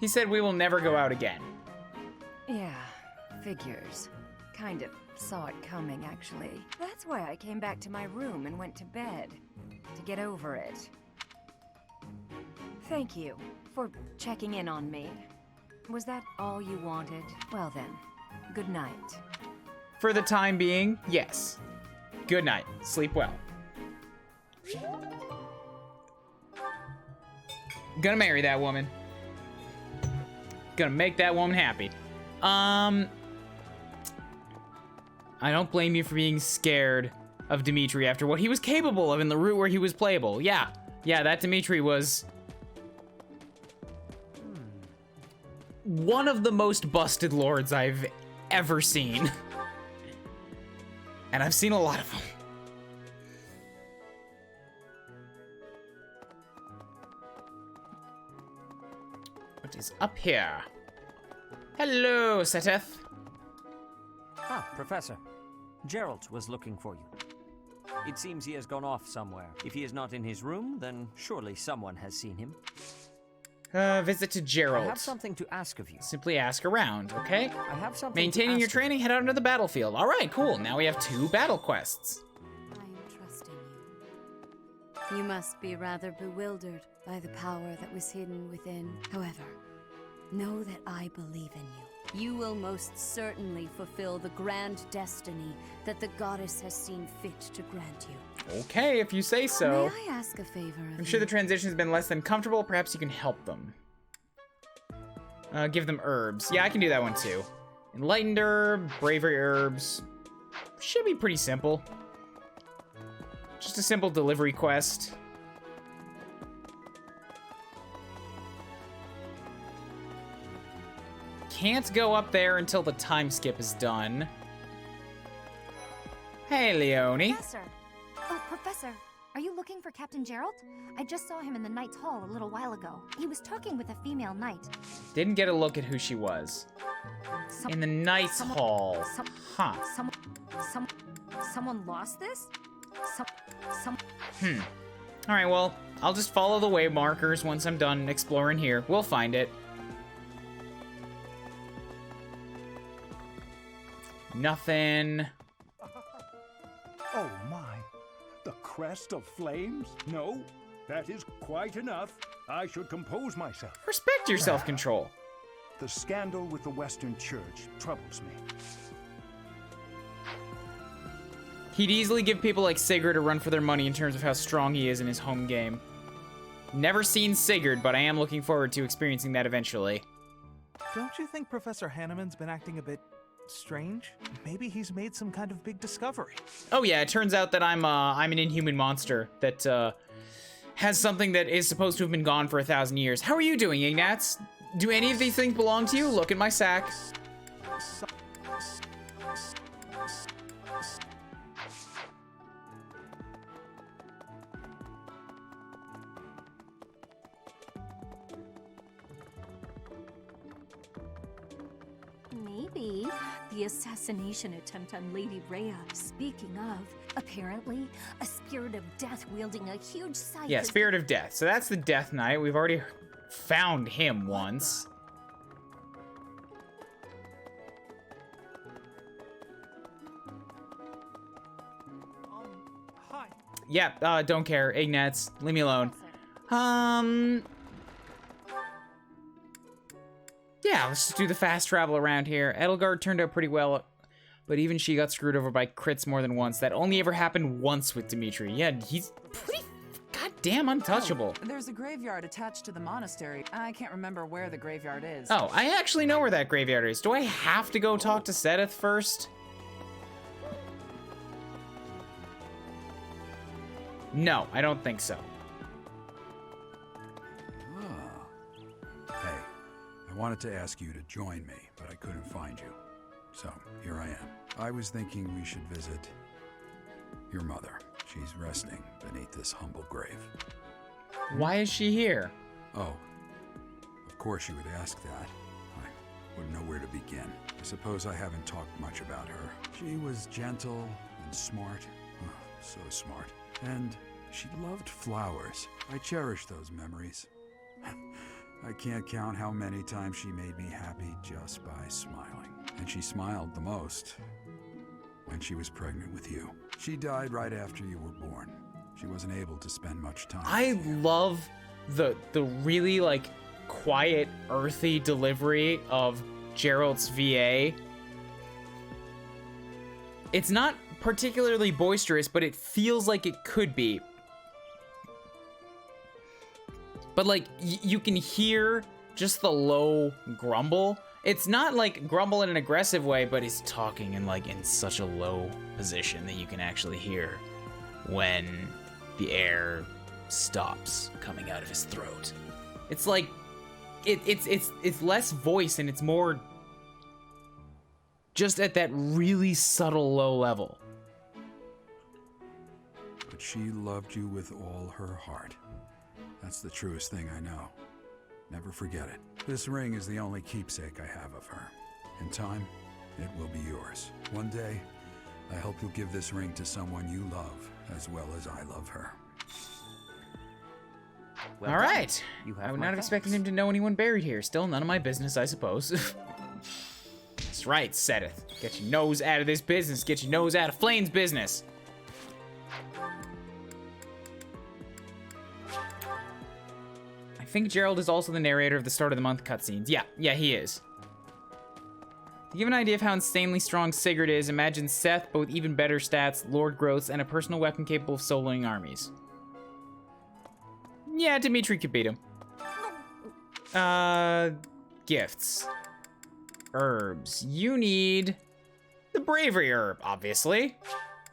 He said we will never go out again. Yeah, figures. Kind of saw it coming, actually. That's why I came back to my room and went to bed. To get over it. Thank you for checking in on me. Was that all you wanted? Well then, good night. For the time being, yes. Good night. Sleep well. Gonna marry that woman. Gonna make that woman happy. I don't blame you for being scared of Dimitri after what he was capable of in the route where he was playable. Yeah, that Dimitri was one of the most busted lords I've ever seen. And I've seen a lot of them. What is up here? Hello, Seteth. Ah, Professor. Geralt was looking for you. It seems he has gone off somewhere. If he is not in his room, then surely someone has seen him. Visit to Geralt. I have something to ask of you. Simply ask around, okay? I have something Maintaining to your ask training, head out into the battlefield. All right, cool. Now we have 2 battle quests. I am trusting you. You must be rather bewildered by the power that was hidden within. However, know that I believe in you. You will most certainly fulfill the grand destiny that the goddess has seen fit to grant you. Okay, if you say so. May I ask a favor of I'm sure the transition has been less than comfortable. Perhaps you can help them. Give them herbs. Yeah, I can do that one too. Enlightened herb, bravery herbs. Should be pretty simple. Just a simple delivery quest. Can't go up there until the time skip is done. Hey, Leonie. Professor. Oh, Professor. Are you looking for Captain Geralt? I just saw him in the Knight's Hall a little while ago. He was talking with a female knight. Didn't get a look at who she was. In the Knight's Hall. Huh. Someone lost this? Alright, well, I'll just follow the way markers once I'm done exploring here. We'll find it. Nothing. Oh my. The crest of flames? No, that is quite enough. I should compose myself. Respect your self-control. The scandal with the Western Church troubles me. He'd easily give people like Sigurd a run for their money in terms of how strong he is in his home game. Never seen Sigurd, but I am looking forward to experiencing that eventually. Don't you think Professor Hanneman's been acting a bit strange? Maybe he's made some kind of big discovery. Oh yeah, it turns out that I'm an inhuman monster that has something that is supposed to have been gone for 1,000 years. How are you doing, Ignatz? Do any of these things belong to you? Look in my sack. Maybe the assassination attempt on Lady Rhea. Speaking of, apparently, a spirit of death wielding a huge scythe. Yeah, Spirit of Death. So that's the Death Knight. We've already found him once. Hi. Yeah, don't care. Ignatz, leave me alone. Yeah, let's just do the fast travel around here. Edelgard turned out pretty well, but even she got screwed over by crits more than once. That only ever happened once with Dimitri. Yeah, he's pretty goddamn untouchable. Oh, there's a graveyard attached to the monastery. I can't remember where the graveyard is. Oh, I actually know where that graveyard is. Do I have to go talk to Sedith first? No, I don't think so. Hey, I wanted to ask you to join me, but I couldn't find you. So, here I am. I was thinking we should visit your mother. She's resting beneath this humble grave. Why is she here? Oh, of course you would ask that. I wouldn't know where to begin. I suppose I haven't talked much about her. She was gentle and smart. Oh, so smart. And she loved flowers. I cherish those memories. I can't count how many times she made me happy just by smiling. And she smiled the most when she was pregnant with you. She died right after you were born. She wasn't able to spend much time. I love the really like quiet, earthy delivery of Geralt's VA. It's not particularly boisterous, but it feels like it could be. But like you can hear just the low grumble. It's not like grumble in an aggressive way, but he's talking in like in such a low position that you can actually hear when the air stops coming out of his throat. It's like it's less voice and it's more just at that really subtle low level. But she loved you with all her heart. That's the truest thing I know. Never forget it. This ring is the only keepsake I have of her. In time, it will be yours. One day, I hope you'll give this ring to someone you love as well as I love her. Well, all right. I would not have expected him to know anyone buried here. Still none of my business, I suppose. That's right, Sedith. Get your nose out of this business. Get your nose out of Flame's business. I think Gerald is also the narrator of the start of the month cutscenes. Yeah, he is. To give an idea of how insanely strong Sigurd is, imagine Seth, but with even better stats, Lord Growths, and a personal weapon capable of soloing armies. Yeah, Dimitri could beat him. Gifts. Herbs. You need the bravery herb, obviously.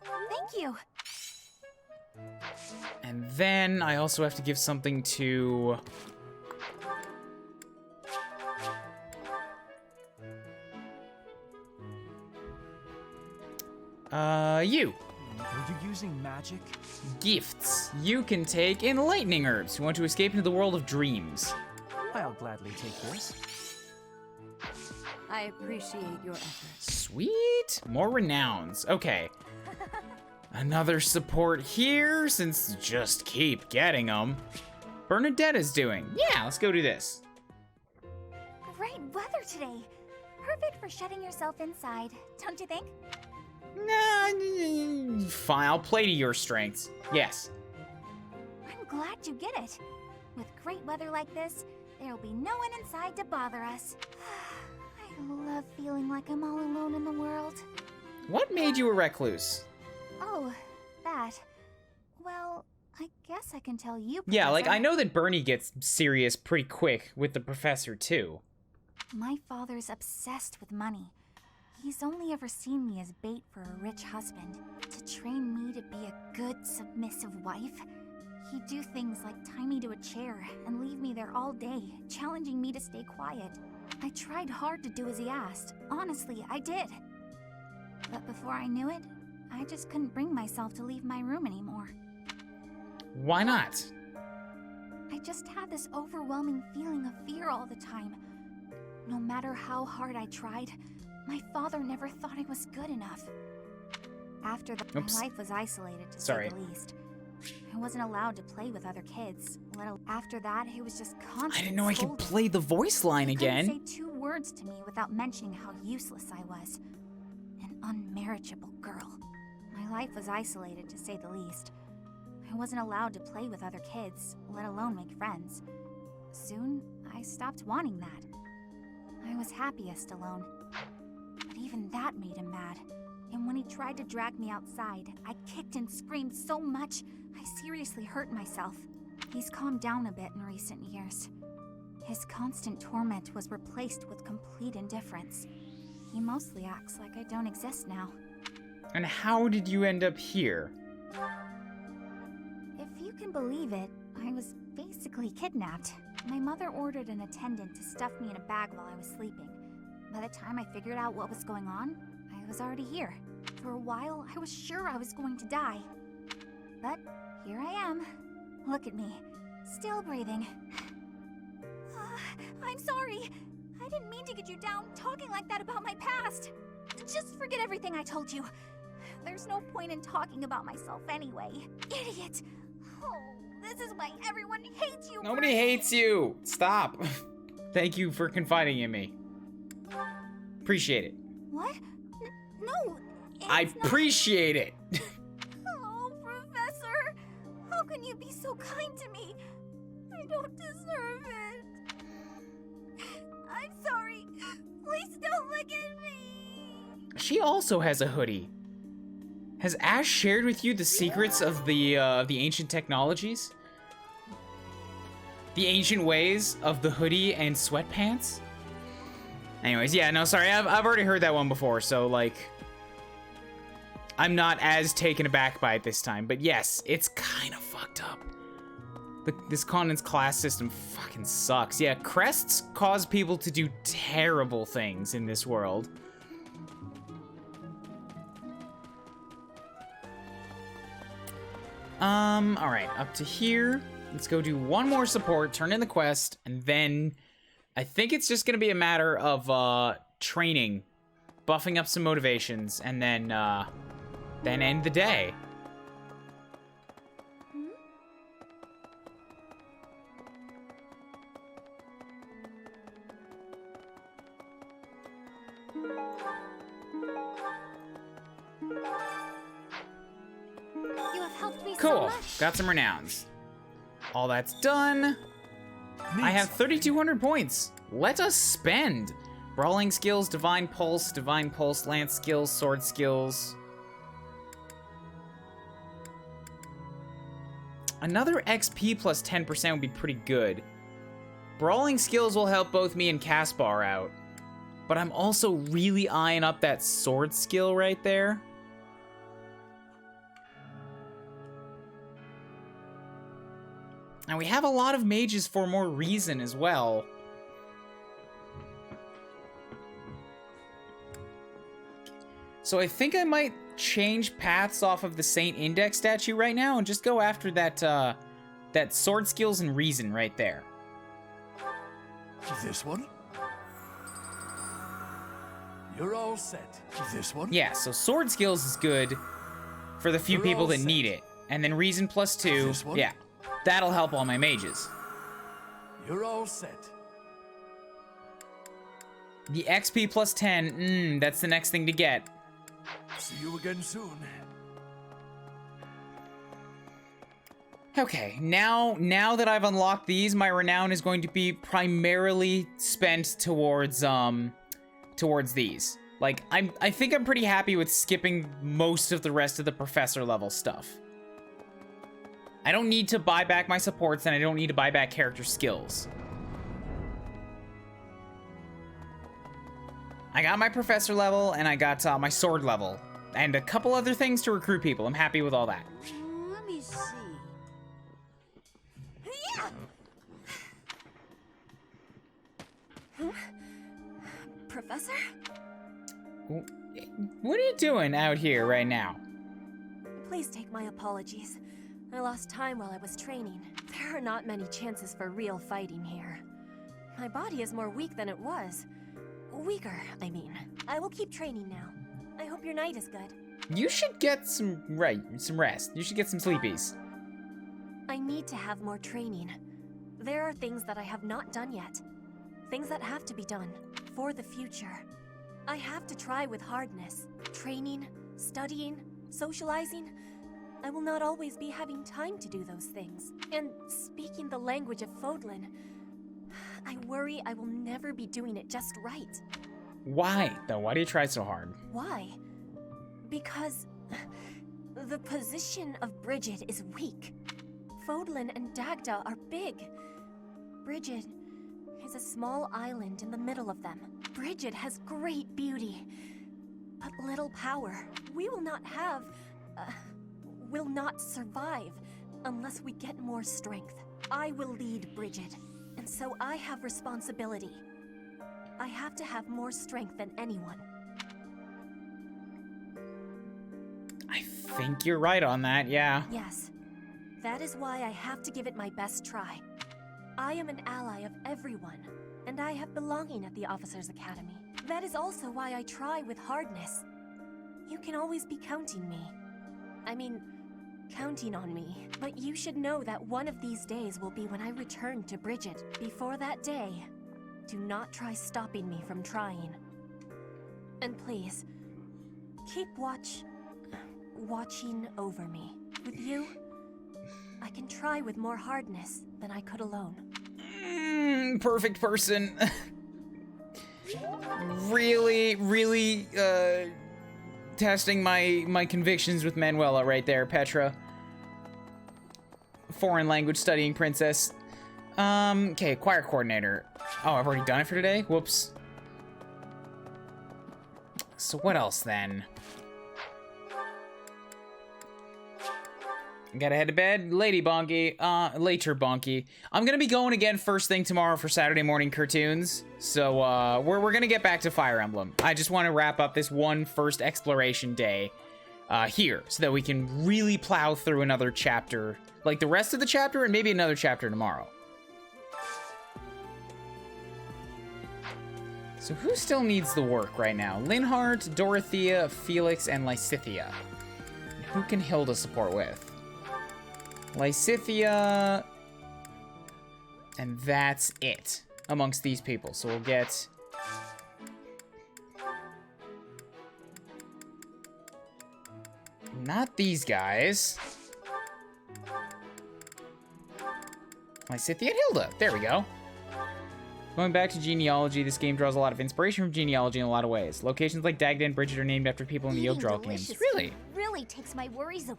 Thank you. And then I also have to give something to... you. Are you using magic? Gifts. You can take enlightening herbs who want to escape into the world of dreams. I'll gladly take this. I appreciate your efforts. Sweet. More renowns. Okay. Another support here, since just keep getting them. Bernadetta's doing. Yeah, let's go do this. Great weather today. Perfect for shutting yourself inside, don't you think? Nah, fine. I'll play to your strengths. Yes. I'm glad you get it. With great weather like this, there'll be no one inside to bother us. I love feeling like I'm all alone in the world. What made you a recluse? Oh, that. Well, I guess I can tell you, Yeah, like, Professor. I know that Bernie gets serious pretty quick with the professor, too. My father's obsessed with money. He's only ever seen me as bait for a rich husband. To train me to be a good, submissive wife, He'd do things like tie me to a chair and leave me there all day, challenging me to stay quiet. I tried hard to do as he asked. Honestly, I did. But before I knew it, I just couldn't bring myself to leave my room anymore. Why not? I just had this overwhelming feeling of fear all the time. No matter how hard I tried, my father never thought I was good enough. After that, my life was isolated, to say the least. I wasn't allowed to play with other kids. After that, it was just constant I didn't know I could scolding. play the voice line He couldn't again. say 2 words to me without mentioning how useless I was. An unmarriageable girl. My life was isolated, to say the least. I wasn't allowed to play with other kids, let alone make friends. Soon, I stopped wanting that. I was happiest alone. But even that made him mad. And when he tried to drag me outside, I kicked and screamed so much, I seriously hurt myself. He's calmed down a bit in recent years. His constant torment was replaced with complete indifference. He mostly acts like I don't exist now. And how did you end up here? If you can believe it, I was basically kidnapped. My mother ordered an attendant to stuff me in a bag while I was sleeping. By the time I figured out what was going on, I was already here. For a while, I was sure I was going to die. But here I am. Look at me, still breathing. I'm sorry. I didn't mean to get you down talking like that about my past. Just forget everything I told you. There's no point in talking about myself anyway. Idiot. Oh, this is why everyone hates you. Nobody hates you. Stop. Thank you for confiding in me. Appreciate it. What? No. I appreciate it. Oh, Professor. How can you be so kind to me? I don't deserve it. I'm sorry. Please don't look at me. She also has a hoodie. Has Ash shared with you the secrets of the ancient technologies? The ancient ways of the hoodie and sweatpants? Anyways, yeah, no, sorry, I've already heard that one before, so, like, I'm not as taken aback by it this time. But yes, it's kind of fucked up. This continent's class system fucking sucks. Yeah, crests cause people to do terrible things in this world. Alright, up to here. Let's go do one more support, turn in the quest, and then I think it's just gonna be a matter of training, buffing up some motivations, and then end the day. You have helped me so Cool, much. got some renowns. All that's done. I have 3,200 points. Let us spend. Brawling skills, divine pulse, lance skills, sword skills. Another XP plus 10% would be pretty good. Brawling skills will help both me and Caspar out. But I'm also really eyeing up that sword skill right there. And we have a lot of mages for more reason as well. So I think I might change paths off of the Saint Index statue right now and just go after that that sword skills and reason right there. This one? You're all set. This one? Yeah, so sword skills is good for the few people that need it. And then reason plus 2, yeah. That'll help all my mages. You're all set. The XP plus 10, that's the next thing to get. See you again soon. Okay, now that I've unlocked these, my renown is going to be primarily spent towards these. Like, I think I'm pretty happy with skipping most of the rest of the professor level stuff. I don't need to buy back my supports, and I don't need to buy back character skills. I got my professor level, and I got my sword level, and a couple other things to recruit people. I'm happy with all that. Let me see. Huh? Professor? What are you doing out here right now? Please take my apologies. I lost time while I was training. There are not many chances for real fighting here. My body is more weak than it was. Weaker, I mean. I will keep training now. I hope your night is good. You should get some rest. You should get some sleepies. I need to have more training. There are things that I have not done yet. Things that have to be done for the future. I have to try with hardness. Training, studying, socializing. I will not always be having time to do those things. And speaking the language of Fodlan, I worry I will never be doing it just right. Why, though? Why do you try so hard? Why? Because the position of Bridget is weak. Fodlan and Dagda are big. Bridget is a small island in the middle of them. Bridget has great beauty, but little power. We will not have... will not survive unless we get more strength. I will lead Bridget, and so I have responsibility. I have to have more strength than anyone. I think you're right on that, yeah. Yes. That is why I have to give it my best try. I am an ally of everyone, and I have belonging at the Officers' Academy. That is also why I try with hardness. You can always be counting me. I mean, counting on me. But you should know that one of these days will be when I return to Bridget. Before that day, do not try stopping me from trying. And please, keep watching over me. With you, I can try with more hardness than I could alone. Perfect person. really, testing my convictions with Manuela right there, Petra. Foreign language studying princess. Okay, choir coordinator. Oh, I've already done it for today? Whoops. So what else then? Gotta head to bed. Later, Bonky. I'm gonna be going again first thing tomorrow for Saturday morning cartoons. So, we're gonna get back to Fire Emblem. I just want to wrap up this one first exploration day here, so that we can really plow through another chapter. Like the rest of the chapter, and maybe another chapter tomorrow. So who still needs the work right now? Linhardt, Dorothea, Felix, and Lysithea. Who can Hilda support with? Lysithea, and that's it amongst these people. So we'll get not these guys. Lysithea and Hilda. There we go. Going back to genealogy, this game draws a lot of inspiration from genealogy in a lot of ways. Locations like Dagda and Bridget are named after people in the Yggdrasil games. Really? Really takes my worries away.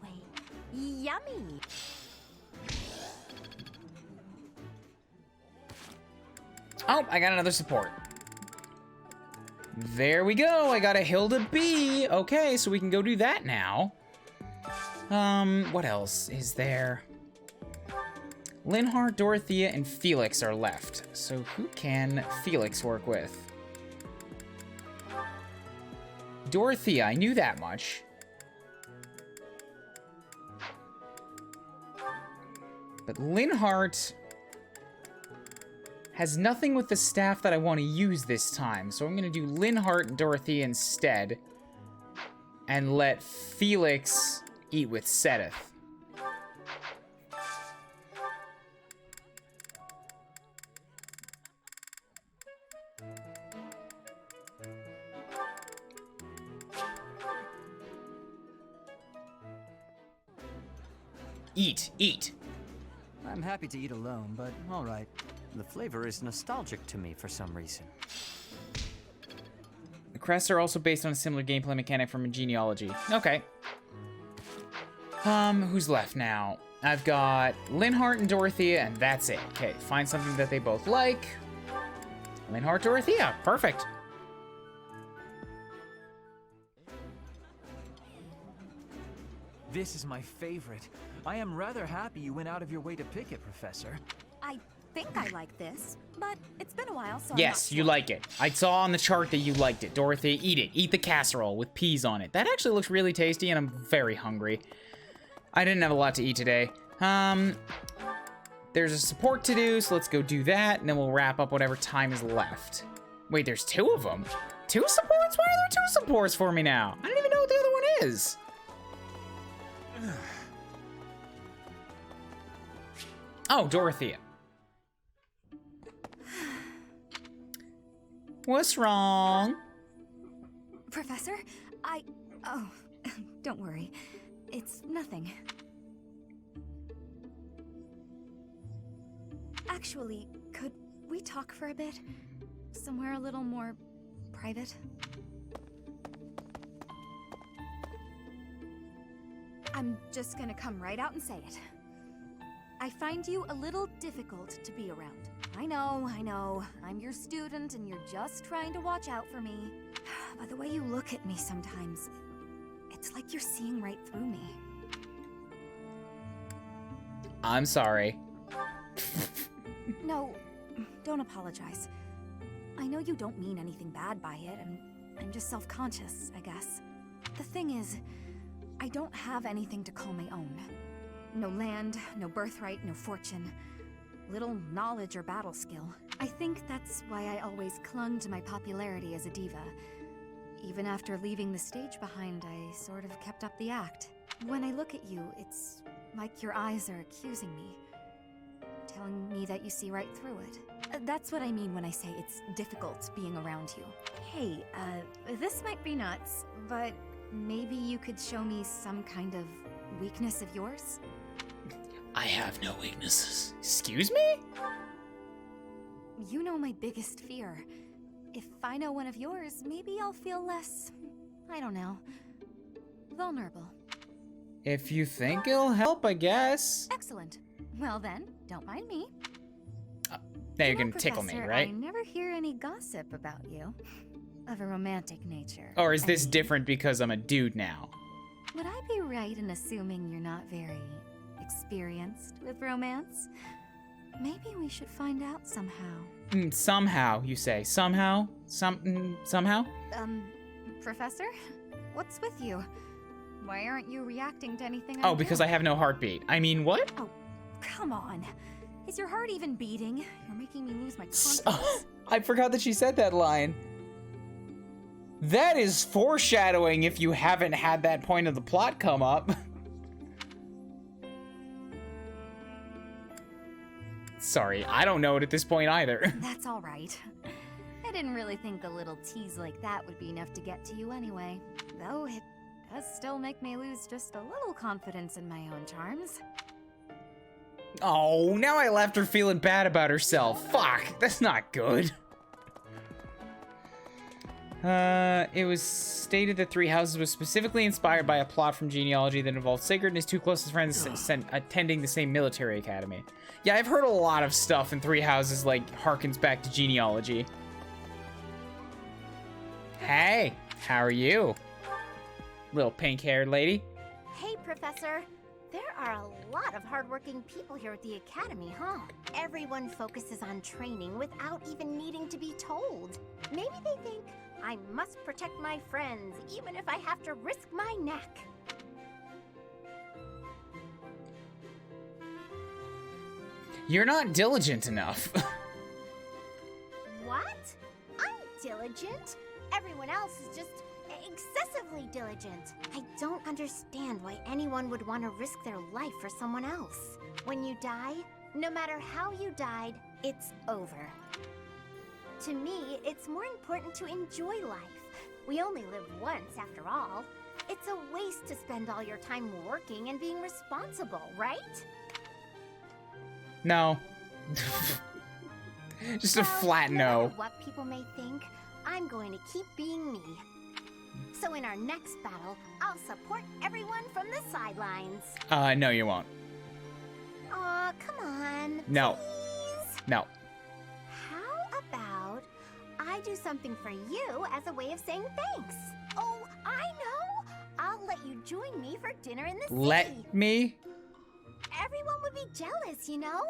Yummy. Oh, I got another support. There we go. I got a Hilda B. Okay, so we can go do that now. What else is there? Linhardt, Dorothea, and Felix are left. So who can Felix work with? Dorothea, I knew that much. But Linhardt has nothing with the staff that I want to use this time. So I'm going to do Linhardt and Dorothea instead. And let Felix eat with Sedith. Eat. I'm happy to eat alone, but all right. The flavor is nostalgic to me for some reason. The crests are also based on a similar gameplay mechanic from a genealogy. Okay. Who's left now? I've got Linhardt and Dorothea, and that's it. Okay, find something that they both like. Linhardt, Dorothea. Perfect. This is my favorite. I am rather happy you went out of your way to pick it, Professor. I think I like this, but it's been a while, so Yes, you like it. I saw on the chart that you liked it. Dorothy, eat it. Eat the casserole with peas on it. That actually looks really tasty, and I'm very hungry. I didn't have a lot to eat today. There's a support to do, so let's go do that, and then we'll wrap up whatever time is left. Wait, there's 2 of them? 2 supports? Why are there 2 supports for me now? I don't even know what the other one is. Oh, Dorothea. What's wrong? Professor, oh, don't worry. It's nothing. Actually, could we talk for a bit? Somewhere a little more private? I'm just gonna come right out and say it. I find you a little difficult to be around. I know. I'm your student and you're just trying to watch out for me. But the way you look at me sometimes, it's like you're seeing right through me. I'm sorry. No, don't apologize. I know you don't mean anything bad by it, and I'm just self-conscious, I guess. The thing is, I don't have anything to call my own. No land, no birthright, no fortune. Little knowledge or battle skill. I think that's why I always clung to my popularity as a diva. Even after leaving the stage behind, I sort of kept up the act. When I look at you, it's like your eyes are accusing me. Telling me that you see right through it. That's what I mean when I say it's difficult being around you. Hey, this might be nuts, but maybe you could show me some kind of weakness of yours? I have no weaknesses. Excuse me? You know my biggest fear. If I know one of yours, maybe I'll feel less, I don't know, vulnerable. If you think it'll help, I guess. Excellent. Well then, don't mind me. Now you're gonna tickle me, right? I never hear any gossip about you. Of a romantic nature. Or is this different because I'm a dude now? Would I be right in assuming you're not very experienced with romance? Maybe we should find out somehow. Somehow, you say. Somehow? Somehow? Professor? What's with you? Why aren't you reacting to anything Oh, because I have no heartbeat. I mean, what? Oh, come on. Is your heart even beating? You're making me lose my confidence. Oh, I forgot that she said that line. That is foreshadowing if you haven't had that point of the plot come up. Sorry, I don't know it at this point either. That's all right. I didn't really think a little tease like that would be enough to get to you anyway. Though it does still make me lose just a little confidence in my own charms. Oh, now I left her feeling bad about herself. Fuck, that's not good. It was stated that Three Houses was specifically inspired by a plot from genealogy that involved Sigurd and his 2 closest friends attending the same military academy. Yeah, I've heard a lot of stuff in Three Houses, like, harkens back to genealogy. Hey, how are you? Little pink-haired lady. Hey, Professor. There are a lot of hardworking people here at the Academy, huh? Everyone focuses on training without even needing to be told. Maybe they think, I must protect my friends, even if I have to risk my neck. You're not diligent enough. What? I'm diligent. Everyone else is just excessively diligent. I don't understand why anyone would want to risk their life for someone else. When you die, no matter how you died, it's over. To me, it's more important to enjoy life. We only live once, after all. It's a waste to spend all your time working and being responsible, right? No. Just a flat no. No matter what people may think, I'm going to keep being me. So in our next battle, I'll support everyone from the sidelines. No, you won't. Aw, come on. No. Please. No. How about I do something for you as a way of saying thanks? Oh, I know. I'll let you join me for dinner in the city. Let me? Everyone would be jealous, you know?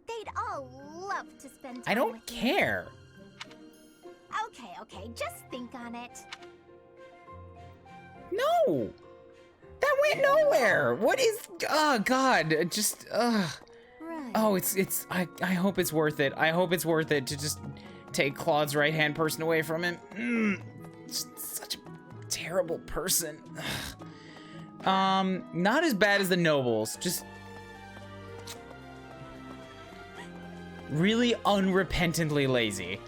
They'd all love to spend time I don't with you. care. Okay, just think on it. No! That went nowhere! What is... Oh, God. Just... Right. Oh, it's... I hope it's worth it. I hope it's worth it to just take Claude's right-hand person away from him. Just such a terrible person. Not as bad as the nobles. Just... really unrepentantly lazy.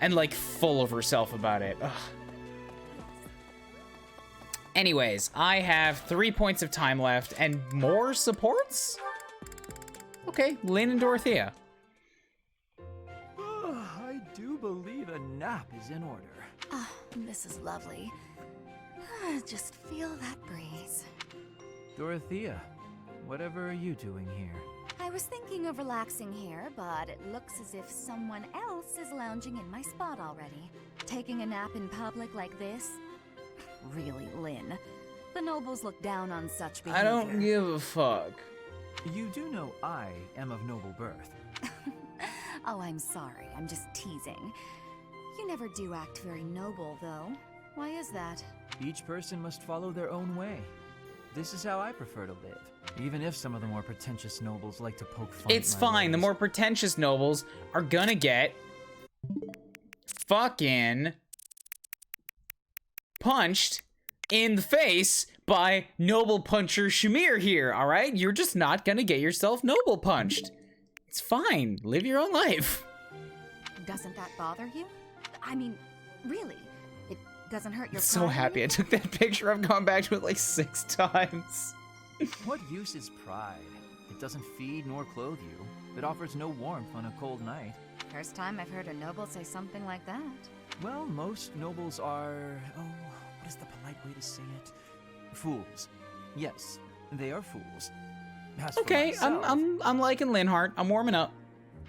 And, like, full of herself about it. Ugh. Anyways, I have 3 points of time left and more supports? Okay, Lynn and Dorothea. I do believe a nap is in order. Oh, this is lovely. Just feel that breeze. Dorothea, whatever are you doing here? I was thinking of relaxing here, but it looks as if someone else is lounging in my spot already. Taking a nap in public like this? Really, Lynn? The nobles look down on such behavior. I don't give a fuck. You do know I am of noble birth. Oh, I'm sorry. I'm just teasing. You never do act very noble, though. Why is that? Each person must follow their own way. This is how I prefer to live. Even if some of the more pretentious nobles like to poke fun It's at my fine. The ways. more pretentious nobles are gonna get fucking punched in the face by noble puncher Shamir here, all right? You're just not gonna get yourself noble punched. It's fine. Live your own life. Doesn't that bother you? I mean, really? It doesn't hurt your I'm so pride? happy I took that picture. I've gone back to it like 6 times. What use is pride? It doesn't feed nor clothe you. It offers no warmth on a cold night. First time I've heard a noble say something like that. Well, most nobles are... oh, what is the polite way to say it? Fools. Yes, they are fools. As for Okay, myself, I'm liking Linhart. I'm warming up.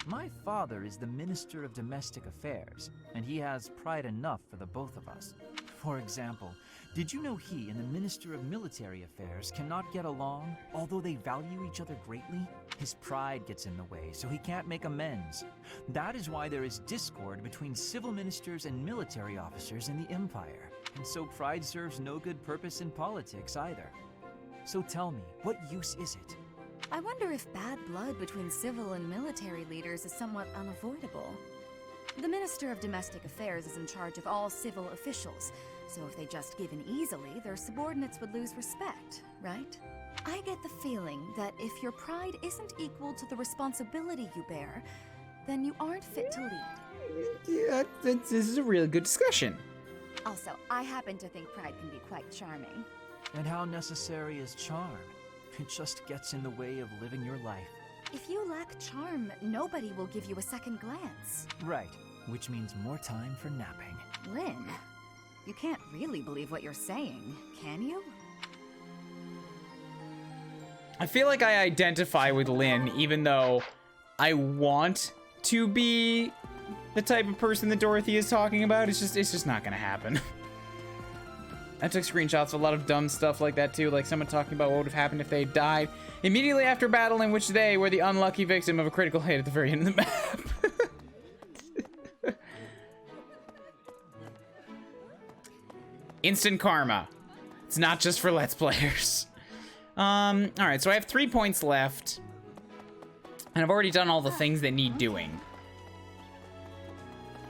my father is the Minister of Domestic Affairs, and he has pride enough for the both of us. For example, did you know he and the Minister of Military Affairs cannot get along, although they value each other greatly? His pride gets in the way, so he can't make amends. That is why there is discord between civil ministers and military officers in the Empire. And so pride serves no good purpose in politics either. So tell me, what use is it? I wonder if bad blood between civil and military leaders is somewhat unavoidable. The Minister of Domestic Affairs is in charge of all civil officials, so if they just give in easily, their subordinates would lose respect, right? I get the feeling that if your pride isn't equal to the responsibility you bear, then you aren't fit to lead. Yeah, this is a really good discussion. Also, I happen to think pride can be quite charming. And how necessary is charm? It just gets in the way of living your life. If you lack charm, nobody will give you a second glance. Right, which means more time for napping. Lynn, you can't really believe what you're saying, can you? I feel like I identify with Lynn, even though I want to be the type of person that Dorothy is talking about. It's just not gonna happen. I took screenshots of a lot of dumb stuff like that too, like someone talking about what would have happened if they died immediately after battle in which they were the unlucky victim of a critical hit at the very end of the map. Instant karma. It's not just for Let's Players. Alright, so I have 3 points left. And I've already done all the things that need doing.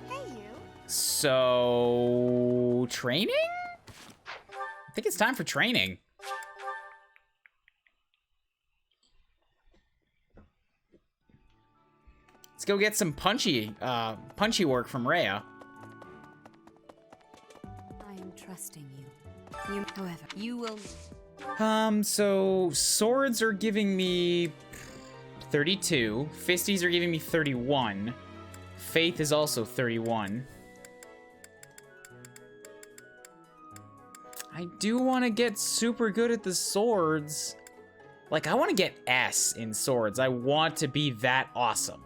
Hey, you. So... training? I think it's time for training. Let's go get some punchy work from Rhea. I am trusting you. However, you will... So swords are giving me 32. Fisties are giving me 31. Faith is also 31. I do want to get super good at the swords. Like, I want to get S in swords. I want to be that awesome.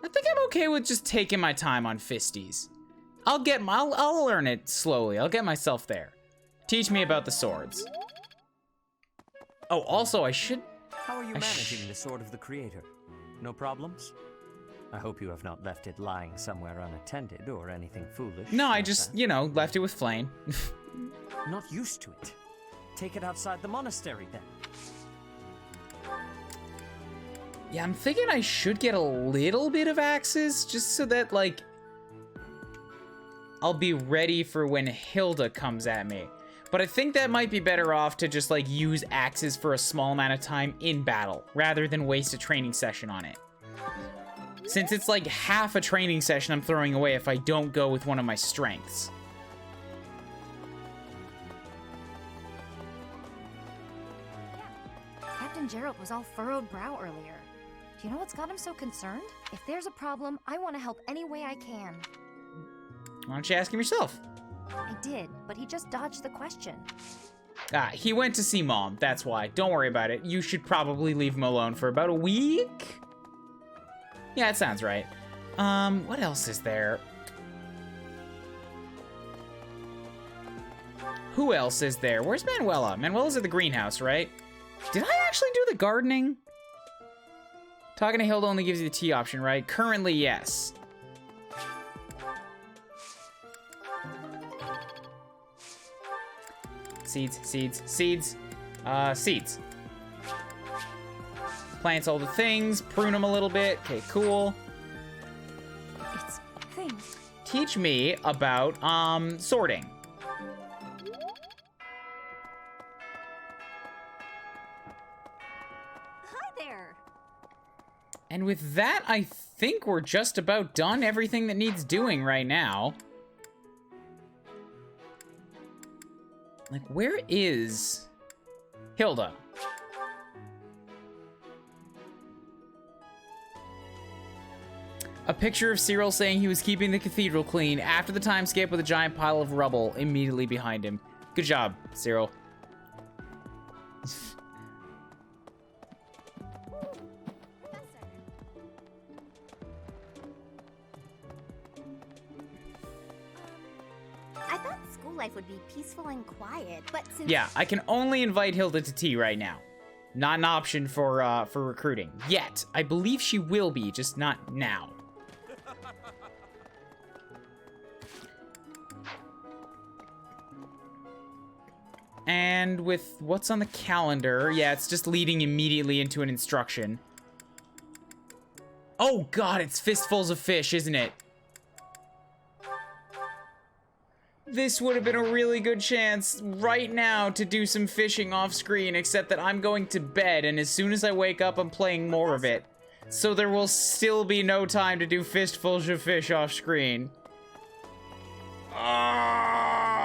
I think I'm okay with just taking my time on fisties. I'll learn it slowly. I'll get myself there. Teach me about the swords. Oh, also, I should... How are you managing the Sword of the Creator? No problems? I hope you have not left it lying somewhere unattended or anything foolish. No, I just, you know, left it with Flame. Not used to it. Take it outside the monastery, then. Yeah, I'm thinking I should get a little bit of axes, just so that, like, I'll be ready for when Hilda comes at me. But I think that might be better off to just, like, use axes for a small amount of time in battle, rather than waste a training session on it. Since it's like half a training session I'm throwing away if I don't go with one of my strengths. Captain Gerald was all furrowed brow earlier. Do you know what's got him so concerned? If there's a problem, I want to help any way I can. Why don't you ask him yourself? I did, but he just dodged the question. Ah, he went to see Mom, that's why. Don't worry about it. You should probably leave him alone for about a week? Yeah, it sounds right. What else is there? Who else is there? Where's Manuela? Manuela's at the greenhouse, right? Did I actually do the gardening? Talking to Hilda only gives you the tea option, right? Currently, yes. Seeds, seeds, seeds. Seeds. Plants all the things, prune them a little bit. Okay, cool. It's things. Teach me about, sorting. Hi there. And with that, I think we're just about done everything that needs doing right now. Like, where is Hilda? A picture of Cyril saying he was keeping the cathedral clean after the time skip with a giant pile of rubble immediately behind him. Good job, Cyril. I thought school life would be peaceful and quiet, but since... Yeah, I can only invite Hilda to tea right now. Not an option for recruiting. Yet. I believe she will be, just not now. And with what's on the calendar, yeah, it's just leading immediately into an instruction. Oh god, it's fistfuls of fish, isn't it? This would have been a really good chance right now to do some fishing off screen, except that I'm going to bed, and as soon as I wake up, I'm playing more of it. So there will still be no time to do fistfuls of fish off screen. Ah!